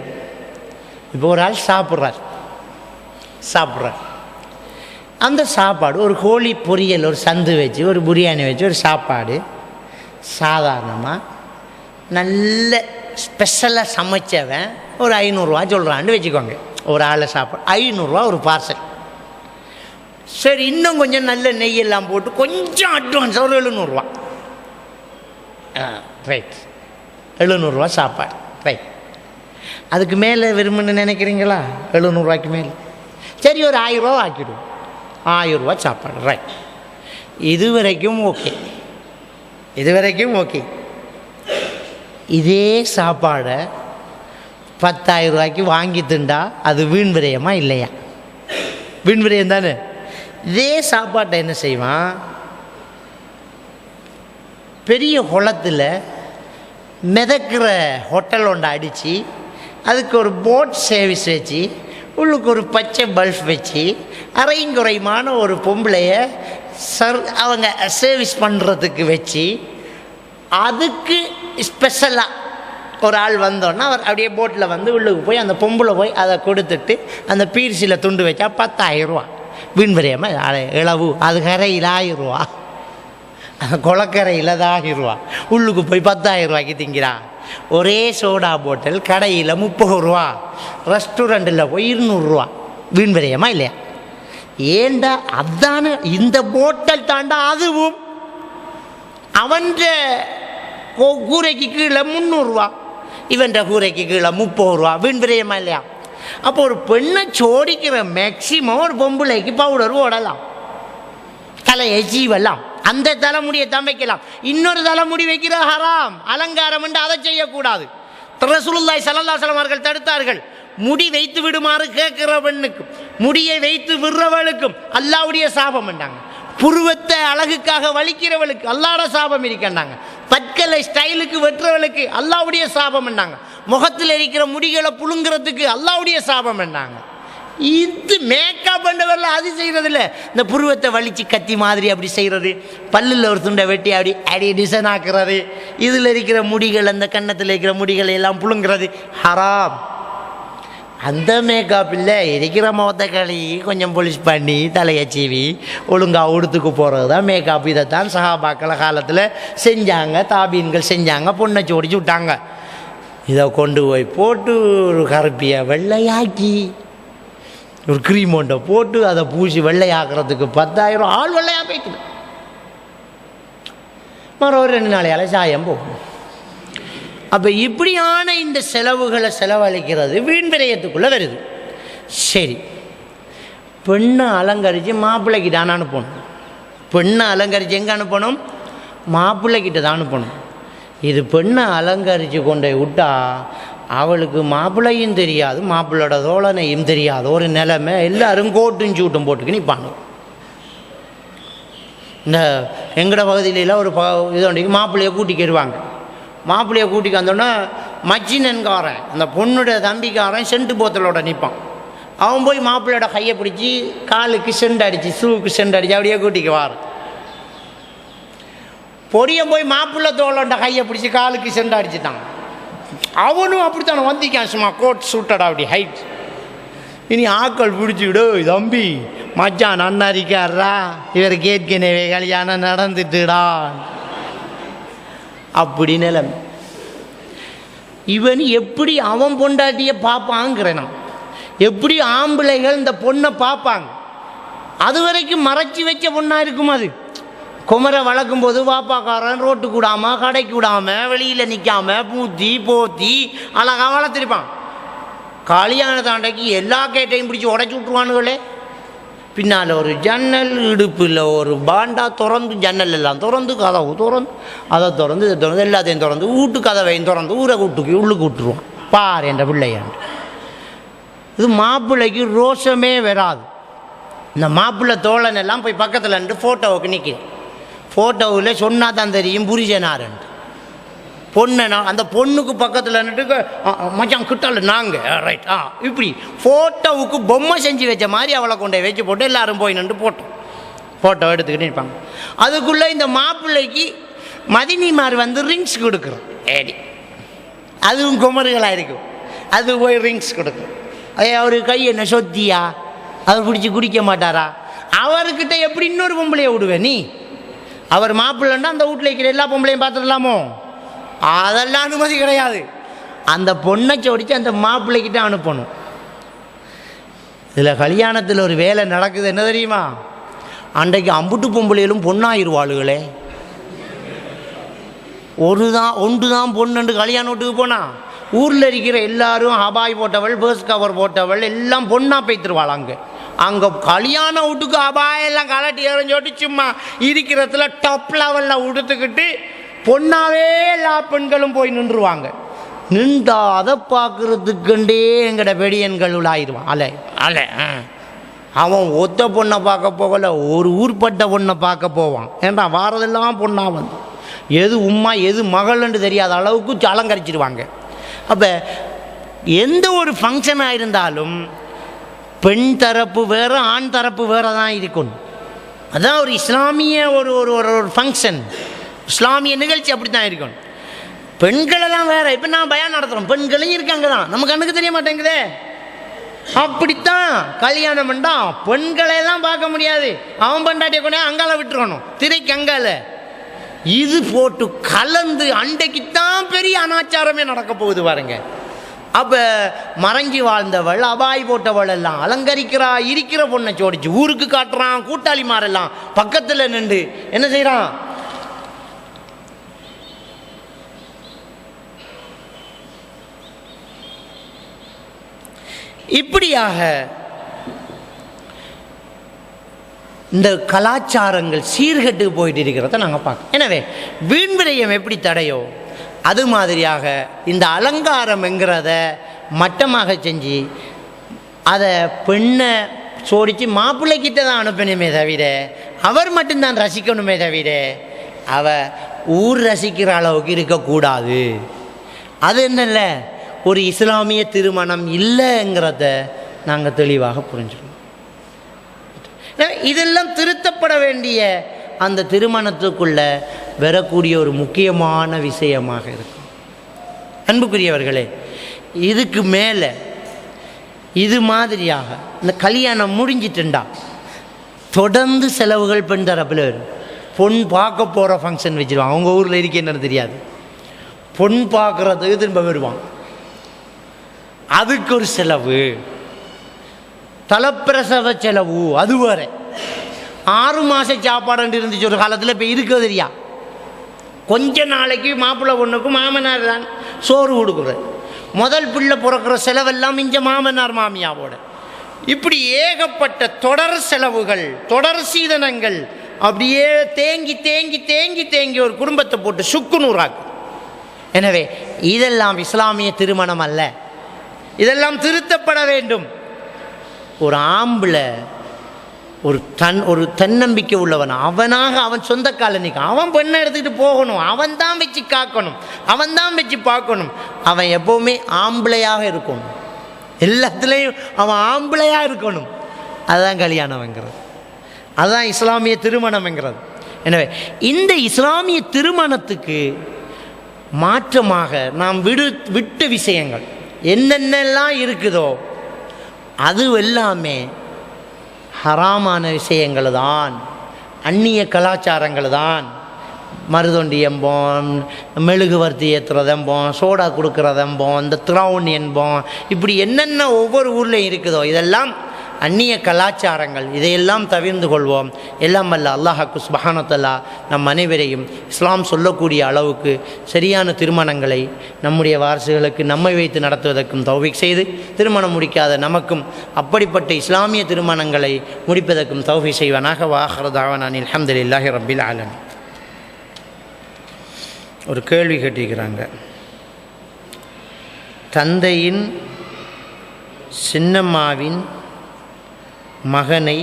இப்போ ஒரு ஆள் சாப்பிட்றார், அந்த சாப்பாடு ஒரு கோழி பொரியல், ஒரு சந்து வச்சு, ஒரு பிரியாணி வச்சு, ஒரு சாப்பாடு சாதாரணமாக நல்ல ஸ்பெஷலாக சமைச்சவன் ஒரு 500 சொல்கிறான்னு வச்சுக்கோங்க. ஒரு ஆளை சாப்பாடு 500 ஒரு பார்சல். சரி, இன்னும் கொஞ்சம் நல்ல நெய்யெல்லாம் போட்டு கொஞ்சம் அட்வான்ஸ் ஒரு 700. ரைட், 700 சாப்பாடு. ரைட், அதுக்கு மேலே விரும்புன்னு நினைக்கிறீங்களா? 700 மேலே சரி, ஒரு 1000 ஆக்கிடுவோம். 1000 சாப்பாடு. ரைட், இதுவரைக்கும் ஓகே, இதுவரைக்கும் ஓகே. இதே சாப்பாடை 10,000 வாங்கி திண்டா அது வீண் விரயமா இல்லையா? வீண் விரயம் தானே. இதே சாப்பாட்டை என்ன செய்வான், பெரிய குளத்தில் மிதக்கிற ஹோட்டல் ஒன்றை அடித்து அதுக்கு ஒரு போட் சர்வீஸ் வச்சு உள்ளுக்கு ஒரு பச்சை பல்ப் வச்சு அரைங்குறைமான ஒரு பொம்பளைய அவங்க சர்வீஸ் பண்ணுறதுக்கு வச்சு அதுக்கு ஸ்பெஷலாக ஒரு ஆள் வந்தோன்னா அவர் அப்படியே போட்டில் வந்து உள்ளுக்கு போய் அந்த பொம்பளை போய் அதை கொடுத்துட்டு அந்த பீர்சியில் துண்டு வச்சா 10,000. வீண் விரயமாக இளவு. அது கரையில் 1000, அந்த குளக்கரையில் அது 1000. உள்ளுக்கு போய் 10,000 திங்கிறா. ஒரே சோடா போட்டல் கடையில் 30, ரெஸ்டாரண்ட்டில் போய் 200. வீண் விரயமா இல்லையா? ஏண்டா அதான இந்த போட்டல் தாண்டா அதுவும் அவன் கூரைக்கு கீழே 300, இவன் கூரைக்கு கீழே 30. வீண் விரயமா இல்லையா? அப்போ ஒரு பெண்ணை சோடிக்கிற மேக்சிமம் ஒரு பொம்பளைக்கு பவுடர் ஓடலாம், தலையை சீவலாம், அந்த தலைமுடியை தான் வைக்கலாம். இன்னொரு தலைமுடி வைக்கிற ஹராம், அலங்காரம் என்று அதை செய்யக்கூடாது. ரசூலுல்லாஹி ஸல்லல்லாஹு அலைஹி வஸல்லம் அவர்கள் தடுத்தார்கள். முடி வைத்து விடுமாறு கேட்கிற பெண்ணுக்கும் முடியை வைத்து விடுறவளுக்கும் அல்லாஹ்வுடைய சாபம் என்றாங்க. புருவத்தை அழகுக்காக வலிக்கிறவளுக்கு அல்லாஹ்வுடைய சாபம் இருக்கின்றாங்க. பற்களை ஸ்டைலுக்கு வெட்டுறவளுக்கு அல்லாஹ்வுடைய சாபம் என்றாங்க. முகத்தில் இருக்கிற முடிகளை புழுங்குறதுக்கு அல்லாஹ்வுடைய சாபம் என்றாங்க. இது மேக்கப் பண்ணவரில் அது செய்கிறதில்ல. இந்த புருவத்தை வலிச்சு கத்தி மாதிரி அப்படி செய்கிறது, பல்லில் ஒரு துண்டை வெட்டி அப்படி டிசைன் ஆக்குறது, இதில் இருக்கிற முடிகள் அந்த கன்னத்தில் இருக்கிற முடிகளை எல்லாம் புழுங்குறது ஹராம். அந்த மேக்கப் இல்லை, இருக்கிற முகத்தை கழுவி கொஞ்சம் பொலிஷ் பண்ணி தலையை சீவி ஒழுங்காக உடுத்துக்கு போகிறது தான் மேக்கப். இதைத்தான் சஹாபாக்கள காலத்தில் செஞ்சாங்க, தாபீன்கள் செஞ்சாங்க, பொண்ணை சோடிச்சு விட்டாங்க. இதை கொண்டு போய் போட்டு ஒரு கருப்பியை வெள்ளையாக்கி ஒரு க்ரீம் ஒன்றை போட்டு அதை பூசி வெள்ளையாக்குறதுக்கு 10,000. ஆள் வெள்ளையாக போய்க்குது. மறுபடியும் ஒரு 2 நாளையால் சாயம் போகும். அப்போ இப்படியான இந்த செலவுகளை செலவழிக்கிறது வீண் விரயத்துக்குள்ளே வருது. சரி, பெண்ணை அலங்கரித்து மாப்பிள்ளைக்கிட்ட தான் அனுப்பணும். பெண்ணை அலங்கரித்து எங்கே அனுப்பணும்? மாப்பிள்ளைக்கிட்ட தான் அனுப்பணும். இது பெண்ணை அலங்கரித்து கொண்டு விட்டா அவளுக்கு மாப்பிள்ளையும் தெரியாது, மாப்பிள்ளோட தோழனையும் தெரியாது ஒரு நிலைமை. எல்லாரும் கோட்டும் சூட்டும் போட்டுக்கு நிற்பாங்க. இந்த எங்கட பகுதியிலலாம் ஒரு இதோண்டிக்கு மாப்பிள்ளையை கூட்டிக்கிடுவாங்க. மாப்பிள்ளையை கூட்டிக்கு வந்தோன்னா மச்சினன்காரன் அந்த பொண்ணுடைய தம்பிக்காரன் சென்ட்டு போத்தலோட நிற்பான். அவன் போய் மாப்பிள்ளையோட கையை பிடிச்சி காலுக்கு செண்டு அடித்து ஷூவுக்கு செண்டு அடித்து அப்படியே கூட்டிக்கு வார். பொடியன் போய் மாப்பிள்ளை தோளோட கையை பிடிச்சி காலுக்கு செண்டு அடிச்சுட்டான். அவனும் அப்படித்தானே வந்திக்கான், சும்மா கோட் சூட்டடா அப்படி ஹைட். இனி ஆக்கள் பிடிச்சிவிடு, தம்பி மச்சான் நன்னாரிக்காரா, இவருக்கு ஏற்கனவே கல்யாணம் நடந்துட்டுடா அப்படி நிலைமை. இவன் எப்படி அவன் பொண்டாட்டியை பார்ப்பாங்கிறனா, எப்படி ஆம்பளைகள் இந்த பொண்ணை பார்ப்பாங்க. அது வரைக்கும் மறைச்சி வச்ச பொண்ணாக இருக்கும். அது குமரை வளர்க்கும் போது வாப்பாக்காரன் ரோட்டுக்கு விடாமல் கடைக்கு விடாமல் வெளியில் நிற்காம பூத்தி போத்தி அழகாக வளர்த்துருப்பான். கல்யாண தாண்டைக்கு எல்லா கேட்டையும் பிடிச்சி உடச்சி விட்ருவானுங்களே. பின்னால் ஒரு ஜன்னல், இடுப்பில் ஒரு பாண்டா திறந்து, ஜன்னல் எல்லாம் திறந்து, கதவு திறந்து, அதை திறந்து இதை திறந்து எல்லாத்தையும் திறந்து வீட்டு கதவையும் திறந்து ஊரை கூட்டுக்கு உள்ளுக்கு விட்டுருவான். பார் என்ற பிள்ளையாண்டு. இது மாப்பிள்ளைக்கு ரோஷமே வராது. இந்த மாப்பிள்ளை தோழன் எல்லாம் போய் பக்கத்தில் நின்று ஃபோட்டோவுக்கு நிற்கிறேன். ஃபோட்டோவில் சொன்னா தான் தெரியும் புரிஜனாரன்ட்டு. பொண்ணை அந்த பொண்ணுக்கு பக்கத்தில் நின்றுட்டு மச்சான் கிட்டால நாங்கள் ரைட் இப்படி ஃபோட்டோவுக்கு பொம்மை செஞ்சு வச்ச மாதிரி அவளை கொண்டே வச்சு போட்டு எல்லோரும் போய் நின்று ஃபோட்டோ எடுத்துக்கிட்டு இருப்பாங்க. அதுக்குள்ளே இந்த மாப்பிள்ளைக்கு மதினிமார் வந்து ரிங்ஸ் கொடுக்குறோம். ஏடி அதுவும் குமருகளாக இருக்கும். அது போய் ரிங்ஸ் கொடுக்குறோம். அவர் கை என்ன சொத்தியா, அவர் பிடிச்சி குடிக்க மாட்டாரா, அவர்கிட்ட எப்படி இன்னொரு பொம்பளையை விடுவேன் நீ? அவர் மாப்பிள்ளைன்னா அந்த வீட்டில் இருக்கிற எல்லா பொம்பளையும் பார்த்துடலாமோ? அதெல்லாம் அனுமதி கிடையாது. அந்த பொண்ணை சோடிச்சு அந்த மாப்பிள்ளைக்கிட்ட அனுப்பணும். இதில் கல்யாணத்தில் ஒரு வேலை நடக்குது, என்ன தெரியுமா? அன்றைக்கு அம்புட்டு பொம்பளையிலும் பொண்ணாயிருவாளுகளே. ஒன்று தான் பொண்ணு கல்யாண வீட்டுக்கு போனால் ஊரில் இருக்கிற எல்லாரும் அபாய் போட்டவள், பேர்ஸ் கவர் போட்டவள் எல்லாம் பொண்ணாக பேத்துருவாள். அங்கே கல்யாண வீட்டுக்கு அபாயெல்லாம் கலட்டி எறிஞ்சோட்டு சும்மா இருக்கிறதுல டாப் லெவலில் உடுத்துக்கிட்டு பொண்ணாவே எல்லா பெண்களும் போய் நின்றுவாங்க. நின்றா அதை பார்க்குறதுக்குண்டே எங்கட பெடியன்கள் ஆயிடுவான். அலை அவன் ஒத்த பொண்ணை பார்க்க போகல, ஒரு ஊர்பட்ட பொண்ணை பார்க்க போவான். ஏன்டா வாரதெல்லாம் பொண்ணா வந்து எது உம்மா எது மகள்ன்னு தெரியாத அளவுக்கு அலங்கரிச்சிடுவாங்க. அப்போ எந்த ஒரு ஃபங்க்ஷனாக இருந்தாலும் பெண் தரப்பு வேறு ஆண் தரப்பு வேறு தான் இருக்கணும். அதுதான் ஒரு இஸ்லாமிய ஒரு ஒரு ஒரு ஃபங்க்ஷன், இஸ்லாமிய நிகழ்ச்சி அப்படி தான் இருக்கணும். பெண்களெல்லாம் வேறு. இப்போ நான் பயான் நடத்துகிறோம், பெண்களையும் இருக்காங்க தான், நம்ம கண்ணுக்கு தெரிய மாட்டேங்குதே. அப்படித்தான் கல்யாணம் பண்ணா பெண்களெல்லாம் பார்க்க முடியாது. அவன் பண்டாட்டியை கொண்டே அங்கால விட்டுருக்கணும், திரைக்கு அங்கால. இது போட்டு கலந்து அண்டைக்குத்தான் பெரிய அனாச்சாரமே நடக்க போகுது பாருங்க. அப்போ மறைஞ்சி வாழ்ந்தவள் அபாய் போட்டவள் எல்லாம் அலங்கரிக்கிறா, இருக்கிற பொண்ணை சோடிச்சு ஊருக்கு காட்டுறான். கூட்டாளிமாரெல்லாம் பக்கத்தில் நின்று என்ன செய்கிறான்? இப்படியாக இந்த கலாச்சாரங்கள் சீர்கெட்டு போயிட்டு இருக்கிறத நாங்கள் பார்க்கணும். எனவே வீண் விரயம் எப்படி தடையோ அது மாதிரியாக இந்த அலங்காரம் என்கிறத மட்டமாக செஞ்சு அதை பெண்ணை சோடித்து மாப்பிள்ளைக்கிட்ட தான் அனுப்பணுமே தவிர அவர் மட்டும்தான் ரசிக்கணுமே தவிர அவ ஊர் ரசிக்கிற அளவுக்கு இருக்கக்கூடாது. அது என்னல்ல ஒரு இஸ்லாமிய திருமணம் இல்லைங்கிறத நாங்கள் தெளிவாக புரிஞ்சுக்கணும். இதெல்லாம் திருத்தப்பட வேண்டிய அந்த திருமணத்துக்குள்ள வரக்கூடிய ஒரு முக்கியமான விஷயமாக இருக்கும். அன்புக்குரியவர்களே, இதுக்கு மேலே இது மாதிரியாக இந்த கல்யாணம் முடிஞ்சிட்டுண்டா தொடர்ந்து செலவுகள் பெண் தரப்பில் வரும். பொன் பார்க்க போகிற ஃபங்க்ஷன் வச்சுருவாங்க, அவங்க ஊரில் இருக்க என்னன்னு தெரியாது. பொன் பார்க்குறதுக்கு திரும்ப வருவான், அதுக்கு ஒரு செலவு, தலப்பிரசவ செலவு அது வேறு. 6 மாத சாப்பாடு இருந்துச்சு ஒரு காலத்தில், இப்போ இருக்க தெரியா. கொஞ்ச நாளைக்கு மாப்பிள்ளை பொண்ணுக்கும் மாமனார் தான் சோறு கொடுக்குற. முதல் பிள்ளை பிறக்கிற செலவெல்லாம் இங்கே மாமனார் மாமியாவோட. இப்படி ஏகப்பட்ட தொடர் செலவுகள், தொடர் சீதனங்கள் அப்படியே தேங்கி தேங்கி தேங்கி தேங்கி ஒரு குடும்பத்தை போட்டு சுக்குநூறாக்கு. எனவே இதெல்லாம் இஸ்லாமிய திருமணம் அல்ல, இதெல்லாம் திருத்தப்பட வேண்டும். ஒரு ஆம்பளை ஒரு தன்னம்பிக்கை உள்ளவன், அவனாக அவன் சொந்த கால நிற்கும். அவன் பெண்ணை எடுத்துக்கிட்டு போகணும், அவன் தான் வச்சு காக்கணும், அவன் தான் வச்சு பார்க்கணும். அவன் எப்போவுமே ஆம்பளையாக இருக்கணும், எல்லாத்துலேயும் அவன் ஆம்பளையாக இருக்கணும். அதுதான் கல்யாணம்ங்கிறது, அதுதான் இஸ்லாமிய திருமணம்ங்கிறது. எனவே இந்த இஸ்லாமிய திருமணத்துக்கு மாற்றமாக நாம் விட்ட விஷயங்கள் என்னென்னலாம் இருக்குதோ அது எல்லாமே ஹராமான விஷயங்கள் தான், அந்நிய கலாச்சாரங்கள் தான். மருதொண்டி என்போம், மெழுகுவர்த்தி ஏற்றுறதம்போம், சோடா கொடுக்குறதம்போம், இந்த த்ரௌன் என்போம், இப்படி என்னென்ன ஒவ்வொரு ஊர்லேயும் இருக்குதோ இதெல்லாம் அந்நிய கலாச்சாரங்கள். இதையெல்லாம் தவிர்ந்து கொள்வோம். எல்லாம் வல்ல அல்லாஹ்வுக்கு சுப்ஹானஹு வ தஆலா நம் அனைவரையும் இஸ்லாம் சொல்லக்கூடிய அளவுக்கு சரியான திருமணங்களை நம்முடைய வாரிசுகளுக்கு நம்மை வைத்து நடத்துவதற்கும் தௌஃபீக் செய்து, திருமணம் முடிக்காத நமக்கும் அப்படிப்பட்ட இஸ்லாமிய திருமணங்களை முடிப்பதற்கும் தௌஃபீக் செய்வானாக. வஆகிரு தஅவானா அல்ஹம்துலில்லாஹி ரப்பில் ஆலமீன். ஒரு கேள்வி கேட்டிருக்கிறாங்க. தந்தையின் சின்னம்மாவின் மகனை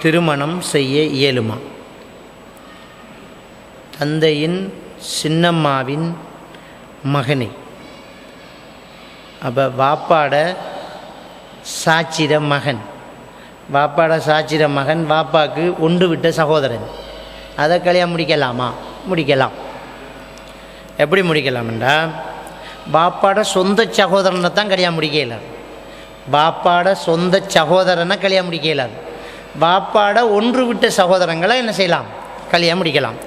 திருமணம் செய்ய இயலுமா? தந்தையின் சின்னம்மாவின் மகனை, அப்போ வாப்பாட சாட்சிர மகன், வாப்பாட சாட்சிர மகன் வாப்பாக்கு ஒன்று விட்ட சகோதரன், அதை கல்யாணம் முடிக்கலாமா? முடிக்கலாம். எப்படி முடிக்கலாம்டா, வாப்பாட சொந்த சகோதரனை தான் கல்யாணம் முடிக்க இயலாது. பாப்பாட சொந்த சகோதரனை கல்யாணம் முடிக்க இயலாது. பாப்பாட ஒன்று விட்ட சகோதரங்களை என்ன செய்யலாம், கல்யாணம் முடிக்கலாம்.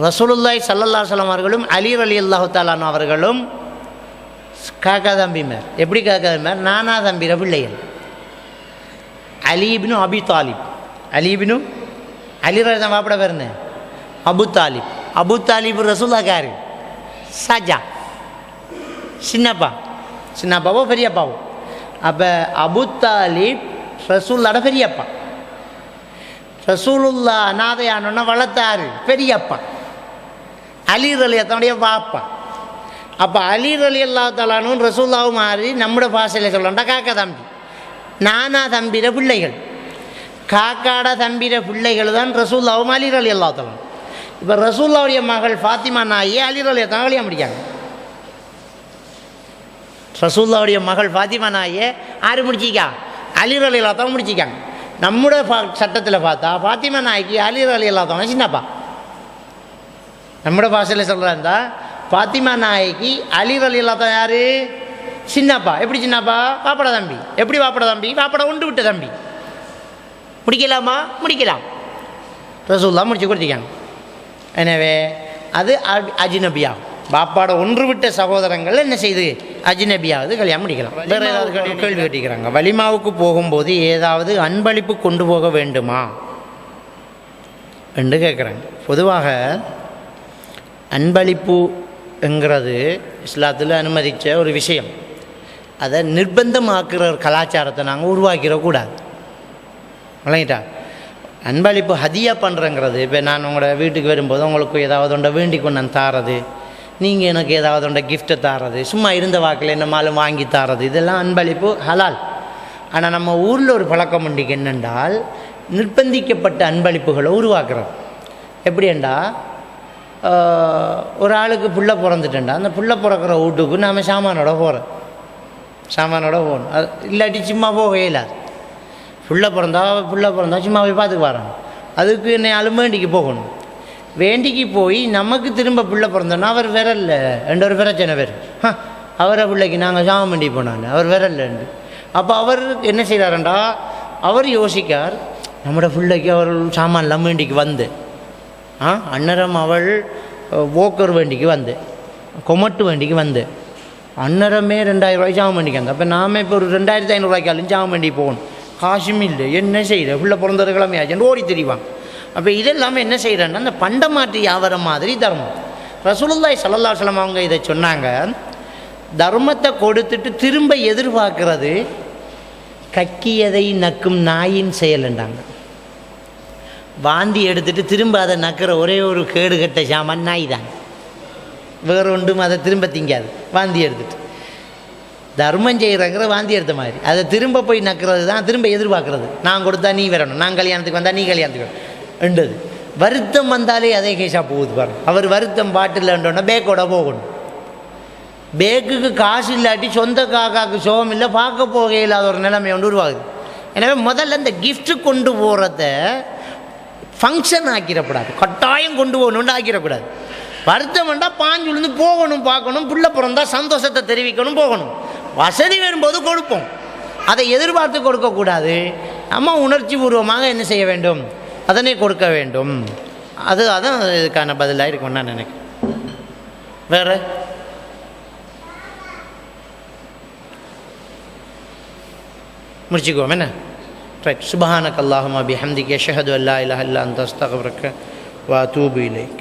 ரசூலுல்லாஹி ஸல்லல்லாஹு அலைஹி வஸல்லம் அவர்களும் அலி ரலியல்லாஹு தஆலா அவர்களும் காக்கா தம்பிமார். எப்படி காக்கா தம்பிமார்? நானா தம்பிர பிள்ளைகள். அலி இப்னு அபி தாலிப், அலி இப்னு அலி ரலியல்லாஹு தான் பாப்பட பேர் என்ன? அபு தாலிப். அபு தாலிப் ரசூலுல்லாஹ்காரு சஜா, சின்னப்பாவோ பெரியப்பாவோ. அப்போ அபு தாலிப் ரசூலுல்லாஹ்ட பெரியப்பா. ரசூலுல்லா அநாதையானோன்னா வளர்த்தாரு பெரியப்பா. அலி ரலியல்லாஹுடைய பாப்பா. அப்போ அலி ரலியல்லாஹு தஆலாவும் ரசூலுல்லாஹும் மாறி நம்முடைய பாஷையில் சொல்லணும்டா காக்கா தம்பி, நானா தம்பிர பிள்ளைகள். காக்காட தம்பிர பிள்ளைகள் தான் ரசூலுல்லாஹும் அலி ரலியல்லாஹு தஆலா. இப்போ ரசூலுல்லாஹுடைய மகள் ஃபாத்திமா நாயை அலி ரலியல்லாஹு தஆலா கல்யாணம் முடிக்காங்க. ரசூலுல்லாஹுடைய மகள் ஃபாத்திமா நாயை யார் முடிச்சிக்கா? அலி ரலியல்லாஹு தஆலா முடிச்சிக்காங்க. நம்முடைய சட்டத்தில் பார்த்தா ஃபாத்திமா நாய்க்கு அலி ரலியல்லாஹு தஆலா சின்னப்பா. நம்முடைய பாஷையில் சொல்கிறா ஃபாத்திமா நாய்க்கு அலி ரலியல்லாஹு தஆலா யார்? சின்னப்பா. எப்படி சின்னப்பா? பாப்பட தம்பி. எப்படி பாப்பட தம்பி? பாப்பட உண்டு விட்ட தம்பி. முடிக்கலாமா? முடிக்கலாம். ரசூலுல்லாஹ் முடிச்சு கொடுத்திக்காங்க. எனவே அது அஜ்னபியாகும். பாப்பாட ஒன்று விட்ட சகோதரங்கள் என்ன செய்து அஜ்னபியாவது கல்யாணம் முடிக்கலாம். வேறு ஏதாவது கேள்வி கேட்டிக்கிறாங்க. வலிமாவுக்கு போகும்போது ஏதாவது அன்பளிப்பு கொண்டு போக வேண்டுமா என்று கேட்குறாங்க. பொதுவாக அன்பளிப்புங்கிறது இஸ்லாத்தில் அனுமதித்த ஒரு விஷயம். அதை நிர்பந்தமாக்குற ஒரு கலாச்சாரத்தை நாங்கள் உருவாக்கிடக்கூடாது. விளங்கிட்டா? அன்பளிப்பு ஹதியா பண்ணுறங்கிறது, இப்போ நான் உங்களோட வீட்டுக்கு வரும்போது உங்களுக்கு ஏதாவது ஒன்றை வேண்டி கொண்டு நான் தாரது, நீங்கள் எனக்கு ஏதாவது ஒன்றை கிஃப்ட்டை தாரது, சும்மா இருந்த வாக்கில் என்னமாலும் வாங்கி தாரது, இதெல்லாம் அன்பளிப்பு ஹலால். ஆனால் நம்ம ஊரில் ஒரு பழக்கம் உண்டிக்கு என்னென்றால் நிர்பந்திக்கப்பட்ட அன்பளிப்புகளை உருவாக்குறது. எப்படின்னா ஒரு ஆளுக்கு புள்ள பிறந்துட்டேன்டா, அந்த புள்ள பிறக்கிற வீட்டுக்கு நாம் சாமானோட போகணும். அது இல்லாட்டி சும்மா போகவே இல்லாது. புள்ள பிறந்தா சும்மா போய் பார்த்துக்கு வரோம். அதுக்கு என்ன வேண்டிக்கு போகணும். வேண்டிக்கு போய் நமக்கு திரும்ப பிள்ளை பிறந்தோன்னா அவர் விரல்ல என்ற ஒரு பிரச்சனை வரும். அவரை பிள்ளைக்கு நாங்கள் சாமம் வேண்டி போனாங்க, அவர் விரல்ல. அப்போ அவர் என்ன செய்கிறாருண்டா, அவர் யோசிக்கார், நம்மளோட பிள்ளைக்கு அவர் சாமான்லாம் வேண்டிக்கு வந்து அன்னரம் அவள் ஓக்கர் வேண்டிக்கு வந்து கொமட்டு வேண்டிக்கு வந்து அன்னரமே 2000 ரூபாய் சாமம் வேண்டிக்கு வந்து. அப்போ நாம் இப்போ ஒரு 2500 ரூபாய்க்காலும் சாமம் வேண்டி போகணும். காசும் இல்லை, என்ன செய்கிற பிள்ளை பிறந்தது கிழமையாச்சுன்னு ஓடி தெரிவாங்க. அப்போ இதெல்லாமே என்ன செய்கிறேன்னா அந்த பண்டமாற்று வியாபாரம் மாதிரி தர்மம். ரசூலுல்லாஹி ஸல்லல்லாஹு அலைஹி வஸல்லம் அவங்க இதை சொன்னாங்க. தர்மத்தை கொடுத்துட்டு திரும்ப எதிர்பார்க்கறது கக்கியதை நக்கும் நாயின் செயல்ண்டாங்க. வாந்தி எடுத்துட்டு திரும்ப அதை நக்கிற ஒரே ஒரு கேடுகட்ட சாமான் நாய் தான். வேற ஒன்றும் அதை திரும்ப திங்காது. வாந்தி எடுத்துட்டு தர்மம் செய்கிறங்கிற வாந்தி எடுத்த மாதிரி அதை திரும்ப போய் நக்கிறது தான், திரும்ப எதிர்பார்க்கறது. நான் கொடுத்தா நீ வரணும், நான் கல்யாணத்துக்கு வந்தால் நீ கல்யாணத்துக்கு வரணும் என்றது. வருத்தம் வந்தாலே அதே கேஸாக போகுது பாருங்க. அவர் வருத்தம் பாட்டில்ன்றோன்னா பேக்கோட போகணும். பேக்குக்கு காசு இல்லாட்டி சொந்த காக்காவுக்கு சோகம் இல்லை, பார்க்க போக இல்லாத ஒரு நிலைமை ஒன்று உருவாகுது. எனவே முதல்ல இந்த கிஃப்ட்டு கொண்டு போகிறத ஃபங்க்ஷன் ஆக்கிடக்கூடாது, கட்டாயம் கொண்டு போகணுன்னு ஆக்கிடக்கூடாது. வருத்தம் வேண்டாம், பாஞ்சு விழுந்து போகணும், பார்க்கணும், புள்ள பிறந்தா சந்தோஷத்தை தெரிவிக்கணும், போகணும். வசதி வரும்போது கொடுப்போம், அதை எதிர்பார்த்து கொடுக்கக்கூடாது. நம்ம உணர்ச்சி பூர்வமாக என்ன செய்ய வேண்டும், அதனை கொடுக்க வேண்டும். அதான் இதுக்கான பதிலாக இருக்கும் நான் நினைக்கிறேன். வேறு முடிச்சுக்குவோம் என்ன? ரைட். சுப்ஹானக அல்லாஹும்ம பிஹம்திக அஷ்ஹது அல்லா இலாஹா இல்லா அன்த அஸ்தக்ஃபிருக வ அதூபு இலைக்.